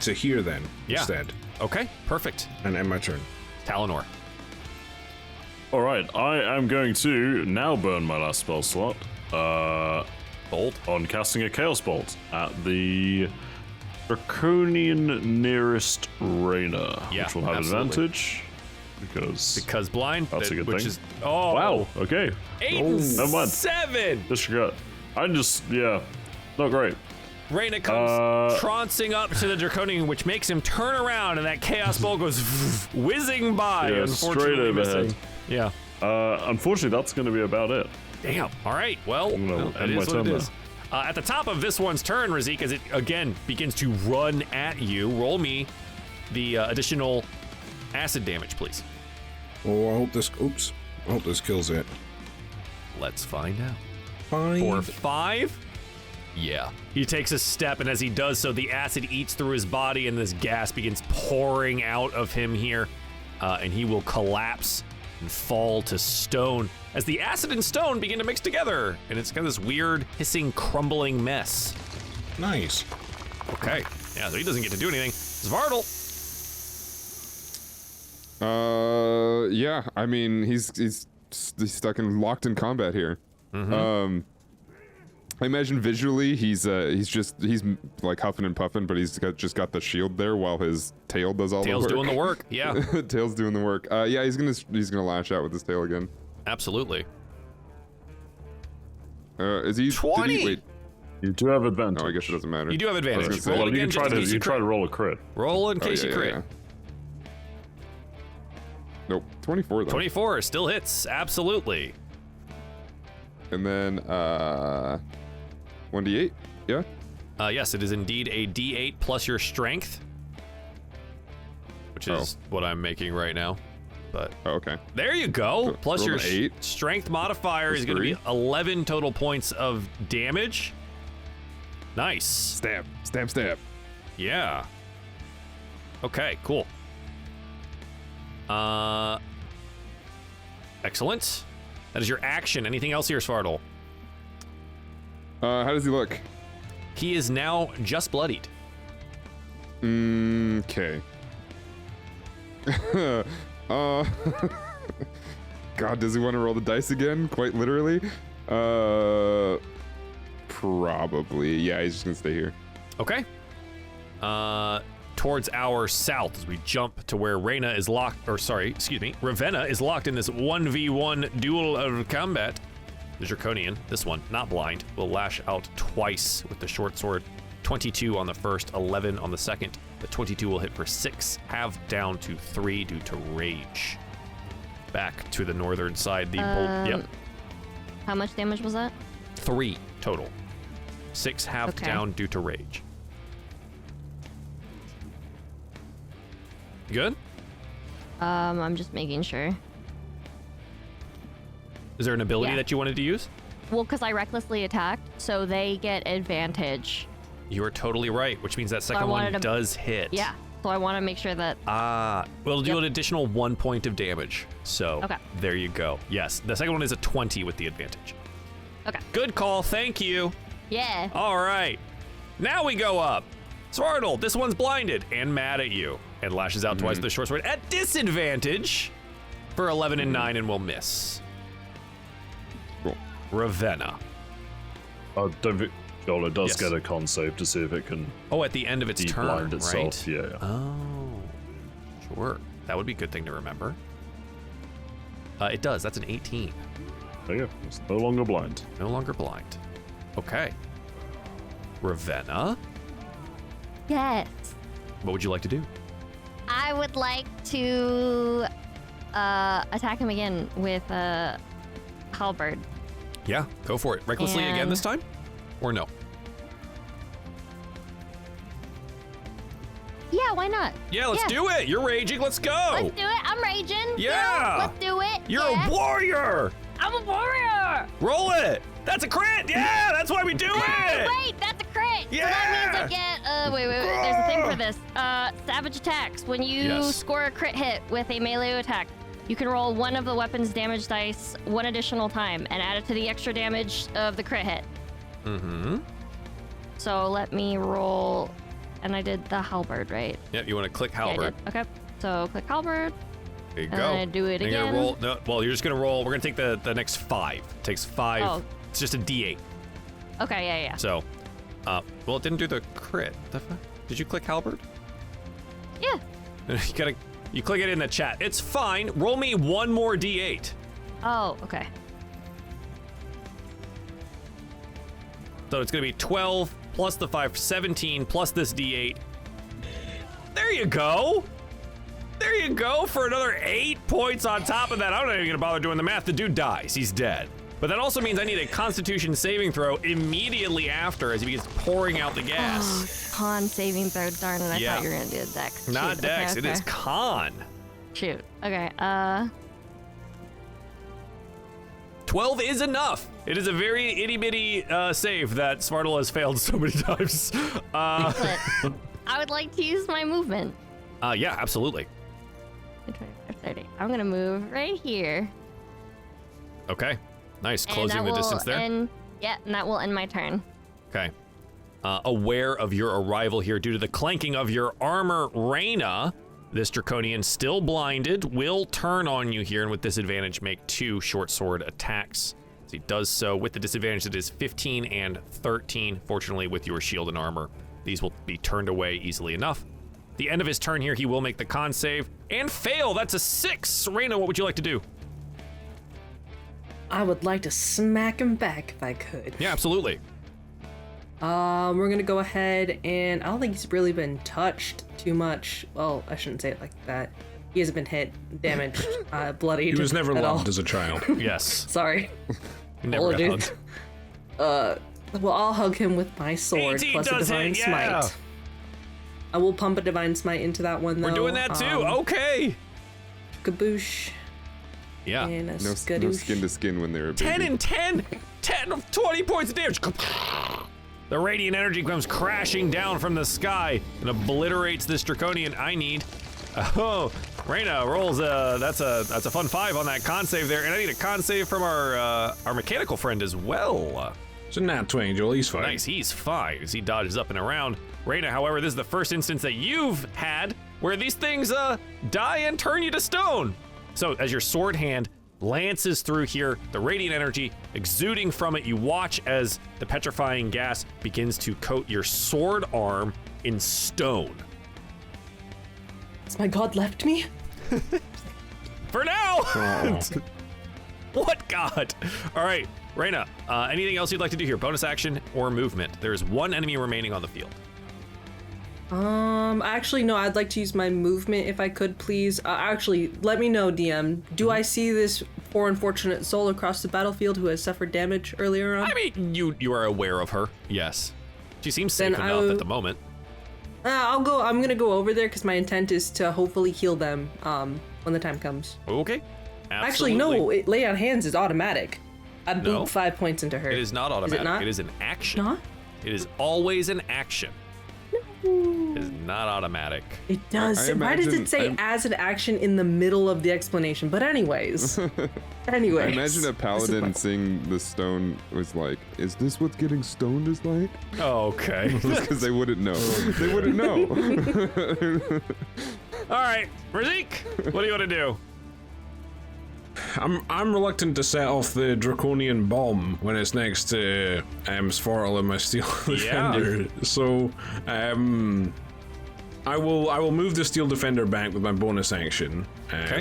Speaker 3: to here then instead.
Speaker 1: Okay, perfect.
Speaker 3: And end my turn.
Speaker 1: Talonor.
Speaker 5: All right, I am going to now burn my last spell slot.
Speaker 1: Bolt.
Speaker 5: On casting a Chaos Bolt at the Draconian nearest Reyna, which will have advantage because
Speaker 1: blind.
Speaker 5: That's a good
Speaker 1: which
Speaker 5: thing.
Speaker 1: Is, oh
Speaker 5: wow. Okay.
Speaker 1: 8 and
Speaker 5: never mind.
Speaker 1: 7.
Speaker 5: Disregard. I'm just not great.
Speaker 1: Reyna comes trouncing up to the Draconian, which makes him turn around, and that Chaos Bolt goes whizzing by.
Speaker 5: Yeah, straight overhead.
Speaker 1: Yeah.
Speaker 5: Unfortunately, that's going to be about it.
Speaker 1: Damn. All right. Well, that is what it is. At the top of this one's turn, Razik, as it again begins to run at you, roll me the additional acid damage, please.
Speaker 3: Oh, I hope this. Oops. I hope this kills it.
Speaker 1: Let's find out.
Speaker 3: 5.
Speaker 1: For 5? Yeah. He takes a step, and as he does so, the acid eats through his body, and this gas begins pouring out of him here, and he will collapse and fall to stone as the acid and stone begin to mix together, and it's kind of this weird, hissing, crumbling mess.
Speaker 3: Nice.
Speaker 1: Okay. Yeah, so he doesn't get to do anything. Zvardal.
Speaker 4: Yeah. I mean, he's stuck in locked in combat here.
Speaker 1: Mm-hmm.
Speaker 4: I imagine visually he's like huffing and puffing, but he's just got the shield there while his tail does all the work.
Speaker 1: Tail's doing the work. Yeah.
Speaker 4: Tail's doing the work. Yeah, he's gonna lash out with his tail again.
Speaker 1: Absolutely.
Speaker 4: Is he
Speaker 1: 20?
Speaker 4: Wait.
Speaker 5: You do have advantage.
Speaker 4: No, I guess it doesn't matter.
Speaker 1: You do have advantage.
Speaker 4: Say,
Speaker 1: Roll
Speaker 5: well,
Speaker 1: again,
Speaker 5: you
Speaker 1: just in case
Speaker 5: try to roll a crit.
Speaker 1: Roll in case you crit.
Speaker 4: Yeah. Nope. 24 though.
Speaker 1: 24 still hits. Absolutely.
Speaker 4: And then 1d8. Yeah.
Speaker 1: Yes, it is indeed a D8 plus your strength, which is what I'm making right now. But
Speaker 4: okay.
Speaker 1: There you go. Plus your
Speaker 4: 8.
Speaker 1: strength modifier is going to be 11 total points of damage. Nice.
Speaker 4: Stab.
Speaker 1: Yeah. Okay, cool. Excellent. That is your action. Anything else here, Svartal?
Speaker 4: How does he look?
Speaker 1: He is now just bloodied.
Speaker 4: Okay. God, does he want to roll the dice again? Quite literally? Probably. Yeah, he's just gonna stay here.
Speaker 1: Okay. Towards our south as we jump to where Ravenna is locked in this 1v1 duel of combat. The Draconian, this one, not blind, will lash out twice with the short sword. 22 on the first, 11 on the second. The 22 will hit for 6, halved down to 3 due to rage. Back to the northern side, yep.
Speaker 6: How much damage was that?
Speaker 1: 3 total. 6 halved down due to rage. You good?
Speaker 6: I'm just making sure.
Speaker 1: Is there an ability that you wanted to use?
Speaker 6: Well, because I recklessly attacked, so they get advantage.
Speaker 1: You are totally right, which means that second one does hit.
Speaker 6: Yeah, so I want to make sure that...
Speaker 1: We'll do an additional 1 point of damage. So there you go. Yes, the second one is a 20 with the advantage.
Speaker 6: Okay.
Speaker 1: Good call, thank you.
Speaker 6: Yeah.
Speaker 1: All right, now we go up. Svartal, this one's blinded and mad at you and lashes out twice with the short sword at disadvantage for 11 and 9 and will miss.
Speaker 4: Cool.
Speaker 1: Ravenna.
Speaker 5: Don't think Yola does get a con save to see if it can.
Speaker 1: Oh, at the end of its turn,
Speaker 5: blind itself.
Speaker 1: right?
Speaker 5: Yeah.
Speaker 1: Oh, sure. That would be a good thing to remember. It does. That's an 18.
Speaker 5: There you go. It's no longer blind.
Speaker 1: No longer blind. Okay. Ravenna.
Speaker 6: Yes.
Speaker 1: What would you like to do?
Speaker 6: I would like to attack him again with a halberd.
Speaker 1: Yeah, go for it. Recklessly again this time? Or no?
Speaker 6: Yeah, why not?
Speaker 1: Yeah, let's do it. You're raging. Let's go.
Speaker 6: Let's do it. I'm raging.
Speaker 1: Yeah.
Speaker 6: Let's do it.
Speaker 1: You're a warrior.
Speaker 6: I'm a warrior.
Speaker 1: Roll it. That's a crit. Yeah, that's why we do it.
Speaker 6: Wait, that's a crit.
Speaker 1: Yeah.
Speaker 6: So that means I get, wait. There's a thing for this. Savage attacks. When you score a crit hit with a melee attack, you can roll one of the weapon's damage dice one additional time and add it to the extra damage of the crit hit.
Speaker 1: Mm-hmm.
Speaker 6: So let me roll, and I did the halberd, right?
Speaker 1: Yep, you want to click halberd.
Speaker 6: Yeah, I did. Okay, so click halberd.
Speaker 1: There you go.
Speaker 6: And I do it again.
Speaker 1: You're gonna roll, well, you're just gonna roll. We're gonna take the next 5. It takes 5.
Speaker 6: Oh.
Speaker 1: It's just a D8.
Speaker 6: Okay, yeah.
Speaker 1: So, well, it didn't do the crit. Did you click halberd?
Speaker 6: Yeah.
Speaker 1: You click it in the chat. It's fine. Roll me 1 more D8.
Speaker 6: Oh, okay.
Speaker 1: So it's gonna be 12 plus the 5, 17 plus this D8. There you go. There you go for another 8 points on top of that. I'm not even gonna bother doing the math. The dude dies. He's dead. But that also means I need a Constitution saving throw immediately after as he begins pouring out the gas.
Speaker 6: Oh, con saving throw. Darn it! I thought you were gonna do Dex.
Speaker 1: Not
Speaker 6: Shoot.
Speaker 1: Dex.
Speaker 6: Okay.
Speaker 1: It is Con.
Speaker 6: Shoot. Okay.
Speaker 1: 12 is enough. It is a very itty bitty save that Svartal has failed so many times.
Speaker 6: I would like to use my movement.
Speaker 1: Yeah, absolutely.
Speaker 6: 25, 30. I'm gonna move right here.
Speaker 1: Okay. Nice. Closing the distance there.
Speaker 6: And that will end my turn.
Speaker 1: Okay. Aware of your arrival here due to the clanking of your armor, Ravenna, this Draconian, still blinded, will turn on you here and with disadvantage make 2 short sword attacks. As he does so with the disadvantage, it is 15 and 13. Fortunately, with your shield and armor, these will be turned away easily enough. At the end of his turn here, he will make the con save and fail. That's a 6. Ravenna, what would you like to do?
Speaker 7: I would like to smack him back if I could.
Speaker 1: Yeah, absolutely.
Speaker 7: We're gonna go ahead and I don't think he's really been touched too much. Well, I shouldn't say it like that. He hasn't been hit, damaged, bloodied.
Speaker 3: He was never
Speaker 7: at
Speaker 3: loved
Speaker 7: all.
Speaker 3: as a child.
Speaker 1: Yes.
Speaker 7: Sorry.
Speaker 1: Never got hugged.
Speaker 7: Well, I'll hug him with my sword
Speaker 1: 18
Speaker 7: plus a
Speaker 1: does
Speaker 7: divine
Speaker 1: hit, yeah.
Speaker 7: smite. I will pump a divine smite into that one though.
Speaker 1: We're doing that too. Okay.
Speaker 7: Kaboosh.
Speaker 1: Yeah.
Speaker 7: And a
Speaker 4: No
Speaker 7: skadoosh.
Speaker 4: skin to skin when they were a baby.
Speaker 1: 10 and 10. 10 of 20 points of damage. The radiant energy comes crashing down from the sky and obliterates this Draconian. I need Oh, Reyna rolls that's a fun 5 on that con save there, and I need a con save from our mechanical friend as well.
Speaker 3: It's a nat 20, Joel. He's fine.
Speaker 1: Nice, he's fine as he dodges up and around. Reyna, however, this is the first instance that you've had where these things die and turn you to stone. So as your sword hand lances through here, the radiant energy exuding from it, you watch as the petrifying gas begins to coat your sword arm in stone.
Speaker 7: Has my god left me?
Speaker 1: For now! What god? All right, Reyna, anything else you'd like to do here? Bonus action or movement? There's one enemy remaining on the field.
Speaker 7: Actually, no, I'd like to use my movement if I could, please. Actually, let me know, DM. Do I see this poor unfortunate soul across the battlefield who has suffered damage earlier on?
Speaker 1: I mean, you are aware of her, yes. She seems safe enough at the moment.
Speaker 7: I'm gonna go over there because my intent is to hopefully heal them when the time comes.
Speaker 1: Okay.
Speaker 7: Actually,
Speaker 1: Absolutely.
Speaker 7: no, lay on hands is automatic. I boot
Speaker 1: No.
Speaker 7: 5 points into her.
Speaker 1: It is not automatic.
Speaker 7: Is it not?
Speaker 1: It is an action.
Speaker 7: Not?
Speaker 1: It is always an action. It is not automatic.
Speaker 7: It does.
Speaker 4: I
Speaker 7: Why does
Speaker 4: imagine-
Speaker 7: it say as an action in the middle of the explanation? But anyways.
Speaker 4: I imagine a paladin seeing the stone was like, is this what getting stoned is like?
Speaker 1: Okay.
Speaker 4: Because they wouldn't know. They wouldn't know.
Speaker 1: All right, Razik, what do you want to do?
Speaker 3: I'm reluctant to set off the draconian bomb when it's next to Svartal and my steel defender. So I will move the steel defender back with my bonus action,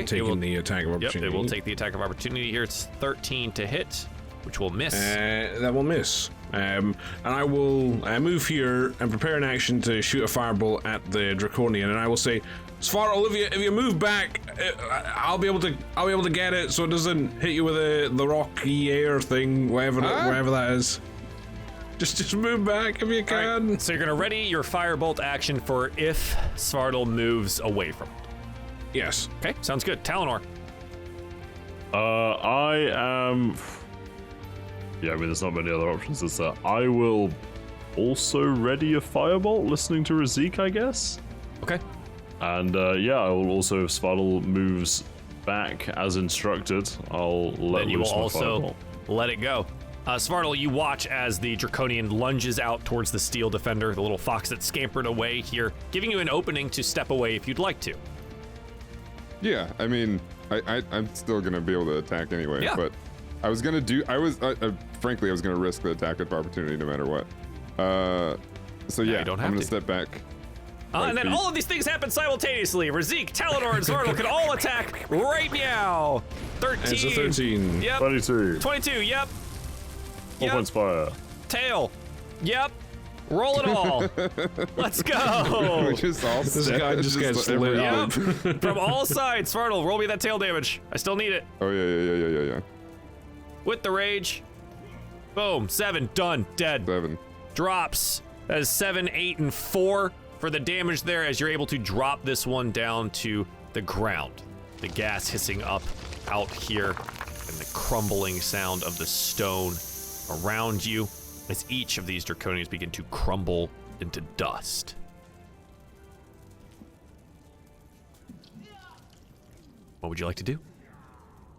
Speaker 3: taking the attack of opportunity.
Speaker 1: Yep, it will take the attack of opportunity here. It's 13 to hit, which will miss.
Speaker 3: That will miss. And I will move here and prepare an action to shoot a firebolt at the draconian, and I will say, Svartal, if you move back, I'll be able to get it so it doesn't hit you with the rocky air thing, whatever that is. Just move back if you can.
Speaker 1: Right, so you're gonna ready your firebolt action for if Svartal moves away from it.
Speaker 3: Yes.
Speaker 1: Okay, sounds good. Talonor.
Speaker 5: I am. Yeah, I mean, there's not many other options, is there? I will also ready a firebolt, listening to Razik, I guess.
Speaker 1: Okay.
Speaker 5: And yeah, I will also, if Svartal moves back as instructed, I'll let
Speaker 1: Then you will
Speaker 5: loose my
Speaker 1: also
Speaker 5: firebolt.
Speaker 1: let it go. Svartal, you watch as the Draconian lunges out towards the steel defender, the little fox that scampered away here, giving you an opening to step away if you'd like to.
Speaker 4: Yeah, I mean, I'm still gonna be able to attack anyway.
Speaker 1: Yeah.
Speaker 4: But I was gonna do. Frankly, I was gonna risk the attack of opportunity no matter what. So yeah,
Speaker 1: you don't
Speaker 4: I'm
Speaker 1: have
Speaker 4: gonna
Speaker 1: to.
Speaker 4: step back.
Speaker 1: And then all of these things happen simultaneously. Razik, Talonor, and Svartal can all attack right meow. 13.
Speaker 3: It's a 13.
Speaker 1: Yep.
Speaker 5: 22.
Speaker 1: 22. Yep.
Speaker 5: 4 points fire.
Speaker 1: Tail. Yep. Roll it all. Let's go.
Speaker 4: We just all
Speaker 3: This guy just gets lit up.
Speaker 1: Yep. From all sides. Svartal, roll me that tail damage. I still need it.
Speaker 4: Oh yeah.
Speaker 1: With the rage. Boom. 7. Done. Dead.
Speaker 4: 7.
Speaker 1: Drops. That is 7, 8, and 4 for the damage there as you're able to drop this one down to the ground. The gas hissing up out here and the crumbling sound of the stone around you as each of these draconians begin to crumble into dust. What would you like to do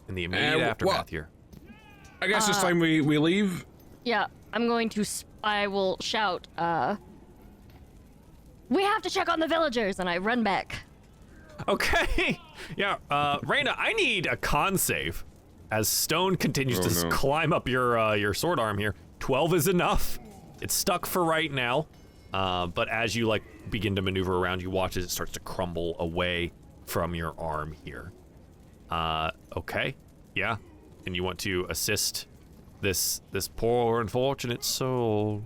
Speaker 1: in the immediate aftermath here?
Speaker 3: I guess it's time we leave.
Speaker 6: Yeah, I'm going to. I will shout. We have to check on the villagers, and I run back.
Speaker 1: Okay. Yeah, Reyna, I need a con save as stone continues to
Speaker 4: no.
Speaker 1: climb up your sword arm here. 12 is enough. It's stuck for right now, but as you begin to maneuver around, you watch as it starts to crumble away from your arm here. Okay. Yeah. And you want to assist this poor unfortunate soul.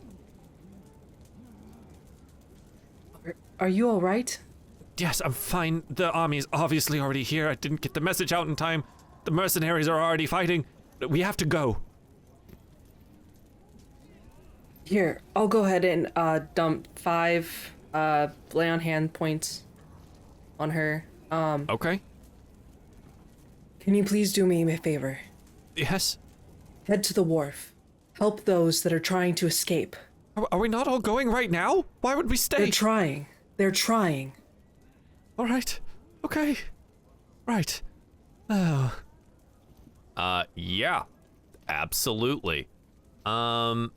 Speaker 7: Are you all right?
Speaker 8: Yes, I'm fine. The army is obviously already here. I didn't get the message out in time. The mercenaries are already fighting. We have to go.
Speaker 7: Here, I'll go ahead and dump 5 lay on hand points on her.
Speaker 1: Okay.
Speaker 7: Can you please do me a favor?
Speaker 8: Yes.
Speaker 7: Head to the wharf. Help those that are trying to escape.
Speaker 8: Are we not all going right now? Why would we stay?
Speaker 7: They're trying. They're trying.
Speaker 8: All right. Okay. Right. Oh.
Speaker 1: Yeah. Absolutely. Would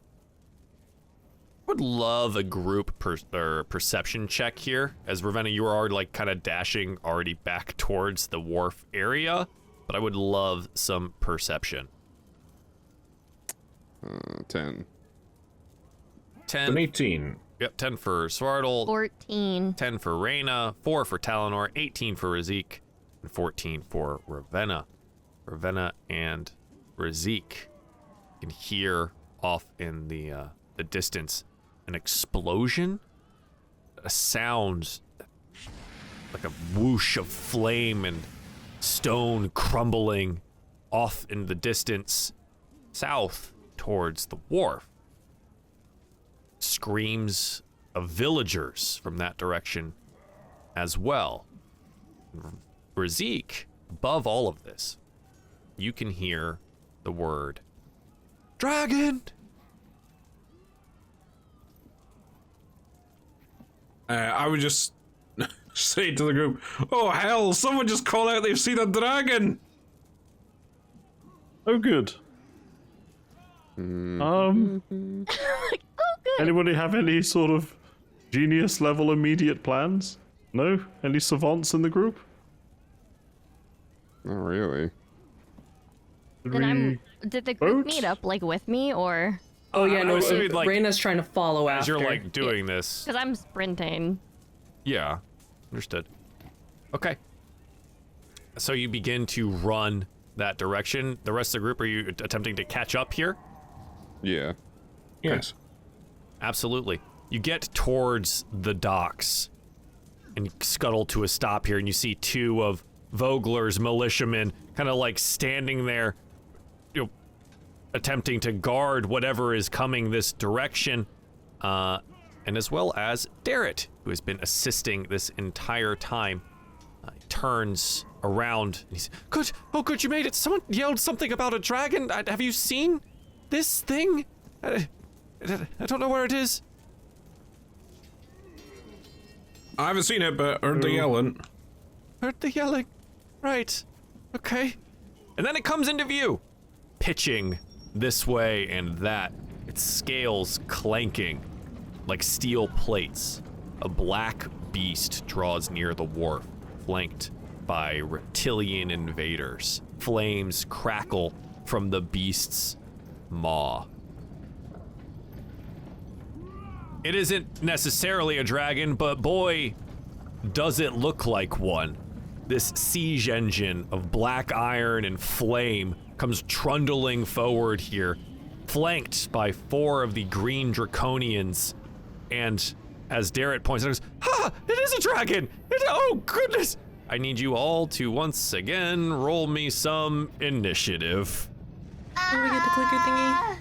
Speaker 1: love a group perception check here, as Ravenna, you are like kind of dashing already back towards the wharf area, but I would love some perception.
Speaker 4: 10.
Speaker 1: 10.
Speaker 3: An 18.
Speaker 1: Yep, 10 for Svartle,
Speaker 6: 14.
Speaker 1: 10 for Reyna, 4 for Talonor, 18 for Razik, and 14 for Ravenna. Ravenna and Razik. You can hear off in the distance an explosion, a sound like a whoosh of flame and stone crumbling off in the distance south towards the wharf. Screams of villagers from that direction as well. Razik, above all of this, you can hear the word
Speaker 8: Dragon!
Speaker 3: I would just say to the group, "Oh hell! Someone just called out they've seen a dragon."
Speaker 5: Oh, good. Anybody have any sort of genius level immediate plans? No? Any savants in the group?
Speaker 4: Not really.
Speaker 6: Did the group
Speaker 5: Boat?
Speaker 6: meet up like with me or?
Speaker 7: Oh yeah,
Speaker 1: I
Speaker 7: no.
Speaker 1: was assuming, like,
Speaker 7: Reyna's trying to follow
Speaker 1: as
Speaker 7: after.
Speaker 1: you're like doing this.
Speaker 6: Because I'm sprinting.
Speaker 1: Yeah, understood. Okay. So you begin to run that direction. The rest of the group, are you attempting to catch up here?
Speaker 4: Yeah.
Speaker 3: Yes.
Speaker 1: Absolutely. You get towards the docks and scuttle to a stop here, and you see two of Vogler's militiamen kind of like standing there, you know, attempting to guard whatever is coming this direction, and as well as Darren, who has been assisting this entire time. He turns around and he's,
Speaker 8: Good. Oh, good, you made it. Someone yelled something about a dragon. Have you seen this thing? I don't know where it is.
Speaker 3: I haven't seen it, but heard the yelling.
Speaker 8: Heard the yelling. Right. Okay.
Speaker 1: and then it comes into view, pitching this way and that, its scales clanking like steel plates. A black beast draws near the wharf, flanked by reptilian invaders. Flames crackle from the beast's maw. It isn't necessarily a dragon, but boy, does it look like one. This siege engine of black iron and flame comes trundling forward here, flanked by 4 of the green draconians. And as Darren points out, he goes, "Ha! It is a dragon! Oh, goodness!" I need you all to once again roll me some initiative.
Speaker 7: Don't forget to click your thingy.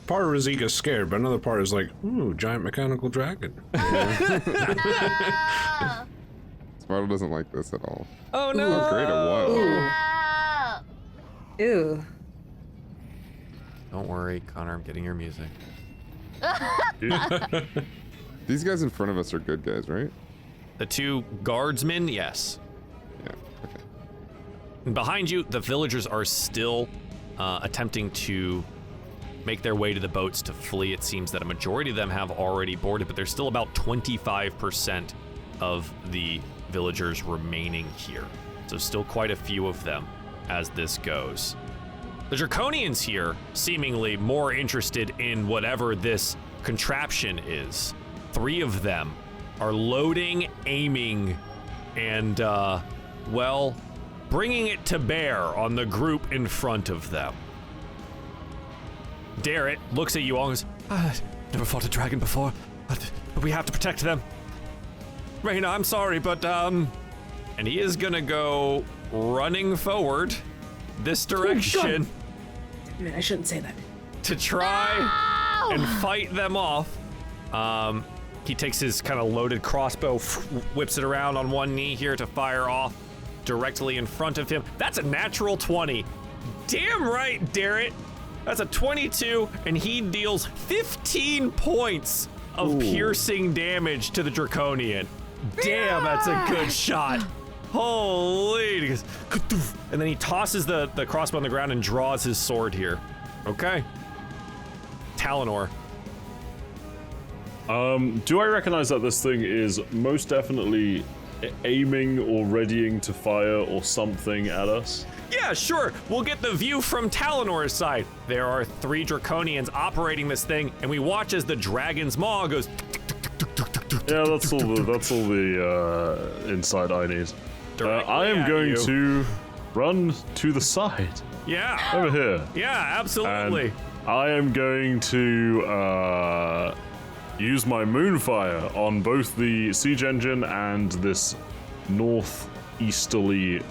Speaker 3: Part of Razika's scared, but another part is like, ooh, giant mechanical dragon.
Speaker 4: Smartle doesn't like this at all.
Speaker 1: Oh no!
Speaker 4: Oh, great, a 1.
Speaker 7: Ew.
Speaker 1: Don't worry, Connor, I'm getting your music.
Speaker 4: These guys in front of us are good guys, right?
Speaker 1: The 2 guardsmen, yes.
Speaker 4: Yeah, okay.
Speaker 1: And behind you, the villagers are still attempting to make their way to the boats to flee. It seems that a majority of them have already boarded, but there's still about 25% of the villagers remaining here. So still quite a few of them as this goes. The Draconians here, seemingly more interested in whatever this contraption is. 3 of them are loading, aiming, and, well, bringing it to bear on the group in front of them. Darren looks at you all and goes,
Speaker 8: Never fought a dragon before, but we have to protect them. Reyna, I'm sorry, but,
Speaker 1: and he is gonna go running forward this direction
Speaker 7: I shouldn't say that.
Speaker 1: to try and fight them off. He takes his kind of loaded crossbow, whips it around on one knee here to fire off directly in front of him. That's a natural 20. Damn right, Darren. That's a 22, and he deals 15 points of piercing damage to the Draconian. Damn, that's a good shot. Holy! He goes, and then he tosses the crossbow on the ground and draws his sword here. Okay. Talonor.
Speaker 5: Do I recognize that this thing is most definitely aiming or readying to fire or something at us?
Speaker 1: Yeah, sure. We'll get the view from Talonor's side. There are 3 Draconians operating this thing, and we watch as the dragon's maw goes.
Speaker 5: Yeah, that's all the insight I need. I am going to run to the side.
Speaker 1: Yeah.
Speaker 5: Over here.
Speaker 1: Yeah, absolutely.
Speaker 5: And I am going to use my moonfire on both the siege engine and this northeasterly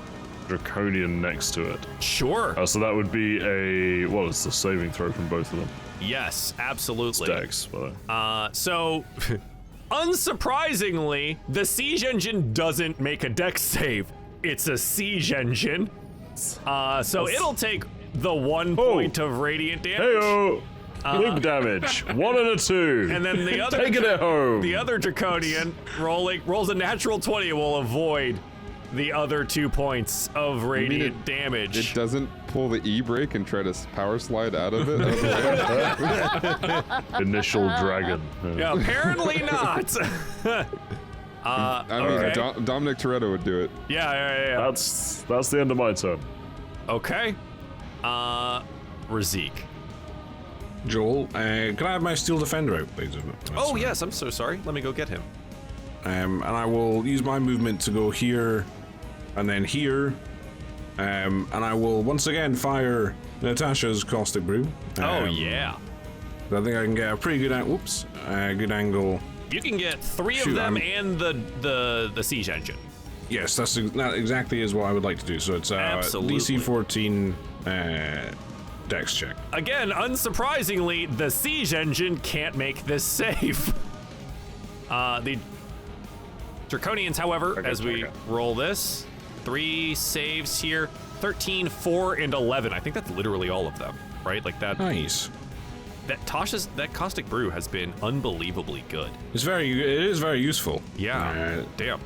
Speaker 5: draconian next to it.
Speaker 1: Sure.
Speaker 5: So that would be it's a saving throw from both of them.
Speaker 1: Yes, absolutely.
Speaker 5: Dex, by
Speaker 1: So, unsurprisingly, the siege engine doesn't make a dex save. It's a siege engine. So it'll take the 1 point of radiant damage.
Speaker 5: Heyo! Big damage. 1 and a 2.
Speaker 1: And then the other
Speaker 5: Take it at home.
Speaker 1: The other Draconian rolls a natural 20 will avoid the other 2 points of radiant damage.
Speaker 4: It doesn't pull the e-brake and try to power slide out of it?
Speaker 5: Initial dragon.
Speaker 1: Yeah, apparently not.
Speaker 4: I mean,
Speaker 1: okay.
Speaker 4: Dominic Toretto would do it.
Speaker 1: Yeah.
Speaker 5: That's the end of my turn.
Speaker 1: Okay. Razik.
Speaker 3: Joel, can I have my Steel Defender out, please?
Speaker 1: Oh, yes, I'm so sorry. Let me go get him.
Speaker 3: And I will use my movement to go here and then here. And I will once again fire Natasha's Caustic Brew.
Speaker 1: Oh, yeah.
Speaker 3: I think I can get a pretty good good angle.
Speaker 1: You can get 3 of them and the siege engine.
Speaker 3: Yes, that exactly is what I would like to do. So it's DC 14 Dex check.
Speaker 1: Again, unsurprisingly, the siege engine can't make this save. The Draconians, however, as we roll this, 3 saves here, 13, 4, and 11. I think that's literally all of them, right? Like that.
Speaker 3: Nice.
Speaker 1: That Caustic Brew has been unbelievably good.
Speaker 3: It is very useful.
Speaker 1: Yeah. Damn.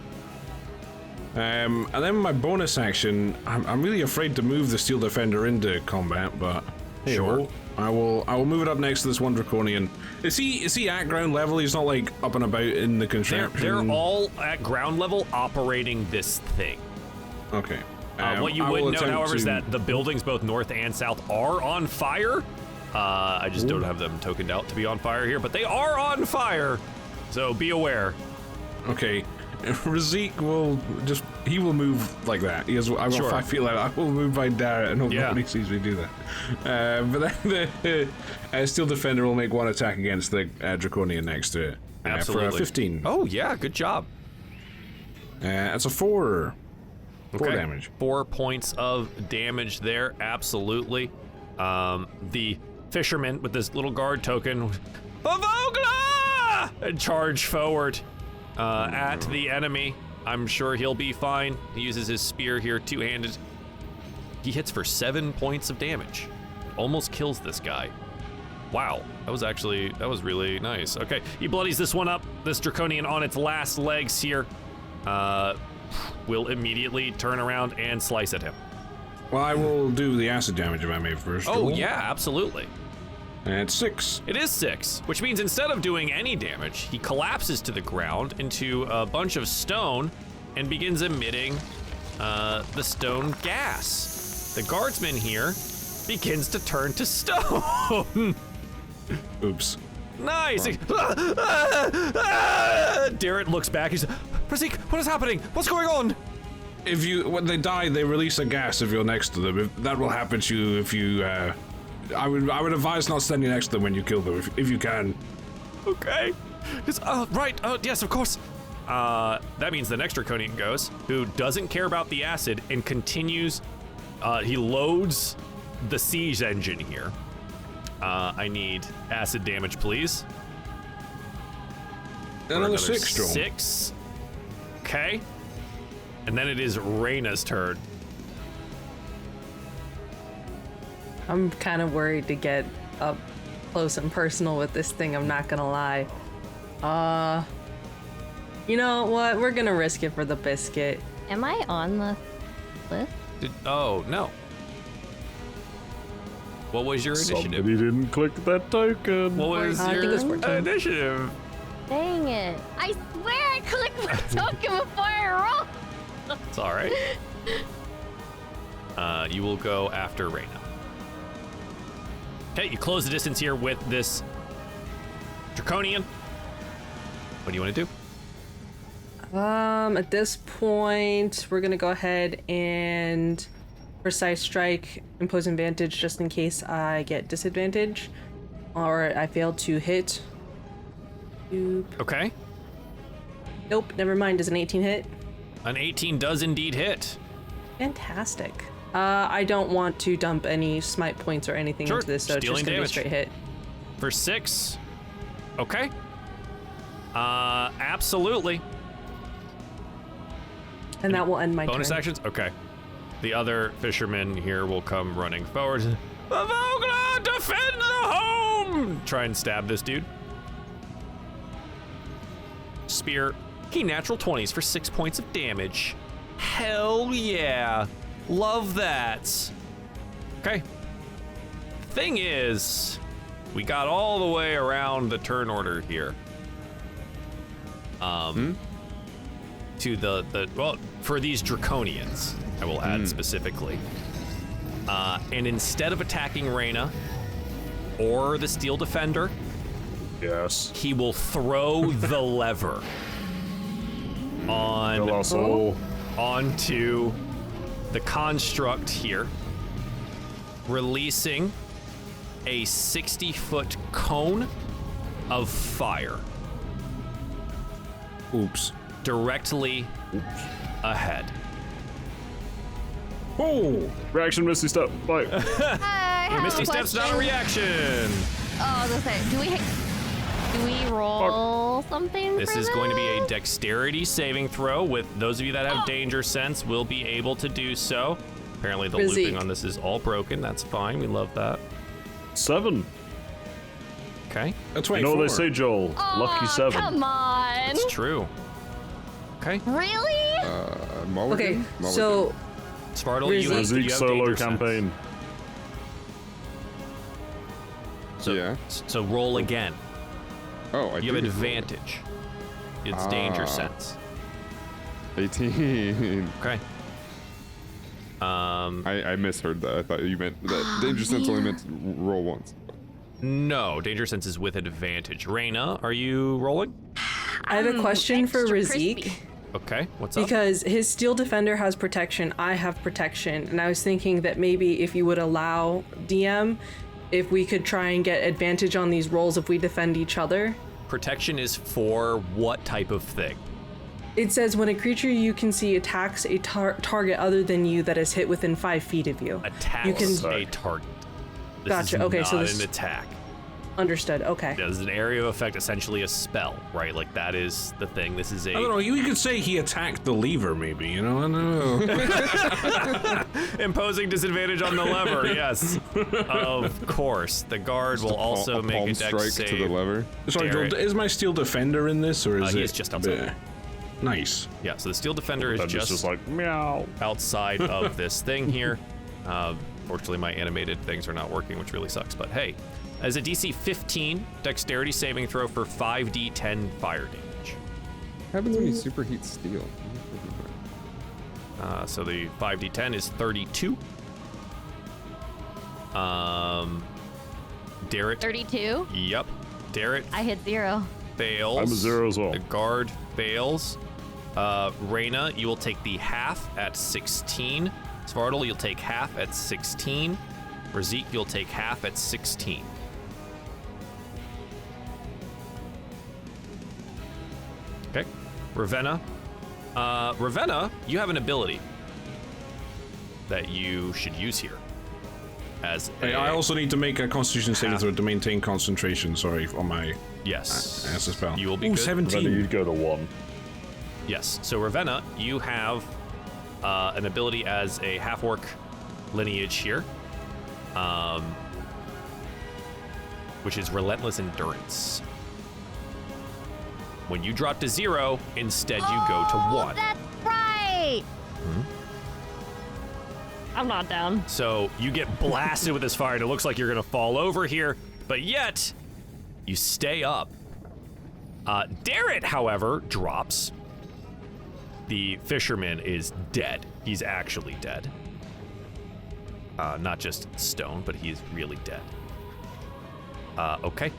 Speaker 3: And then my bonus action, I'm really afraid to move the Steel Defender into combat, but
Speaker 1: sure.
Speaker 3: I will move it up next to this one Draconian. Is he at ground level? He's not like up and about in the contraption.
Speaker 1: They're all at ground level operating this thing.
Speaker 3: Okay.
Speaker 1: What you would note, however, is that the buildings both north and south are on fire. I just don't have them tokened out to be on fire here, but they are on fire, so be aware.
Speaker 3: Okay. Razik will will move like that. I've got 5 feet left. I will move by Darren and hope nobody sees me do that. But then the Steel Defender will make 1 attack against the Draconian next to it.
Speaker 1: Absolutely.
Speaker 3: For a 15.
Speaker 1: Oh, yeah, good job.
Speaker 3: That's a 4. 4 damage.
Speaker 1: 4 points of damage there, absolutely. The fisherman with this little guard token, Vogler! And charge forward at the enemy. I'm sure he'll be fine. He uses his spear here, 2-handed. He hits for 7 points of damage. Almost kills this guy. Wow, that was really nice. Okay, he bloodies this one up. This Draconian on its last legs here will immediately turn around and slice at him.
Speaker 3: Well, I will do the acid damage if I may first.
Speaker 1: Oh, yeah, absolutely.
Speaker 3: And it's 6.
Speaker 1: It is 6, which means instead of doing any damage, he collapses to the ground into a bunch of stone and begins emitting the stone gas. The guardsman here begins to turn to stone.
Speaker 3: Oops.
Speaker 1: Nice. Darren looks back. He's, Razik, what is happening? What's going on?
Speaker 3: When they die, they release a gas if you're next to them. That will happen to you if you. I would advise not standing next to them when you kill them, if you can.
Speaker 1: Okay. Right. Yes, of course. That means the next Draconian goes, who doesn't care about the acid and continues. He loads the siege engine here. I need acid damage, please.
Speaker 3: Another 6, Joel.
Speaker 1: 6. Okay. And then it is Reyna's turn.
Speaker 7: I'm kind of worried to get up close and personal with this thing, I'm not gonna lie. You know what? We're gonna risk it for the biscuit.
Speaker 6: Am I on the list?
Speaker 1: Oh, no. What was your initiative?
Speaker 5: Somebody didn't click that token.
Speaker 1: What was
Speaker 7: I think it
Speaker 1: your
Speaker 7: was 14.
Speaker 1: initiative?
Speaker 6: Dang it. I swear I clicked my token before I rolled.
Speaker 1: It's all right. You will go after Reyna. Okay, you close the distance here with this Draconian. What do you want to do?
Speaker 7: At this point, we're gonna go ahead and precise strike, impose advantage just in case I get disadvantage or I fail to hit. Boop.
Speaker 1: Okay.
Speaker 7: Nope, never mind. Does an 18 hit?
Speaker 1: An 18 does indeed hit.
Speaker 7: Fantastic. I don't want to dump any smite points or anything
Speaker 1: Sure,
Speaker 7: into this, so it's
Speaker 1: stealing
Speaker 7: just gonna be a
Speaker 1: damage.
Speaker 7: straight hit.
Speaker 1: For 6. Okay. Absolutely.
Speaker 7: And that will end my
Speaker 1: Bonus
Speaker 7: turn.
Speaker 1: actions? Okay. The other fisherman here will come running forward. Vogler, defend the home! Try and stab this dude. Spear. He natural 20s for 6 points of damage. Hell yeah. Love that. Okay. Thing is, we got all the way around the turn order here. To the well, for these draconians, I will add specifically. And instead of attacking Reyna or the steel defender,
Speaker 5: Yes.
Speaker 1: he will throw the lever
Speaker 5: Kill us all.
Speaker 1: onto the construct here, releasing a 60-foot cone of fire
Speaker 3: Oops.
Speaker 1: directly ahead.
Speaker 3: Oh!
Speaker 5: Reaction, Misty Step. Bye.
Speaker 6: I have
Speaker 1: Misty
Speaker 6: a
Speaker 1: Step's not a
Speaker 6: question.
Speaker 1: reaction.
Speaker 6: Oh, I was gonna say, do we roll something
Speaker 1: This
Speaker 6: for
Speaker 1: is going to be a
Speaker 6: this?
Speaker 1: dexterity saving throw. With those of you that have danger sense will be able to do so. Apparently the
Speaker 7: Physique.
Speaker 1: looping on this is all broken. That's fine. We love that.
Speaker 5: 7.
Speaker 1: Okay.
Speaker 3: That's
Speaker 5: You
Speaker 3: 24.
Speaker 5: know what they say, Joel? Lucky
Speaker 6: Aw,
Speaker 5: 7.
Speaker 6: Come on.
Speaker 1: It's true. Okay.
Speaker 6: Really?
Speaker 4: Mulligan?
Speaker 7: Okay,
Speaker 4: Mulligan.
Speaker 7: so
Speaker 1: Spartle, you have
Speaker 5: Zeke
Speaker 1: danger
Speaker 5: solo
Speaker 1: sense.
Speaker 5: campaign.
Speaker 1: So,
Speaker 4: Yeah.
Speaker 1: so roll again.
Speaker 4: Oh, I
Speaker 1: You have
Speaker 4: do.
Speaker 1: advantage. It's danger
Speaker 4: Ah.
Speaker 1: sense.
Speaker 4: 18.
Speaker 1: Okay.
Speaker 4: I misheard that. I thought you meant that danger sense only meant to roll once.
Speaker 1: No, danger sense is with advantage. Reyna, are you rolling?
Speaker 7: I have a question for
Speaker 6: extra
Speaker 7: Razik.
Speaker 6: crispy.
Speaker 1: Okay. What's up?
Speaker 7: Because his steel defender has protection, I have protection, and I was thinking that maybe if you would allow DM, if we could try and get advantage on these rolls if we defend each other.
Speaker 1: Protection is for what type of thing?
Speaker 7: It says when a creature you can see attacks a target other than you that is hit within 5 feet of you.
Speaker 1: Attacks
Speaker 7: You can-
Speaker 1: a target. This
Speaker 7: Gotcha,
Speaker 1: is
Speaker 7: okay,
Speaker 1: not
Speaker 7: so this-
Speaker 1: an attack.
Speaker 7: Understood, okay.
Speaker 1: This is an area of effect, essentially a spell, right? Like that is the thing. This is
Speaker 3: I don't
Speaker 1: a
Speaker 3: know, you could say he attacked the lever, maybe, you know? I don't know.
Speaker 1: imposing disadvantage on the lever. Yes, of course. The guard will also make
Speaker 4: palm
Speaker 1: a dex
Speaker 4: strike
Speaker 1: save.
Speaker 4: to the lever.
Speaker 3: Sorry,
Speaker 1: Derek.
Speaker 3: Joel, is my steel defender in this, or is it?
Speaker 1: He's just outside.
Speaker 3: Nice.
Speaker 1: Yeah, so the steel defender is
Speaker 5: Then it's just like, meow.
Speaker 1: outside of this thing here. Fortunately, my animated things are not working, which really sucks. But hey, as a DC 15 dexterity saving throw for 5d10 fire damage.
Speaker 4: What happens when you superheat steel?
Speaker 1: So the 5d10 is 32. Darret.
Speaker 6: 32.
Speaker 1: Yep. Darret
Speaker 6: I hit 0.
Speaker 1: fails.
Speaker 5: I'm a 0 as well.
Speaker 1: The guard fails. Reyna, you will take the half at 16. Svartal, you'll take half at 16. Razik, you'll take half at 16. Okay. Ravenna. Ravenna, you have an ability that you should use here. As
Speaker 3: Hey, I also need to make a Constitution saving throw to maintain concentration. Sorry, on my
Speaker 1: yes.
Speaker 3: as a spell.
Speaker 1: You will be
Speaker 3: Ooh,
Speaker 1: good.
Speaker 3: 17.
Speaker 5: Then you'd go to 1.
Speaker 1: Yes. So Ravenna, you have an ability as a half-orc lineage here, which is Relentless Endurance. When you drop to 0, instead you go to 1.
Speaker 6: That's right. I'm not down.
Speaker 1: So you get blasted with this fire, and it looks like you're gonna fall over here, but yet you stay up. Darren, however, drops. The fisherman is dead. He's actually dead. Not just stone, but he's really dead. Okay.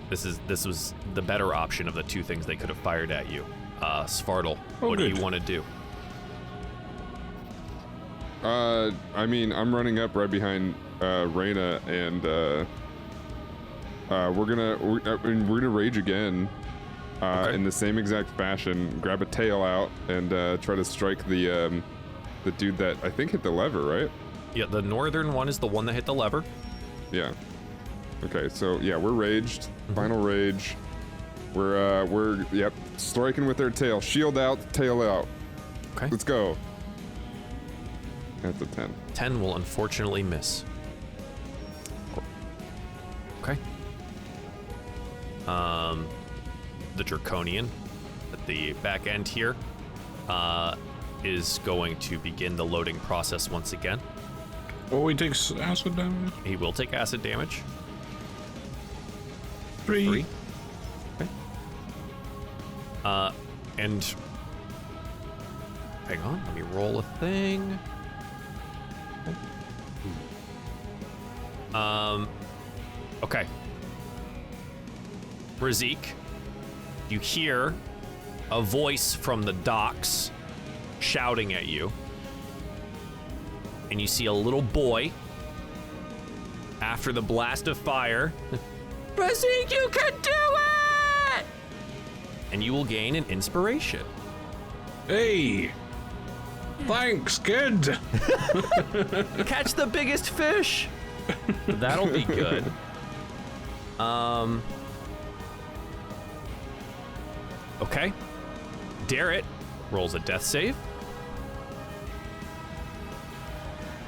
Speaker 1: This was the better option of the two things they could have fired at you. Svartal, what do you want to do?
Speaker 4: I mean, I'm running up right behind Reyna, and we're gonna rage again, in the same exact fashion. Grab a tail out and try to strike the dude that I think hit the lever, right?
Speaker 1: Yeah, the northern one is the one that hit the lever.
Speaker 4: Yeah. Okay, so yeah, we're raged. Final rage. We're striking with their tail. Shield out, tail out.
Speaker 1: Okay.
Speaker 4: Let's go. That's a 10.
Speaker 1: 10 will unfortunately miss. Okay. The Draconian at the back end here is going to begin the loading process once again.
Speaker 3: Oh, he takes acid damage?
Speaker 1: He will take acid damage.
Speaker 3: 3.
Speaker 1: Okay. And hang on, let me roll a thing. Okay. Razik, you hear a voice from the docks shouting at you. And you see a little boy after the blast of fire. Razik, you can do it! And you will gain an inspiration.
Speaker 3: Hey! Thanks, kid!
Speaker 1: Catch the biggest fish! That'll be good. Okay. Darren rolls a death save.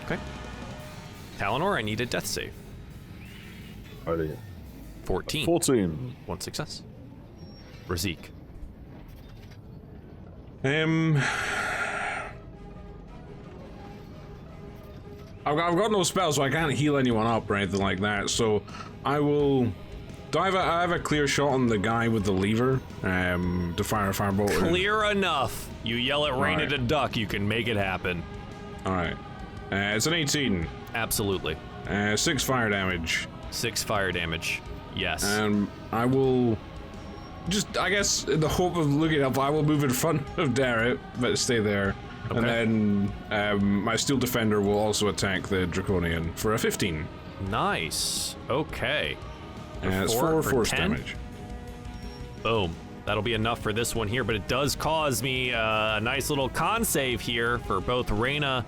Speaker 1: Okay. Talinor, I need a death save.
Speaker 5: Ready.
Speaker 1: 14.
Speaker 5: 14.
Speaker 1: One success. Razik.
Speaker 3: I've got no spells, so I can't heal anyone up or anything like that, so I will... I have a clear shot on the guy with the lever to fire a firebolt?
Speaker 1: Clear enough. You yell at Reyna
Speaker 3: Right.
Speaker 1: to duck, you can make it happen.
Speaker 3: Alright. It's an 18.
Speaker 1: Absolutely.
Speaker 3: 6 fire damage.
Speaker 1: 6 fire damage. Yes.
Speaker 3: I will... Just, I guess, in the hope of looking up, I will move in front of Darren, but stay there.
Speaker 1: Okay.
Speaker 3: And then my Steel Defender will also attack the Draconian for a 15.
Speaker 1: Nice. Okay.
Speaker 3: It's
Speaker 1: Four
Speaker 3: 4
Speaker 1: for
Speaker 3: force
Speaker 1: 10?
Speaker 3: damage.
Speaker 1: Boom. That'll be enough for this one here, but it does cause me a nice little con save here for both Reyna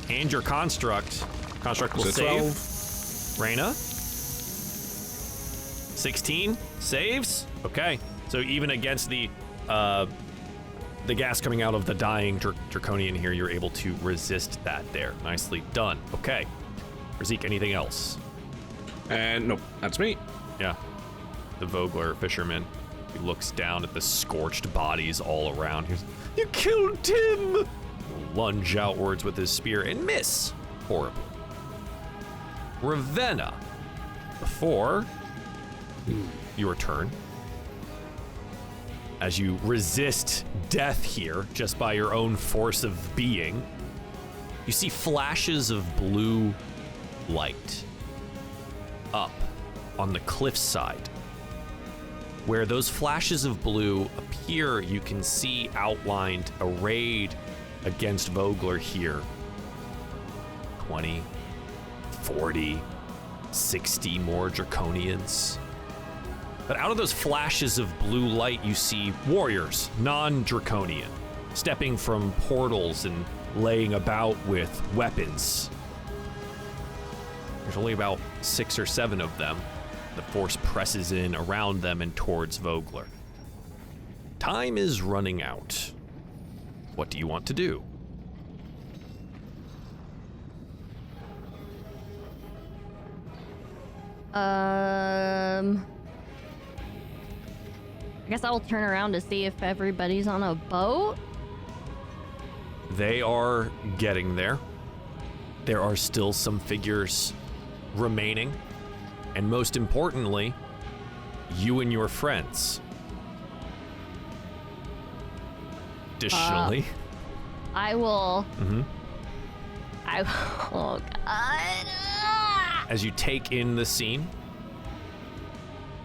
Speaker 1: and your construct. Construct will
Speaker 3: Is it
Speaker 1: save.
Speaker 3: 12?
Speaker 1: Reyna. 16 saves. Okay. So even against the gas coming out of the dying Draconian here, you're able to resist that there. Nicely done. Okay. Razik, anything else?
Speaker 3: Nope, that's me.
Speaker 1: Yeah. The Vogler fisherman. He looks down at the scorched bodies all around. He's, you killed Tim! Lunge outwards with his spear and miss horribly. Ravenna. Before your turn, as you resist death here just by your own force of being, you see flashes of blue light up on the cliffside. Where those flashes of blue appear, you can see outlined, arrayed against Vogler here. 20, 40, 60 more Draconians. But out of those flashes of blue light, you see warriors, non-Draconian, stepping from portals and laying about with weapons. There's only about 6 or 7 of them. The force presses in around them and towards Vogler. Time is running out. What do you want to do?
Speaker 6: I guess I'll turn around to see if everybody's on a boat.
Speaker 1: They are getting there. There are still some figures remaining. And most importantly, you and your friends. Additionally,
Speaker 6: I will.
Speaker 1: Mm-hmm.
Speaker 6: Oh God.
Speaker 1: As you take in the scene,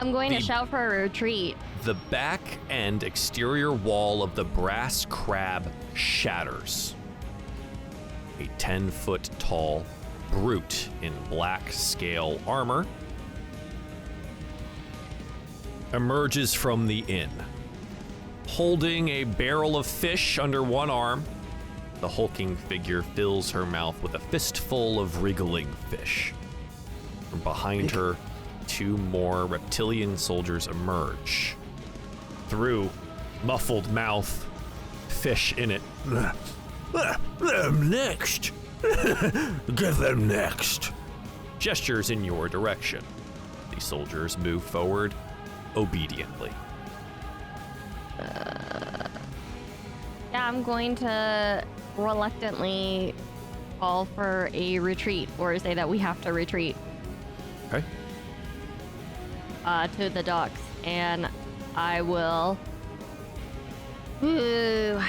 Speaker 6: I'm going to shout for a retreat.
Speaker 1: the back end exterior wall of the brass crab shatters. A 10-foot tall brute in black scale armor emerges from the inn. Holding a barrel of fish under one arm, the hulking figure fills her mouth with a fistful of wriggling fish. From behind her, 2 more reptilian soldiers emerge. Through muffled mouth, fish in it. Them next. Give them next. Gestures in your direction. The soldiers move forward obediently.
Speaker 6: Yeah, I'm going to reluctantly call for a retreat, or say that we have to retreat
Speaker 1: Okay.
Speaker 6: to the docks, and I will. Ooh.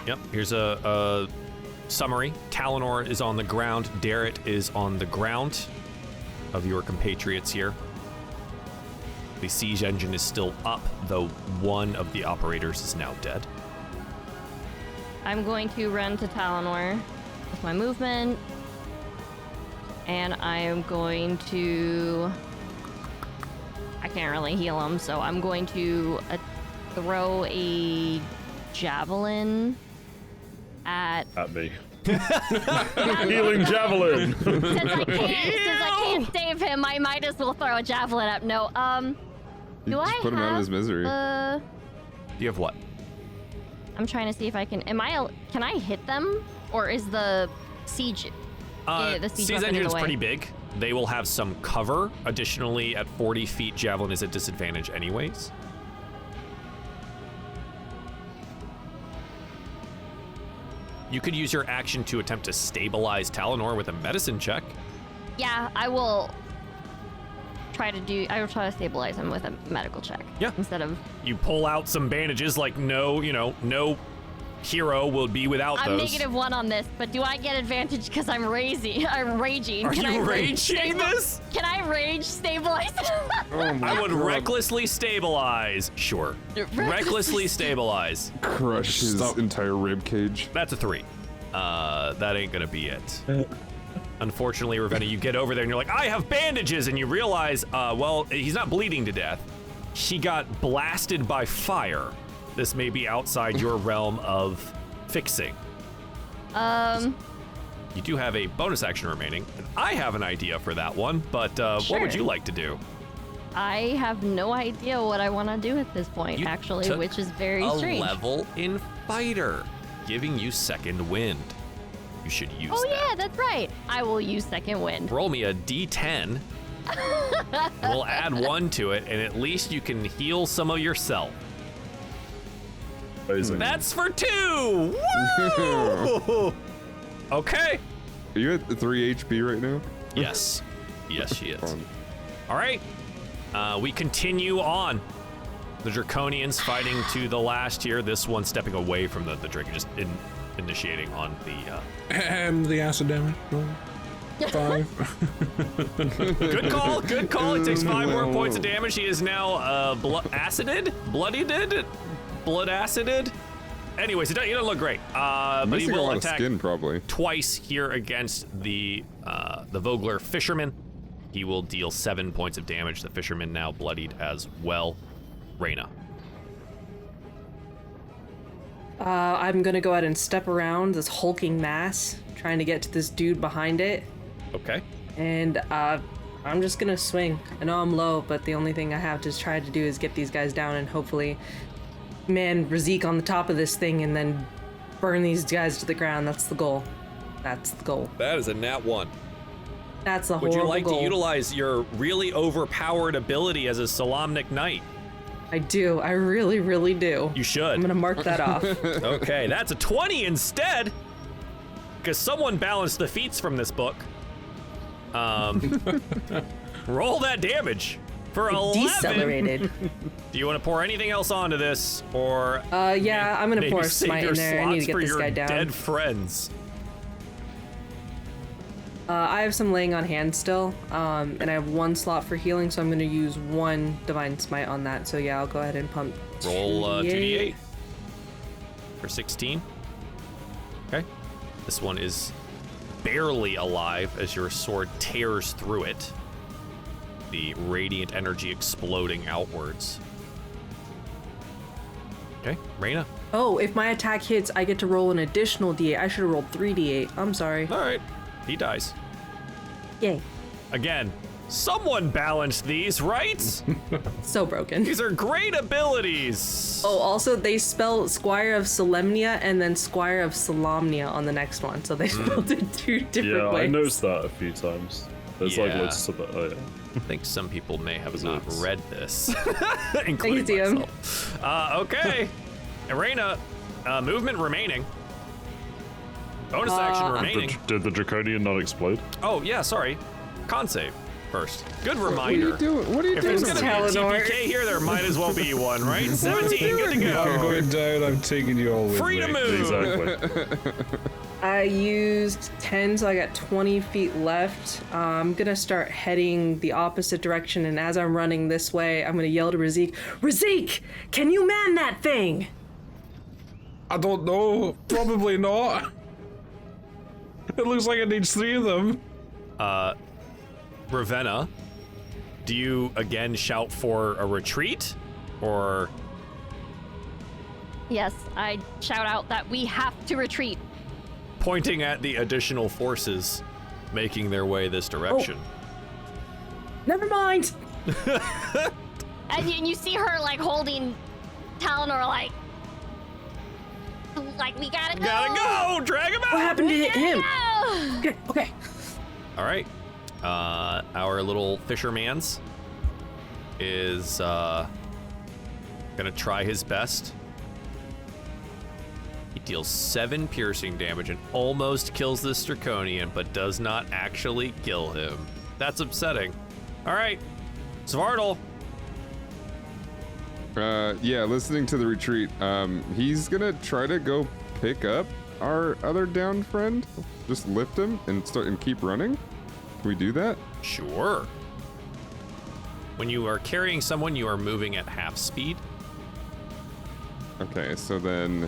Speaker 1: Yep, here's a summary. Talinor is on the ground. Darret is on the ground of your compatriots here. The siege engine is still up, though one of the operators is now dead.
Speaker 6: I'm going to run to Talinor with my movement, and I am going to. I can't really heal him, so I'm going to throw a javelin at
Speaker 5: me. Healing javelin.
Speaker 6: Since I can't save him, I might as well throw a javelin at. No,
Speaker 4: You just put him out of his misery.
Speaker 1: Do you have what?
Speaker 6: I'm trying to see if I can. Can I hit them, or is the siege? The siege
Speaker 1: siege
Speaker 6: weapon
Speaker 1: engine
Speaker 6: in
Speaker 1: is
Speaker 6: the way?
Speaker 1: pretty big. They will have some cover. Additionally, at 40 feet, javelin is at disadvantage anyways. You could use your action to attempt to stabilize Talinor with a medicine check.
Speaker 6: Yeah, I will try to stabilize him with a medical check.
Speaker 1: Yeah.
Speaker 6: Instead of.
Speaker 1: You pull out some bandages, like no hero will be without
Speaker 6: I'm
Speaker 1: those.
Speaker 6: -1 on this, but do I get advantage because I'm raging?
Speaker 1: Are you raging this?
Speaker 6: Can I rage stabilize?
Speaker 1: I would recklessly stabilize. Sure. Recklessly stabilize.
Speaker 4: Crush his entire rib cage.
Speaker 1: That's a 3. That ain't gonna be it. Unfortunately, Ravenna, you get over there and you're like, I have bandages, and you realize, well, he's not bleeding to death. He got blasted by fire. This may be outside your realm of fixing. You do have a bonus action remaining, and I have an idea for that one, but what would
Speaker 6: Sure.
Speaker 1: you like to do?
Speaker 6: I have no idea what I want to do at this point,
Speaker 1: You
Speaker 6: actually,
Speaker 1: took
Speaker 6: which is very
Speaker 1: a
Speaker 6: strange.
Speaker 1: level in fighter, giving you second wind. You should use
Speaker 6: Oh
Speaker 1: that.
Speaker 6: yeah, that's right. I will use second wind.
Speaker 1: Roll me a d10. We'll add 1 to it, and at least you can heal some of yourself.
Speaker 5: Amazing.
Speaker 1: That's for 2! Woo! Okay.
Speaker 4: Are you at 3 HP right now?
Speaker 1: Yes. Yes, she is.
Speaker 4: Fun.
Speaker 1: All right. We continue on. The Draconians fighting to the last here. This one stepping away from the Dragon, just initiating on the...
Speaker 3: The acid damage. Roll. 5.
Speaker 1: Good call. Good call. He takes 5 more points of damage. He is now blood acided. Anyways, he doesn't look great. But he
Speaker 4: Missing a
Speaker 1: will
Speaker 4: lot of
Speaker 1: attack
Speaker 4: skin, probably.
Speaker 1: twice here against the Vogler fisherman. He will deal 7 points of damage. The fisherman now bloodied as well. Reyna.
Speaker 7: I'm gonna go ahead and step around this hulking mass, trying to get to this dude behind it,
Speaker 1: Okay.
Speaker 7: and I'm just gonna swing. I know I'm low, but the only thing I have to try to do is get these guys down and hopefully man Razik on the top of this thing and then burn these guys to the ground. That's the goal. That's the goal.
Speaker 1: That is a nat 1.
Speaker 7: That's a
Speaker 1: Would
Speaker 7: horrible
Speaker 1: you like
Speaker 7: goal.
Speaker 1: to utilize your really overpowered ability as a Solamnic Knight?
Speaker 7: I do. I really, really do.
Speaker 1: You should.
Speaker 7: I'm gonna mark that off.
Speaker 1: Okay, that's a 20 instead. because someone balanced the feats from this book. Roll that damage for 11.
Speaker 7: Decelerated.
Speaker 1: Do you want to pour anything else onto this, or
Speaker 7: Yeah, I'm gonna
Speaker 1: maybe
Speaker 7: pour
Speaker 1: save
Speaker 7: smite
Speaker 1: your
Speaker 7: in there. I need to
Speaker 1: slots for
Speaker 7: get this
Speaker 1: your
Speaker 7: guy down.
Speaker 1: dead friends?
Speaker 7: I have some laying on hand still, and I have 1 slot for healing, so I'm gonna use 1 divine smite on that. So yeah, I'll go ahead and pump.
Speaker 1: Roll
Speaker 7: 2d8.
Speaker 1: 2d8 for 16. Okay. This one is barely alive as your sword tears through it. The radiant energy exploding outwards. Okay, Reyna.
Speaker 7: Oh, if my attack hits, I get to roll an additional d8. I should have rolled 3d8. I'm sorry.
Speaker 1: All right, he dies.
Speaker 7: Yay.
Speaker 1: Again, someone balanced these, right?
Speaker 7: So broken.
Speaker 1: These are great abilities.
Speaker 7: Oh, also, they spell Squire of Solemnia and then Squire of Solamnia on the next one, so they spelled it 2 different
Speaker 5: Yeah,
Speaker 7: ways.
Speaker 5: I noticed that a few times. There's like
Speaker 1: Yeah.
Speaker 5: loads of stuff. Oh yeah.
Speaker 1: I think some people may have not
Speaker 5: Wizards.
Speaker 1: read this, including
Speaker 7: Thank you,
Speaker 1: myself. Okay, Reyna, movement remaining. Bonus action remaining.
Speaker 5: Did the Draconian not explode?
Speaker 1: Oh yeah, sorry. Con save first. Good
Speaker 4: What are
Speaker 1: reminder.
Speaker 4: you doing? What are you
Speaker 1: If
Speaker 4: doing?
Speaker 1: it's gonna be a
Speaker 7: Eleanor.
Speaker 1: TPK here, there might as well be one, right? 17, good to
Speaker 3: I'm
Speaker 1: go.
Speaker 3: going down. I'm taking you all with
Speaker 1: Free
Speaker 3: me.
Speaker 1: to move.
Speaker 5: Exactly.
Speaker 7: I used 10, so I got 20 feet left. I'm gonna start heading the opposite direction, and as I'm running this way, I'm gonna yell to Razik, Razik, can you man that thing?
Speaker 3: I don't know. Probably not. It looks like it needs 3 of them.
Speaker 1: Ravenna, do you again shout for a retreat, or
Speaker 6: Yes, I shout out that we have to retreat.
Speaker 1: pointing at the additional forces making their way this direction?
Speaker 7: Never mind.
Speaker 6: And you see her like holding Talonor like we gotta go.
Speaker 1: Gotta go! Drag him out!
Speaker 7: What happened to him?
Speaker 6: Go!
Speaker 7: Okay, okay.
Speaker 1: All right. Our little fisherman's is gonna try his best. He deals 7 piercing damage and almost kills this Draconian, but does not actually kill him. That's upsetting. All right, Svartal.
Speaker 4: Yeah, listening to the retreat. He's gonna try to go pick up our other downed friend. Just lift him and start and keep running. Can we do that?
Speaker 1: Sure. When you are carrying someone, you are moving at half speed.
Speaker 4: Okay, so then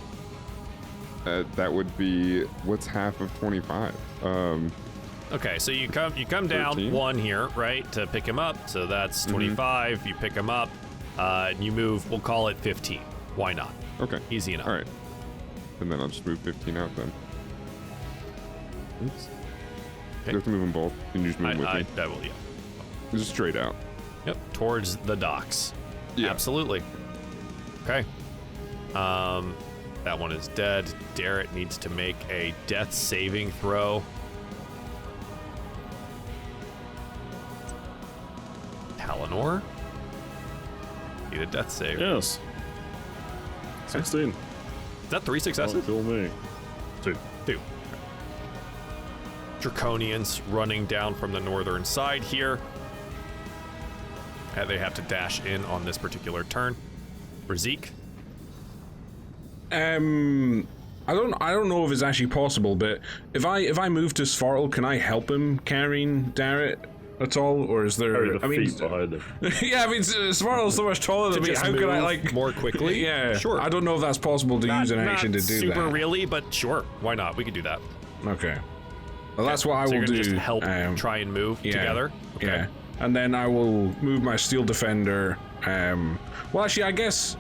Speaker 4: that would be what's half of 25.
Speaker 1: Okay, so you come down
Speaker 4: 13.
Speaker 1: 1 here, right, to pick him up. So that's 25. You pick him up, and you move. We'll call it 15. Why not?
Speaker 4: Okay.
Speaker 1: Easy enough.
Speaker 4: All right. And then I'll just move 15 out then. Oops.
Speaker 1: Okay.
Speaker 4: You have to move them both. Can you just move them with me?
Speaker 1: I will, yeah.
Speaker 4: Just straight out.
Speaker 1: Yep, towards the docks.
Speaker 4: Yeah.
Speaker 1: Absolutely. Okay. That one is dead. Darren needs to make a death saving throw. Talonor? Need a death save.
Speaker 5: Yes. 16.
Speaker 1: Is that 3 successes?
Speaker 5: Don't kill me. 2.
Speaker 1: 2. Draconians running down from the northern side here. They have to dash in on this particular turn. Razik.
Speaker 3: I don't know if it's actually possible, but if I move to Svartal, can I help him carrying Darren at all, or is there?
Speaker 5: Carry the
Speaker 3: I mean,
Speaker 5: feet behind him.
Speaker 3: yeah, I mean, Svartal's so much taller than me.
Speaker 1: just
Speaker 3: How can I
Speaker 1: move
Speaker 3: like
Speaker 1: more quickly?
Speaker 3: Yeah,
Speaker 1: Sure.
Speaker 3: I don't know if that's possible to use an action to do
Speaker 1: super
Speaker 3: that.
Speaker 1: really, but sure, why not? We could do that.
Speaker 3: Okay. Well, that's what I
Speaker 1: So
Speaker 3: will
Speaker 1: you're gonna
Speaker 3: do.
Speaker 1: just help try and move
Speaker 3: yeah,
Speaker 1: together. Okay.
Speaker 3: Yeah, and then I will move my Steel Defender. Well, actually, I guess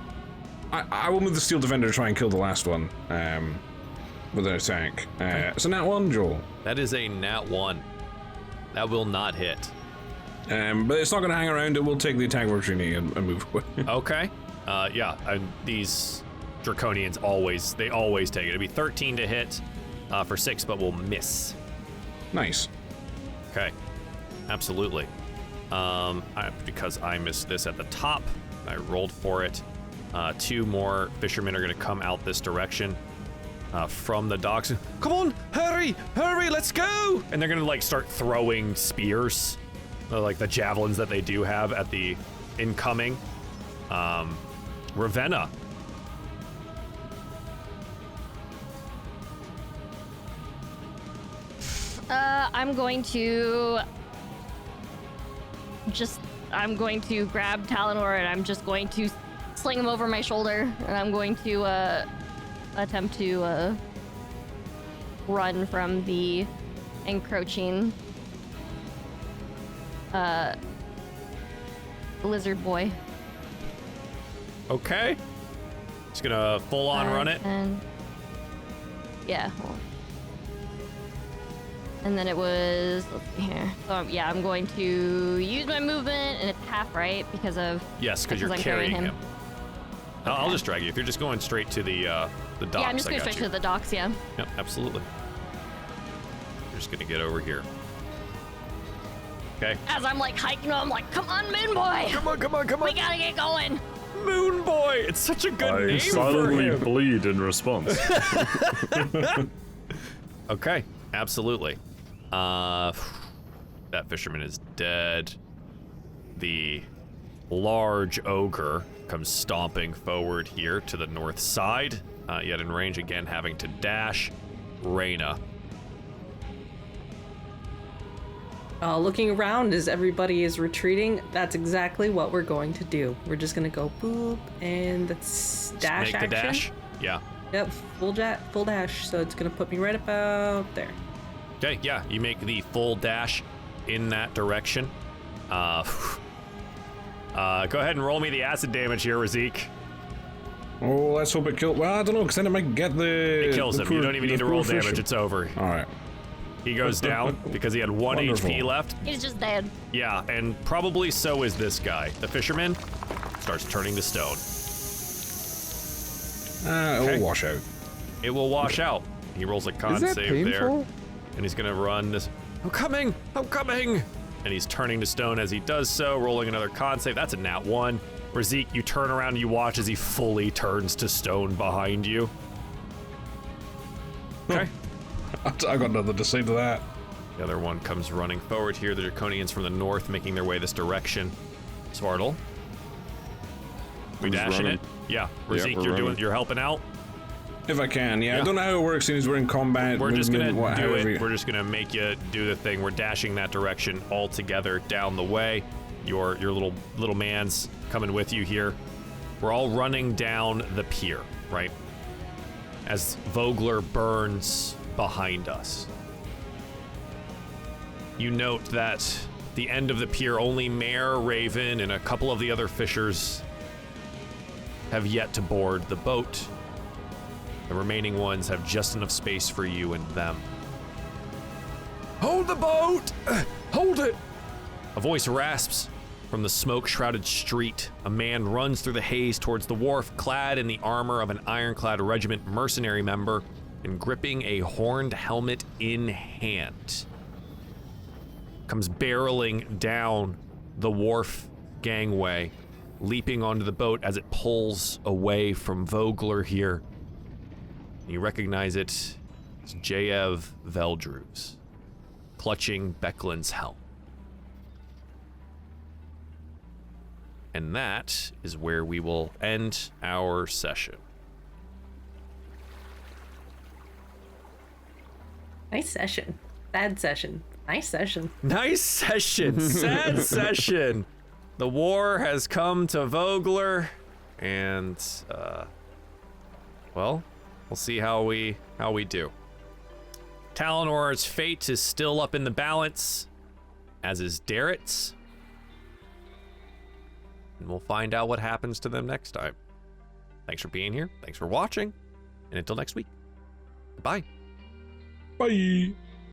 Speaker 3: I will move the Steel Defender to try and kill the last one. With an attack. So nat 1, Joel.
Speaker 1: That is a nat 1. That will not hit.
Speaker 3: But it's not going to hang around. It will take the attack opportunity and move away.
Speaker 1: Okay. Yeah, and these Draconians always take it. It'd be 13 to hit for 6, but will miss.
Speaker 3: Nice.
Speaker 1: Okay. Absolutely. Because I missed this at the top, I rolled for it. 2 more fishermen are going to come out this direction. from the docks. Come on, hurry, let's go! And they're gonna like start throwing spears, like the javelins that they do have at the incoming Ravenna.
Speaker 6: I'm going to grab Talonor and I'm just going to sling him over my shoulder, and I'm going to attempt to run from the encroaching lizard boy.
Speaker 1: Okay. Just gonna full on run it.
Speaker 6: And yeah. Hold on. And then it was, let's see here. So yeah, I'm going to use my movement, and it's half, right? Because of
Speaker 1: because you're
Speaker 6: I'm
Speaker 1: carrying him.
Speaker 6: Okay.
Speaker 1: I'll just drag you. If you're just going straight to the docks,
Speaker 6: Yeah, I'm just going straight to the docks. Yeah.
Speaker 1: Yep, absolutely. You're just gonna get over here. Okay.
Speaker 6: As I'm like hiking, I'm like, "Come on, Moon Boy!
Speaker 1: Come on!
Speaker 6: We gotta get going!"
Speaker 1: Moon Boy! It's such a good
Speaker 5: I
Speaker 1: name for
Speaker 5: silently
Speaker 1: him.
Speaker 5: bleed in response.
Speaker 1: Okay, absolutely. That fisherman is dead. The large ogre comes stomping forward here to the north side, yet in range again, having to dash. Reyna.
Speaker 7: Looking around as everybody is retreating, that's exactly what we're going to do. We're just gonna go boop, and that's dash
Speaker 1: Make
Speaker 7: action.
Speaker 1: the dash. Yeah.
Speaker 7: Yep, full dash. So it's gonna put me right about there.
Speaker 1: Okay, yeah, you make the full dash in that direction. Go ahead and roll me the acid damage here, Razik.
Speaker 3: Oh, let's hope it kills. Well, I don't know, because then it might get the.
Speaker 1: It kills him. You don't even need to roll damage. It's over.
Speaker 3: All right.
Speaker 1: He goes down because he had 1
Speaker 3: Wonderful.
Speaker 1: HP left.
Speaker 6: He's just dead.
Speaker 1: Yeah, and probably so is this guy. The fisherman starts turning to stone.
Speaker 3: It'll
Speaker 1: Okay.
Speaker 3: wash out.
Speaker 1: It will wash out. He rolls a con
Speaker 4: Is that
Speaker 1: save
Speaker 4: painful?
Speaker 1: there. And he's gonna run this. I'm coming! And he's turning to stone as he does so, rolling another con save. That's a nat 1. Razik, you turn around and you watch as he fully turns to stone behind you. Okay.
Speaker 3: I got nothing to say to that.
Speaker 1: The other one comes running forward here. The Draconians from the north making their way this direction. Svartal. We
Speaker 4: I'm just
Speaker 1: dashing
Speaker 4: running.
Speaker 1: it? Yeah. Razik,
Speaker 4: we're running.
Speaker 1: you're helping out.
Speaker 3: If I can, yeah.
Speaker 1: Yeah.
Speaker 3: I don't know how it works since we're in combat.
Speaker 1: We're just gonna
Speaker 3: movement,
Speaker 1: do
Speaker 3: however
Speaker 1: it.
Speaker 3: you-
Speaker 1: We're just gonna make you do the thing. We're dashing that direction all together down the way. Your little man's coming with you here. We're all running down the pier, right? As Vogler burns behind us. You note that the end of the pier, only Mare, Raven, and a couple of the other fishers have yet to board the boat. The remaining ones have just enough space for you and them. Hold the boat! Hold it! A voice rasps from the smoke-shrouded street. A man runs through the haze towards the wharf, clad in the armor of an ironclad regiment mercenary member and gripping a horned helmet in hand. Comes barreling down the wharf gangway, leaping onto the boat as it pulls away from Vogler here. You recognize it as Jayev Veldruz, clutching Becklin's helm. And that is where we will end our session.
Speaker 7: Nice session. Bad session. Nice session.
Speaker 1: Nice session. Sad session. The war has come to Vogler, and well, we'll see how we do. Talonor's fate is still up in the balance, as is Darret's. And we'll find out what happens to them next time. Thanks for being here. Thanks for watching. And until next week, goodbye.
Speaker 3: Bye.